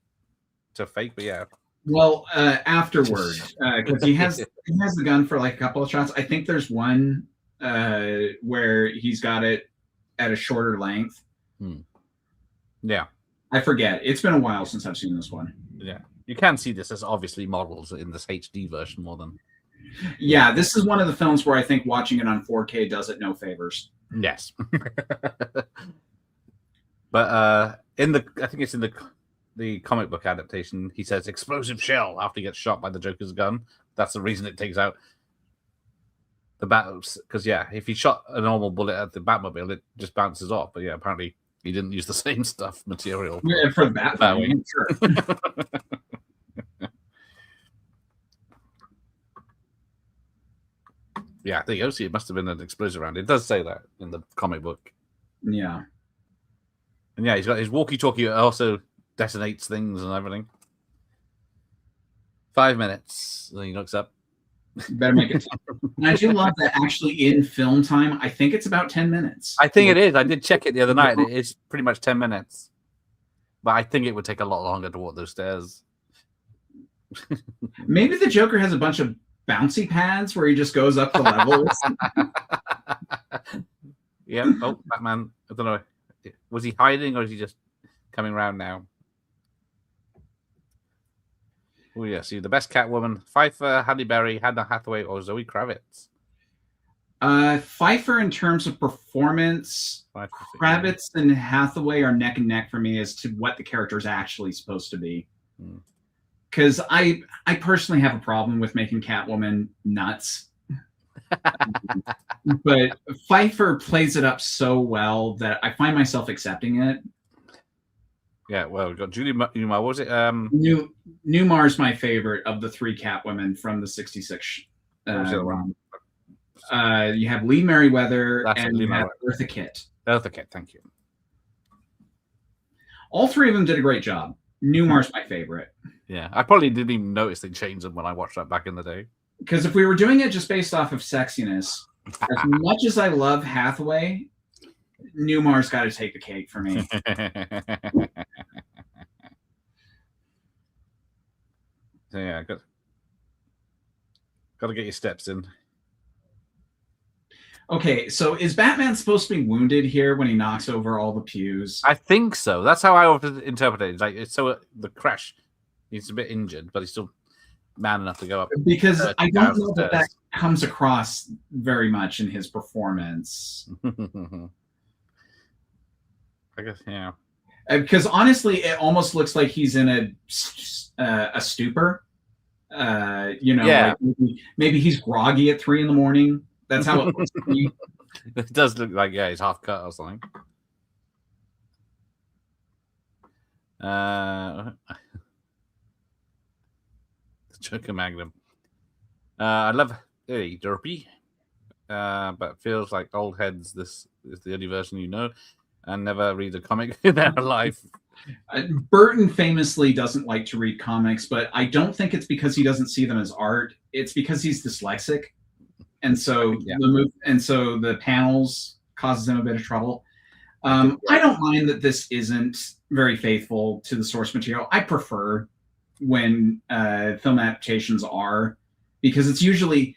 to fake. But yeah. Well, afterward, because he has the gun for like a couple of shots. I think there's one where he's got it at a shorter length. Yeah. I forget. It's been a while since I've seen this one. Yeah. You can see this as obviously models in this HD version more than. Yeah, this is one of the films where I think watching it on 4K does it no favors. Yes. But I think it's in the comic book adaptation, he says explosive shell after he gets shot by the Joker's gun. That's the reason it takes out the bat. Because if he shot a normal bullet at the Batmobile, it just bounces off. But yeah, apparently he didn't use the same material. Yeah, for the Batmobile, sure. Yeah, there you go. See, it must have been an explosive round. It does say that in the comic book. Yeah. And yeah, he's got his walkie-talkie that also detonates things and everything. 5 minutes. Then he looks up. Better make it 10. And I do love that actually in film time, I think it's about 10 minutes. I think it is. I did check it the other night. It is pretty much 10 minutes. But I think it would take a lot longer to walk those stairs. Maybe the Joker has a bunch of bouncy pads where he just goes up the levels. Yeah. Oh, Batman. I don't know. Was he hiding or is he just coming around now? Oh, yeah. See, the best Catwoman. Pfeiffer, Halle Berry, Hannah Hathaway, or Zoe Kravitz. Pfeiffer, in terms of performance, Kravitz and Hathaway are neck and neck for me as to what the character is actually supposed to be. Because I personally have a problem with making Catwoman nuts. But Pfeiffer plays it up so well that I find myself accepting it. Yeah, well, we've got Julie Newmar. What was it? Newmar's my favorite of the three Catwomen from the 66 run. You have Lee Merriweather and you have Eartha Kitt. Eartha Kitt, thank you. All three of them did a great job. Newmar's my favorite. Yeah, I probably didn't even notice they changed them when I watched that back in the day. Because if we were doing it just based off of sexiness, as much as I love Hathaway, Newmar's got to take the cake for me. So yeah, got to get your steps in. Okay, so is Batman supposed to be wounded here when he knocks over all the pews? I think so. That's how I often interpret it. Like, it's so the crash, he's a bit injured, but he's still man enough to go up. Because I don't know that comes across very much in his performance. I guess, yeah. Because honestly, it almost looks like he's in a stupor. Yeah. Like maybe he's groggy at 3 a.m. That's how it looks to me. It does look like, yeah, he's half cut or something. The Joker Magnum. I love Eddie Derpy, but feels like old heads. This is the only version you know, and never read a comic in their life. Burton famously doesn't like to read comics, but I don't think it's because he doesn't see them as art. It's because he's dyslexic, and so the panels causes him a bit of trouble. I don't mind that this isn't very faithful to the source material. I prefer when film adaptations are, because it's usually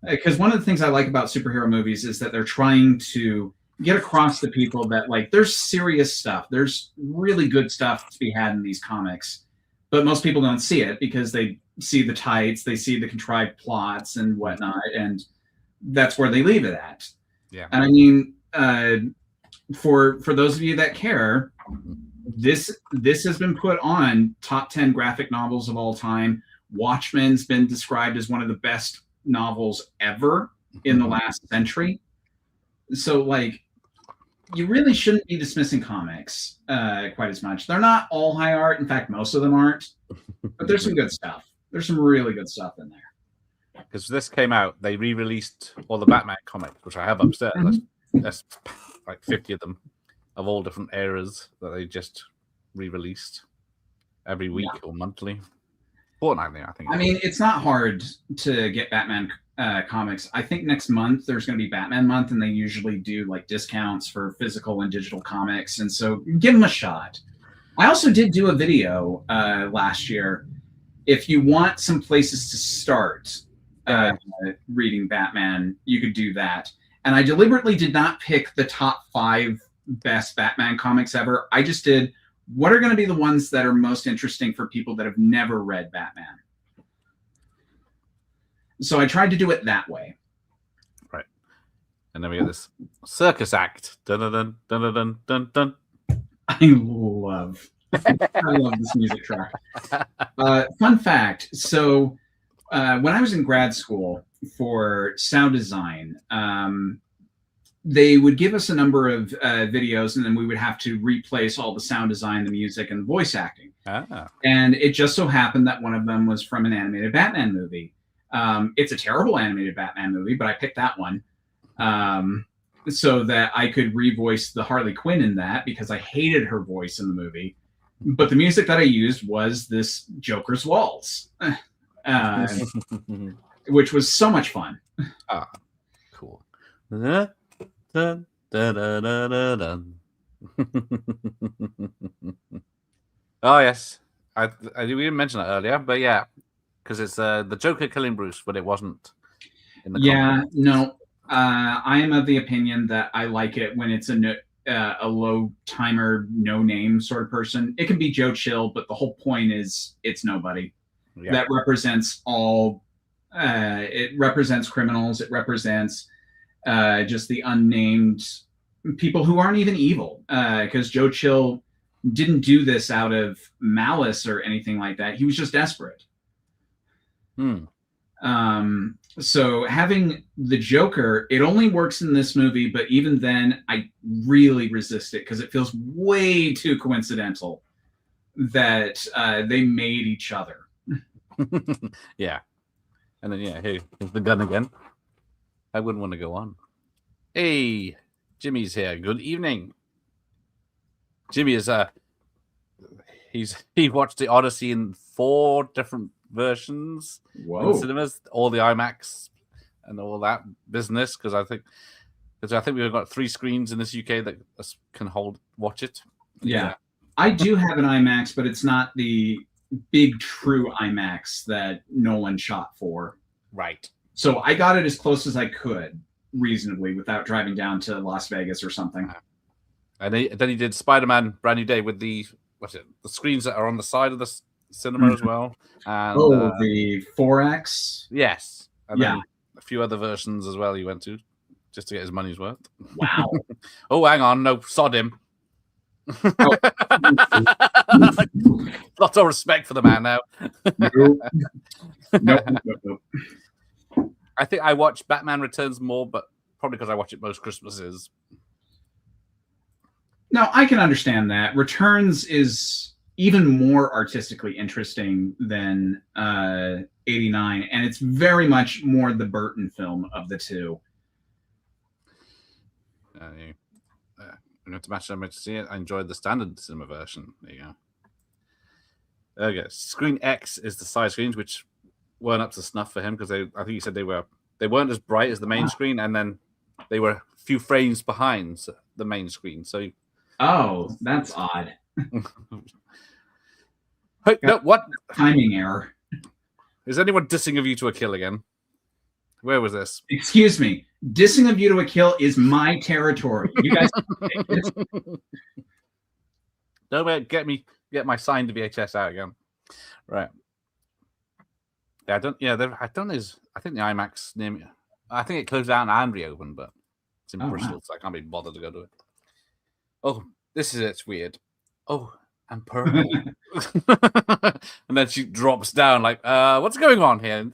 because one of the things I like about superhero movies is that they're trying to get across to people that, like, there's serious stuff. There's really good stuff to be had in these comics, but most people don't see it because they see the tights, they see the contrived plots and whatnot, and that's where they leave it at. Yeah. And I mean, for those of you that care, this has been put on top 10 graphic novels of all time. Watchmen's been described as one of the best novels ever in the last century. So, like, you really shouldn't be dismissing comics quite as much. They're not all high art. In fact, most of them aren't. But there's some good stuff. There's some really good stuff in there. Because this came out, they re-released all the Batman comics, which I have upstairs. That's like 50 of them of all different eras that they just re-released every week or monthly. Fortnightly, I think. I mean, it's not hard to get Batman comics. I think next month there's going to be Batman month, and they usually do like discounts for physical and digital comics, and so give them a shot. I also did do a video last year. If you want some places to start reading Batman, you could do that. And I deliberately did not pick the top 5 best Batman comics ever. I just did what are going to be the ones that are most interesting for people that have never read Batman. So I tried to do it that way. Right. And then we get this circus act. Dun dun dun dun dun dun dun. I love this music track. Fun fact. So when I was in grad school for sound design, they would give us a number of videos, and then we would have to replace all the sound design, the music, and the voice acting. And it just so happened that one of them was from an animated Batman movie. It's a terrible animated Batman movie, but I picked that one. so that I could revoice the Harley Quinn in that because I hated her voice in the movie. But the music that I used was this Joker's Waltz, which was so much fun. Ah, cool. Dun, dun, dun, dun, dun, dun. Oh yes, I we didn't mention that earlier, but yeah, because it's the Joker killing Bruce, but it wasn't in the comic. No, I am of the opinion that I like it when it's a low timer, no name sort of person. It can be Joe Chill, but the whole point is it's nobody. Yeah. That represents all. It represents criminals. It represents just the unnamed people who aren't even evil. Because Joe Chill didn't do this out of malice or anything like that. He was just desperate. So having the Joker, it only works in this movie, but even then, I really resist it because it feels way too coincidental that they made each other. Yeah. And then, yeah, here's the gun again. I wouldn't want to go on. Hey, Jimmy's here. Good evening. Jimmy is he watched the Odyssey in 4 different versions in cinemas, all the IMAX and all that business. Because I think we've got 3 screens in this UK that can watch it. Yeah. I do have an IMAX, but it's not the big true IMAX that Nolan shot for. Right. So I got it as close as I could reasonably without driving down to Las Vegas or something. And then he did Spider-Man Brand New Day with the screens that are on the side of the cinema as well. And, the 4X? Yes. And then a few other versions as well he went to just to get his money's worth. Wow. Oh, hang on. No, sod him. Lots of respect for the man now. Nope. I think I watch Batman Returns more, but probably because I watch it most Christmases. No, I can understand that. Returns is even more artistically interesting than 89, and it's very much more the Burton film of the two. Not to match so much to see it. I enjoyed the standard cinema version. There you go. Okay, Screen X is the side screens, which weren't up to snuff for him because I think he said they weren't as bright as the main screen, and then they were a few frames behind the main screen. So, that's odd. Hey, no, what timing error? Is anyone dissing A View to a Kill again? Where was this? Excuse me. Dissing A View to a Kill is my territory. You guys no, wait, get my signed VHS out again. Right. Yeah, I think the IMAX near me. I think it closed down and reopened, but it's in Bristol, so I can't be bothered to go to it. Oh, it's weird. Oh, and purple. And then she drops down like, what's going on here?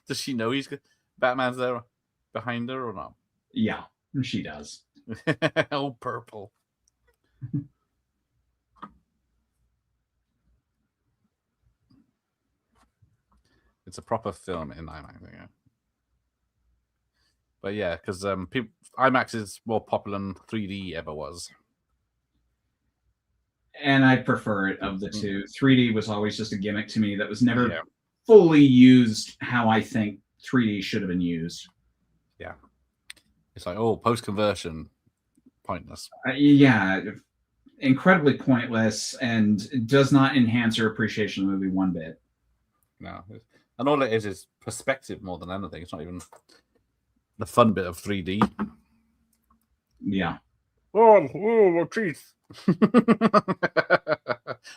Does she know Batman's there behind her or not? Yeah, she does. Oh, purple. It's a proper film in IMAX. Yeah. But yeah, because IMAX is more popular than 3D ever was. And I prefer it of the two. 3D was always just a gimmick to me that was never fully used how I think 3D should have been used. Yeah. It's like, post-conversion, pointless. Incredibly pointless and does not enhance your appreciation of the movie one bit. No. And all it is perspective more than anything. It's not even the fun bit of 3D. Yeah. Oh, teeth.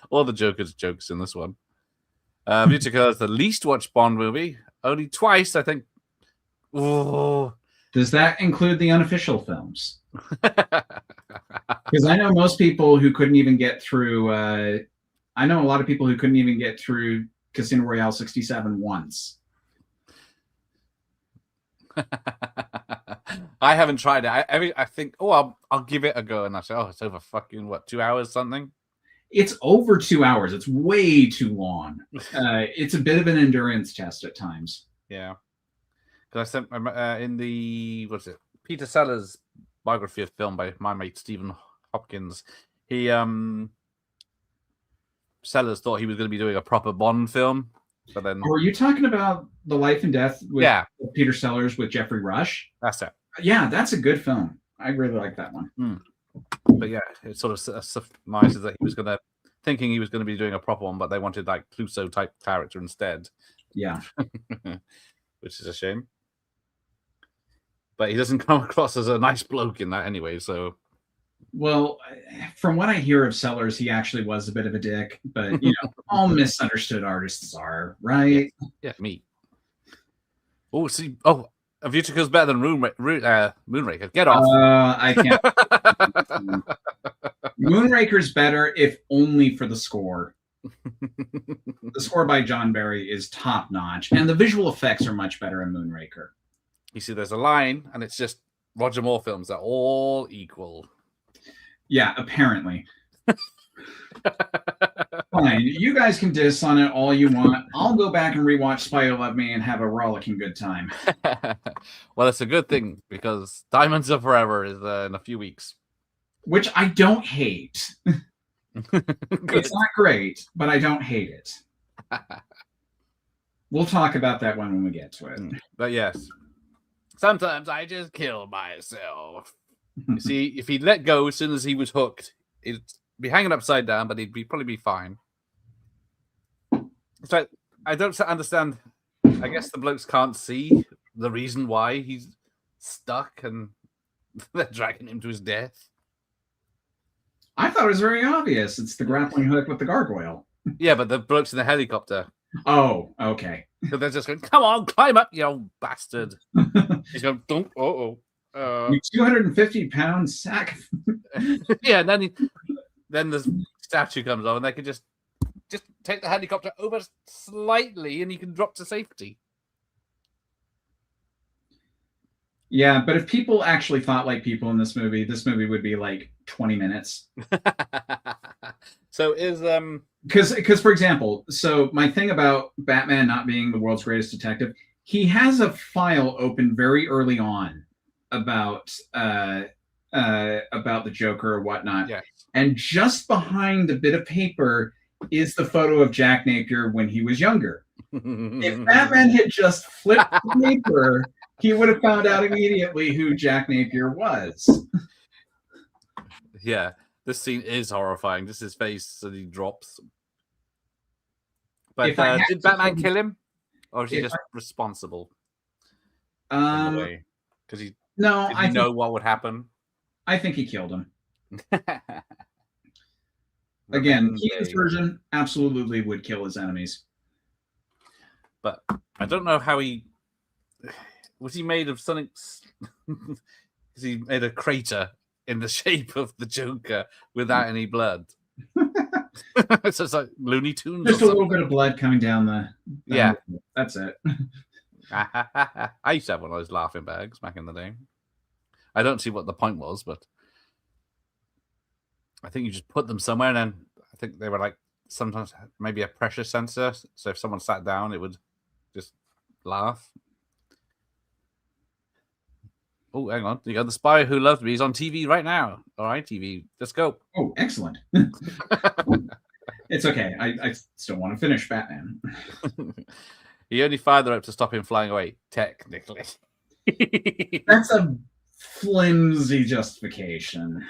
All the Joker's jokes in this one. Utica is the least watched Bond movie. Only twice, I think. Oh. Does that include the unofficial films? Because I know most people who couldn't even get through. I know a lot of people who couldn't even get through Casino Royale 67 once. I haven't tried it. I think, I'll give it a go, and I say, it's over fucking 2 hours something. It's over 2 hours. It's way too long. It's a bit of an endurance test at times. Yeah, Because I sent in the Peter Sellers biography of film by my mate Stephen Hopkins. He Sellers thought he was going to be doing a proper Bond film, but then. Are you talking about The Life and Death with Peter Sellers with Jeffrey Rush? That's it. Yeah, that's a good film. I really like that one. But yeah, it sort of surmises that he was thinking he was going to be doing a proper one, but they wanted like Clouseau type character instead. Yeah. Which is a shame. But he doesn't come across as a nice bloke in that anyway, so. Well, from what I hear of Sellers, he actually was a bit of a dick, but all misunderstood artists are, right? Yeah, me. Oh, see, A View to Kill is better than Moonraker. Get off. I can't. Moonraker's better, if only for the score. The score by John Barry is top notch, and the visual effects are much better in Moonraker. You see, there's a line, and it's just Roger Moore films are all equal. Yeah, apparently. Fine. You guys can diss on it all you want. I'll go back and rewatch Spy Who Loved Me and have a rollicking good time. Well, it's a good thing because Diamonds Are Forever is in a few weeks. Which I don't hate. It's not great, but I don't hate it. We'll talk about that one when we get to it. But yes, sometimes I just kill myself. You see, if he'd let go as soon as he was hooked, he'd be hanging upside down, but he'd probably be fine. It's like, I don't understand. I guess the blokes can't see the reason why he's stuck and they're dragging him to his death. I thought it was very obvious. It's the grappling hook with the gargoyle. Yeah, but the blokes in the helicopter. Oh, okay. So they're just going, come on, climb up, you old bastard. He's going, don't, You 250-pound sack. Yeah, and then the statue comes on, and they can just take the helicopter over slightly, and you can drop to safety. Yeah, but if people actually thought like people in this movie would be like 20 minutes. So is because for example, so my thing about Batman not being the world's greatest detective, he has a file open very early on about the Joker or whatnot. Yeah. And just behind the bit of paper is the photo of Jack Napier when he was younger. If Batman had just flipped the paper, he would have found out immediately who Jack Napier was. Yeah, this scene is horrifying. Just his face and he drops. But did Batman kill him? Or is he just responsible? Because he didn't know what would happen. I think he killed him. Again, Keaton's version absolutely would kill his enemies. But I don't know how he... Was he made of something... Because he made a crater in the shape of the Joker without any blood. So it's like Looney Tunes. Just a little bit of blood coming down the... Yeah. That's it. I used to have one of those laughing bags back in the day. I don't see what the point was, but I think you just put them somewhere, and then I think they were like sometimes maybe a pressure sensor. So if someone sat down, it would just laugh. Oh, hang on. You got The Spy Who Loved Me is on TV right now. All right, TV. Let's go. Oh, excellent. It's okay. I still want to finish Batman. He only fired the rope to stop him flying away, technically. That's a flimsy justification.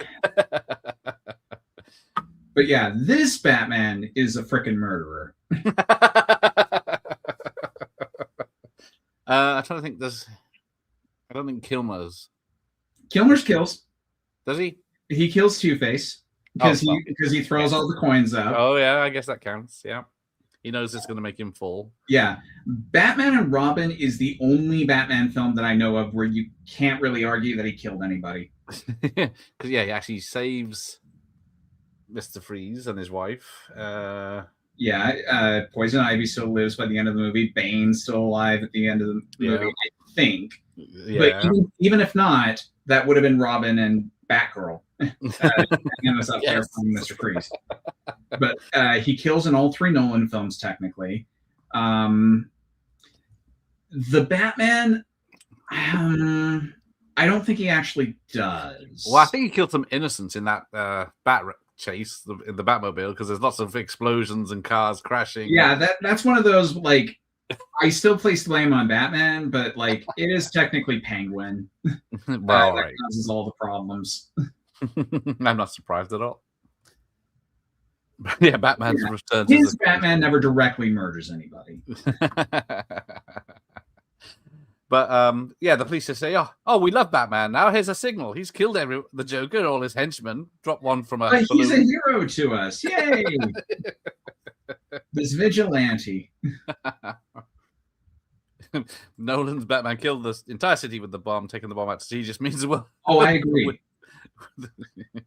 But yeah, this Batman is a frickin' murderer. I'm trying to think. I don't think Kilmer's. Kilmer's kills. Does he? He kills Two-Face because he throws all the coins out. Oh yeah, I guess that counts. Yeah, he knows it's going to make him fall. Yeah, Batman and Robin is the only Batman film that I know of where you can't really argue that he killed anybody. Because yeah, he actually saves Mr. Freeze and his wife. Yeah, Poison Ivy still lives by the end of the movie. Bane's still alive at the end of the movie, I think. Yeah. But even if not, that would have been Robin and Batgirl. Hanging us up there from Mr. Freeze. But he kills in all three Nolan films, technically. The Batman I don't think he actually does. Well, I think he killed some innocents in that bat chase in the Batmobile because there's lots of explosions and cars crashing. Yeah, that's one of those, like, I still place blame on Batman, but like it is technically Penguin. Well, that right. causes all the problems. I'm not surprised at all. Yeah, Batman's return. His Batman never directly murders anybody. But yeah, the police just say, "Oh, we love Batman. Now here's a signal. He's killed the Joker, all his henchmen. Drop one from a balloon. He's a hero to us. Yay! This vigilante." Nolan's Batman killed the entire city with the bomb. Taking the bomb out to sea just means well. Oh, I agree.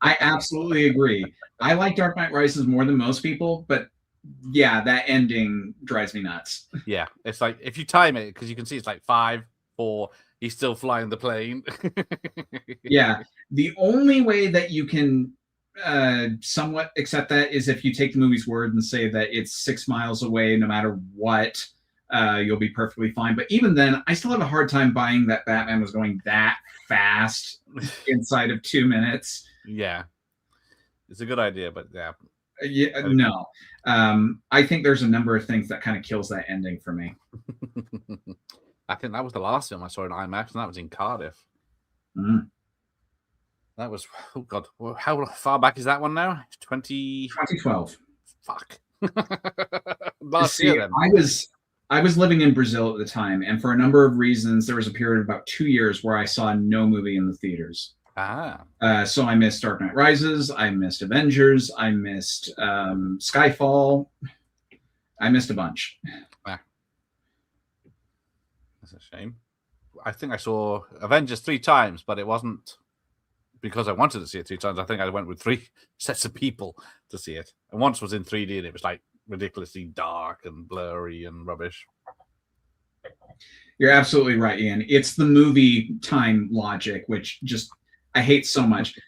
I absolutely agree. I like Dark Knight Rises more than most people, but yeah, that ending drives me nuts. Yeah, it's like if you time it, because you can see it's like 5, 4. He's still flying the plane. Yeah, the only way that you can somewhat accept that is if you take the movie's word and say that it's 6 miles away, no matter what. You'll be perfectly fine. But even then, I still have a hard time buying that Batman was going that fast inside of 2 minutes. Yeah, it's a good idea, but yeah. Yeah, no. I think there's a number of things that kind of kills that ending for me. I think that was the last film I saw in IMAX, and that was in Cardiff. Mm. That was, oh God, how far back is that one now? 2012. Fuck. Last year, then. I was living in Brazil at the time, and for a number of reasons, there was a period of about 2 years where I saw no movie in the theaters. So I missed Dark Knight Rises, I missed Avengers, I missed Skyfall, I missed a bunch. That's a shame. I think I saw Avengers 3 times, but it wasn't because I wanted to see it 3 times. I think I went with 3 sets of people to see it, and once was in 3D, and it was like ridiculously dark and blurry and rubbish. You're absolutely right, Ian. It's the movie time logic, which just I hate so much.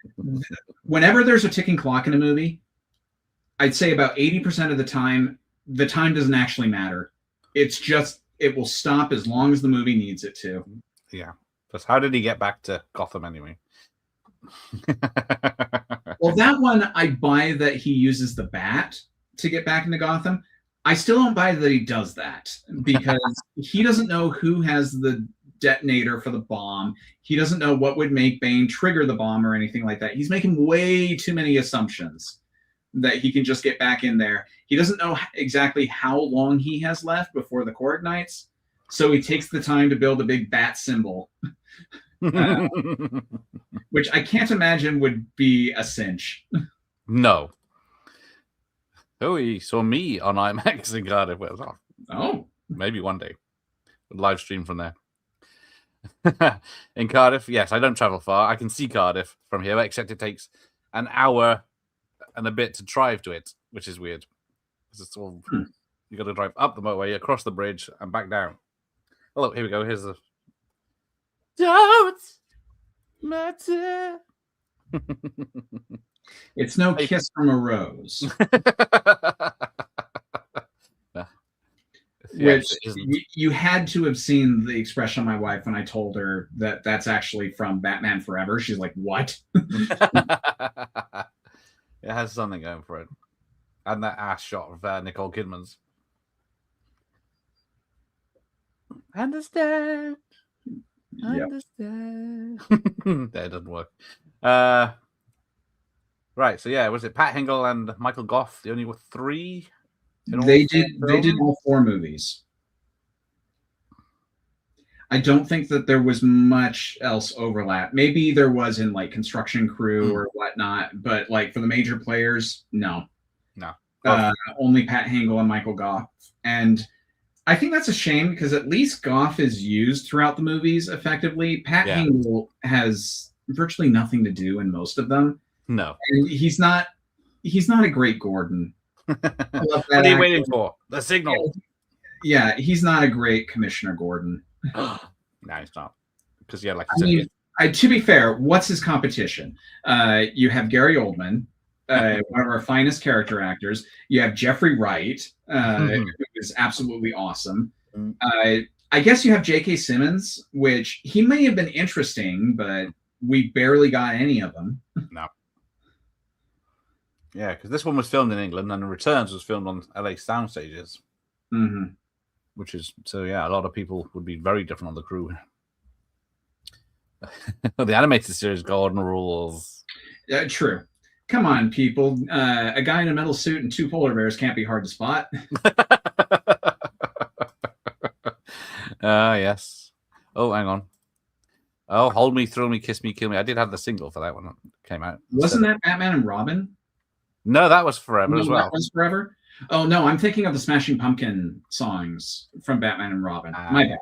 Whenever there's a ticking clock in a movie, I'd say about 80% of the time doesn't actually matter. It's just it will stop as long as the movie needs it to. Yeah. But how did he get back to Gotham anyway? Well, that one I buy that he uses the bat to get back into Gotham. I still don't buy that he does that because he doesn't know who has the detonator for the bomb. He doesn't know what would make Bane trigger the bomb or anything like that. He's making way too many assumptions that he can just get back in there. He doesn't know exactly how long he has left before the core ignites. So he takes the time to build a big bat symbol, which I can't imagine would be a cinch. No. Oh, he saw me on IMAX in Cardiff. Oh, maybe one day. Live stream from there. In Cardiff, yes, I don't travel far. I can see Cardiff from here, except it takes an hour and a bit to drive to it, which is weird. It's all, you got to drive up the motorway, across the bridge, and back down. Oh, here we go. Here's the. Don't matter. It's no kiss from a rose. Which you had to have seen the expression of my wife when I told her that that's actually from Batman Forever. She's like, what? It has something going for it. And that ass shot of Nicole Kidman's. Understand. Yep. Understand. That doesn't work. Right, so yeah, was it Pat Hingle and Michael Gough the only 3? They did all 4 movies. I don't think that there was much else overlap. Maybe there was in like construction crew or whatnot, but like for the major players, no. Only Pat Hingle and Michael Gough. And I think that's a shame because at least Gough is used throughout the movies effectively. Pat Hingle has virtually nothing to do in most of them. No. And he's not a great Gordon. What are you waiting for? The signal. Yeah, he's not a great Commissioner Gordon. No, he's not. Because yeah, like I mean, to be fair, what's his competition? You have Gary Oldman, one of our finest character actors. You have Jeffrey Wright, who is absolutely awesome. I guess you have J.K. Simmons, which he may have been interesting, but we barely got any of them. No. Yeah, because this one was filmed in England, and Returns was filmed on LA sound stages. Mm-hmm. Which is, so yeah, a lot of people would be very different on the crew. The animated series, Golden Rules. True. Come on, people. A guy in a metal suit and 2 polar bears can't be hard to spot. Yes. Oh, hang on. Oh, Hold Me, Thrill Me, Kiss Me, Kill Me. I did have the single for that one that came out. Wasn't that Batman and Robin? No, that was Forever as well. That was Forever? Oh, no, I'm thinking of the Smashing Pumpkin songs from Batman and Robin. My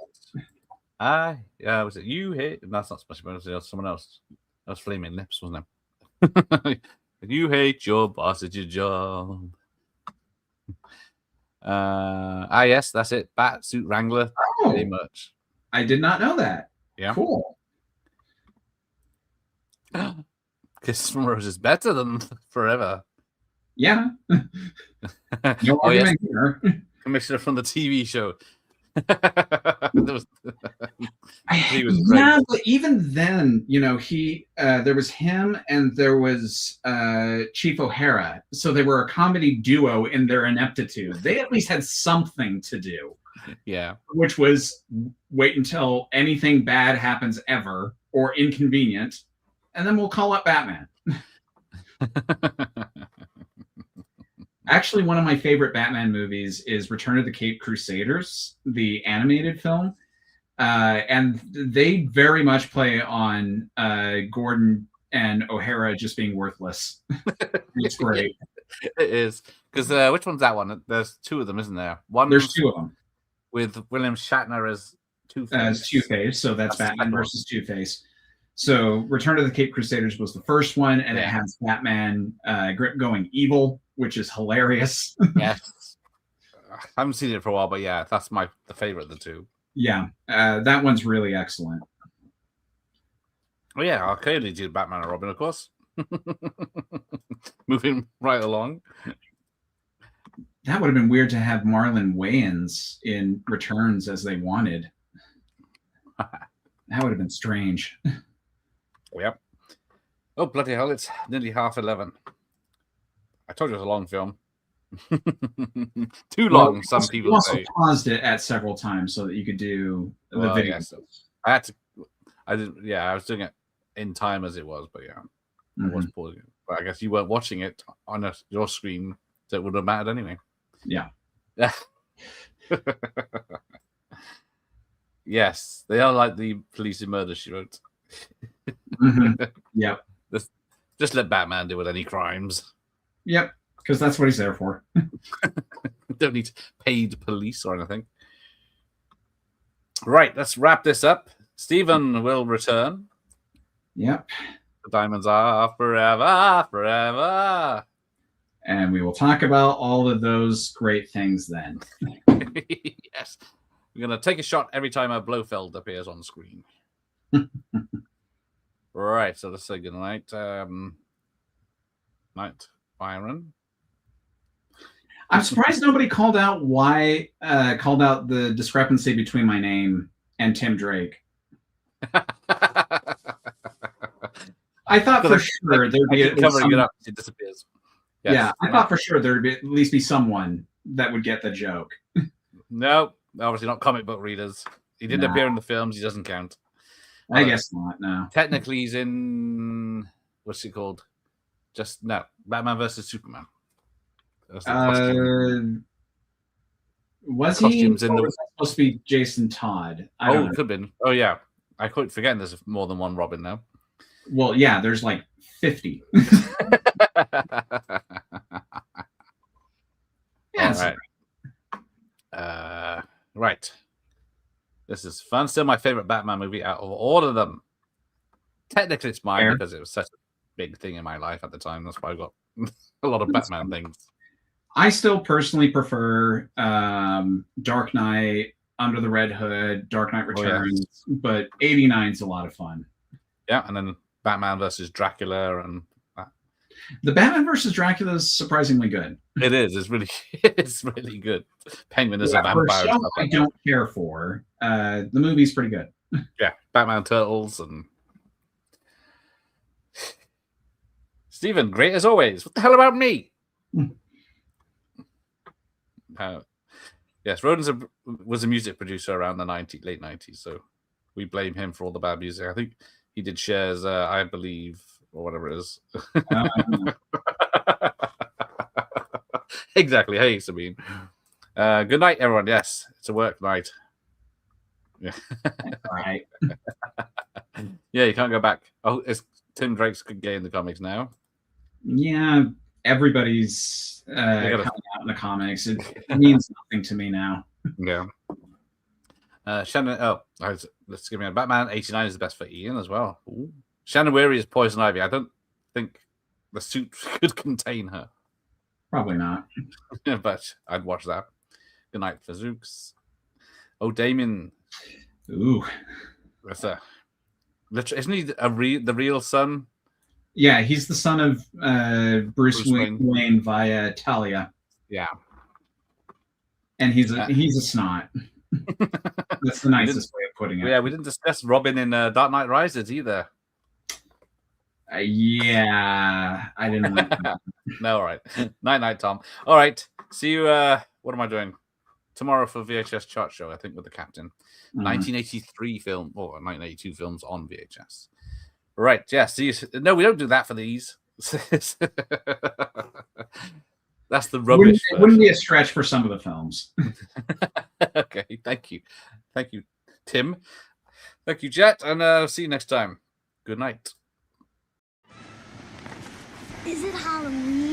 bad. Yeah, was it You Hate? No, that's not Smashing Pumpkin. It was someone else. That was Flaming Lips, wasn't it? You hate your boss at your job. Yes, that's it. Bat Suit Wrangler. Oh, pretty much. I did not know that. Yeah. Cool. Kiss from a Rose is better than Forever. Yeah. No yes. here. Commissioner from the TV show. He was great. Yeah, but even then, there was him and there was Chief O'Hara. So they were a comedy duo in their ineptitude. They at least had something to do. Yeah. Which was wait until anything bad happens ever or inconvenient, and then we'll call up Batman. Actually, one of my favorite Batman movies is Return of the Caped Crusaders, the animated film. And they very much play on Gordon and O'Hara just being worthless. It's great. It is. Because which one's that one? There's 2 of them, isn't there? There's 2 of them. With William Shatner as Two-Face. As Two-Face, so that's Batman versus Two-Face. So Return of the Caped Crusaders was the first one, and it has Batman going evil, which is hilarious. Yes. I haven't seen it for a while, but yeah, that's the favorite of the 2. Yeah, that one's really excellent. Oh yeah, Arcade did Batman and Robin, of course. Moving right along. That would have been weird to have Marlon Wayans in Returns as they wanted. That would have been strange. Yep. Oh, bloody hell, it's nearly 11:30. I told you it was a long film. Too long, some people also say. Paused it at several times so that you could do the video. Yes. I had to. I did. Yeah, I was doing it in time as it was, but yeah, I was pausing it. But I guess you weren't watching it on your screen, so it would have mattered anyway. Yeah. Yes, they are like the police in Murder, She Wrote. Yep. Just let Batman deal with any crimes. Yep, because that's what he's there for. Don't need paid police or anything. Right, let's wrap this up. Stephen will return. Yep. The diamonds are forever, forever. And we will talk about all of those great things then. Yes. We're going to take a shot every time a Blofeld appears on screen. Right, so let's say good night. Night, Byron. I'm surprised nobody called out the discrepancy between my name and Tim Drake. I thought for sure there'd be covering it up. It disappears. Yes. Yeah, I thought for sure there'd be at least be someone that would get the joke. No, obviously not comic book readers. He did appear in the films. He doesn't count. I guess not. No. Technically, he's in what's it called? Batman versus Superman. Was he? Was that supposed to be Jason Todd? It could have been. Oh yeah, I quite forgetting. There's more than one Robin now. Well, yeah, there's like 50. All right. Right. This is fun. Still my favorite Batman movie out of all of them. Technically, it's mine because it was such a big thing in my life at the time. That's why I got a lot of Batman things. I still personally prefer Dark Knight, Under the Red Hood, Dark Knight Returns, but 89's a lot of fun. Yeah, and then Batman versus Dracula and The Batman versus Dracula is surprisingly good. It is. It's really good. Penguin is a vampire. For a show I don't care for. The movie's pretty good. Yeah, Batman Turtles and Stephen, great as always. What the hell about me? Yes, Roden's was a music producer around the late 90s, so we blame him for all the bad music. I think he did Cher's I Believe, or whatever it is. Exactly. Hey, Sabine. Good night, everyone. Yes, it's a work night. Yeah. All right. Yeah, you can't go back. Oh, it's Tim Drake's gay in the comics now. Yeah, everybody's coming out in the comics. It means nothing to me now. Yeah. Shannon. Let's give me a Batman. 89 is the best for Ian as well. Ooh. Shannon Weary is Poison Ivy. I don't think the suit could contain her. Probably not. But I'd watch that. Good night for Zooks. Oh, Damien. Ooh. That's isn't he the real son? Yeah, he's the son of Bruce Wayne via Talia. Yeah. And he's a snot. That's the nicest way of putting it. Yeah, we didn't discuss Robin in Dark Knight Rises either. Yeah, I didn't like that. No, all right. Night, Tom. All right. See you. What am I doing? Tomorrow for VHS chart show, I think, with the captain. 1983 film, or 1982 films on VHS. Right, yeah. See you. No, we don't do that for these. That's the rubbish. It wouldn't be a stretch for some of the films. Okay, thank you. Thank you, Tim. Thank you, Jet, and see you next time. Good night. Is it Halloween?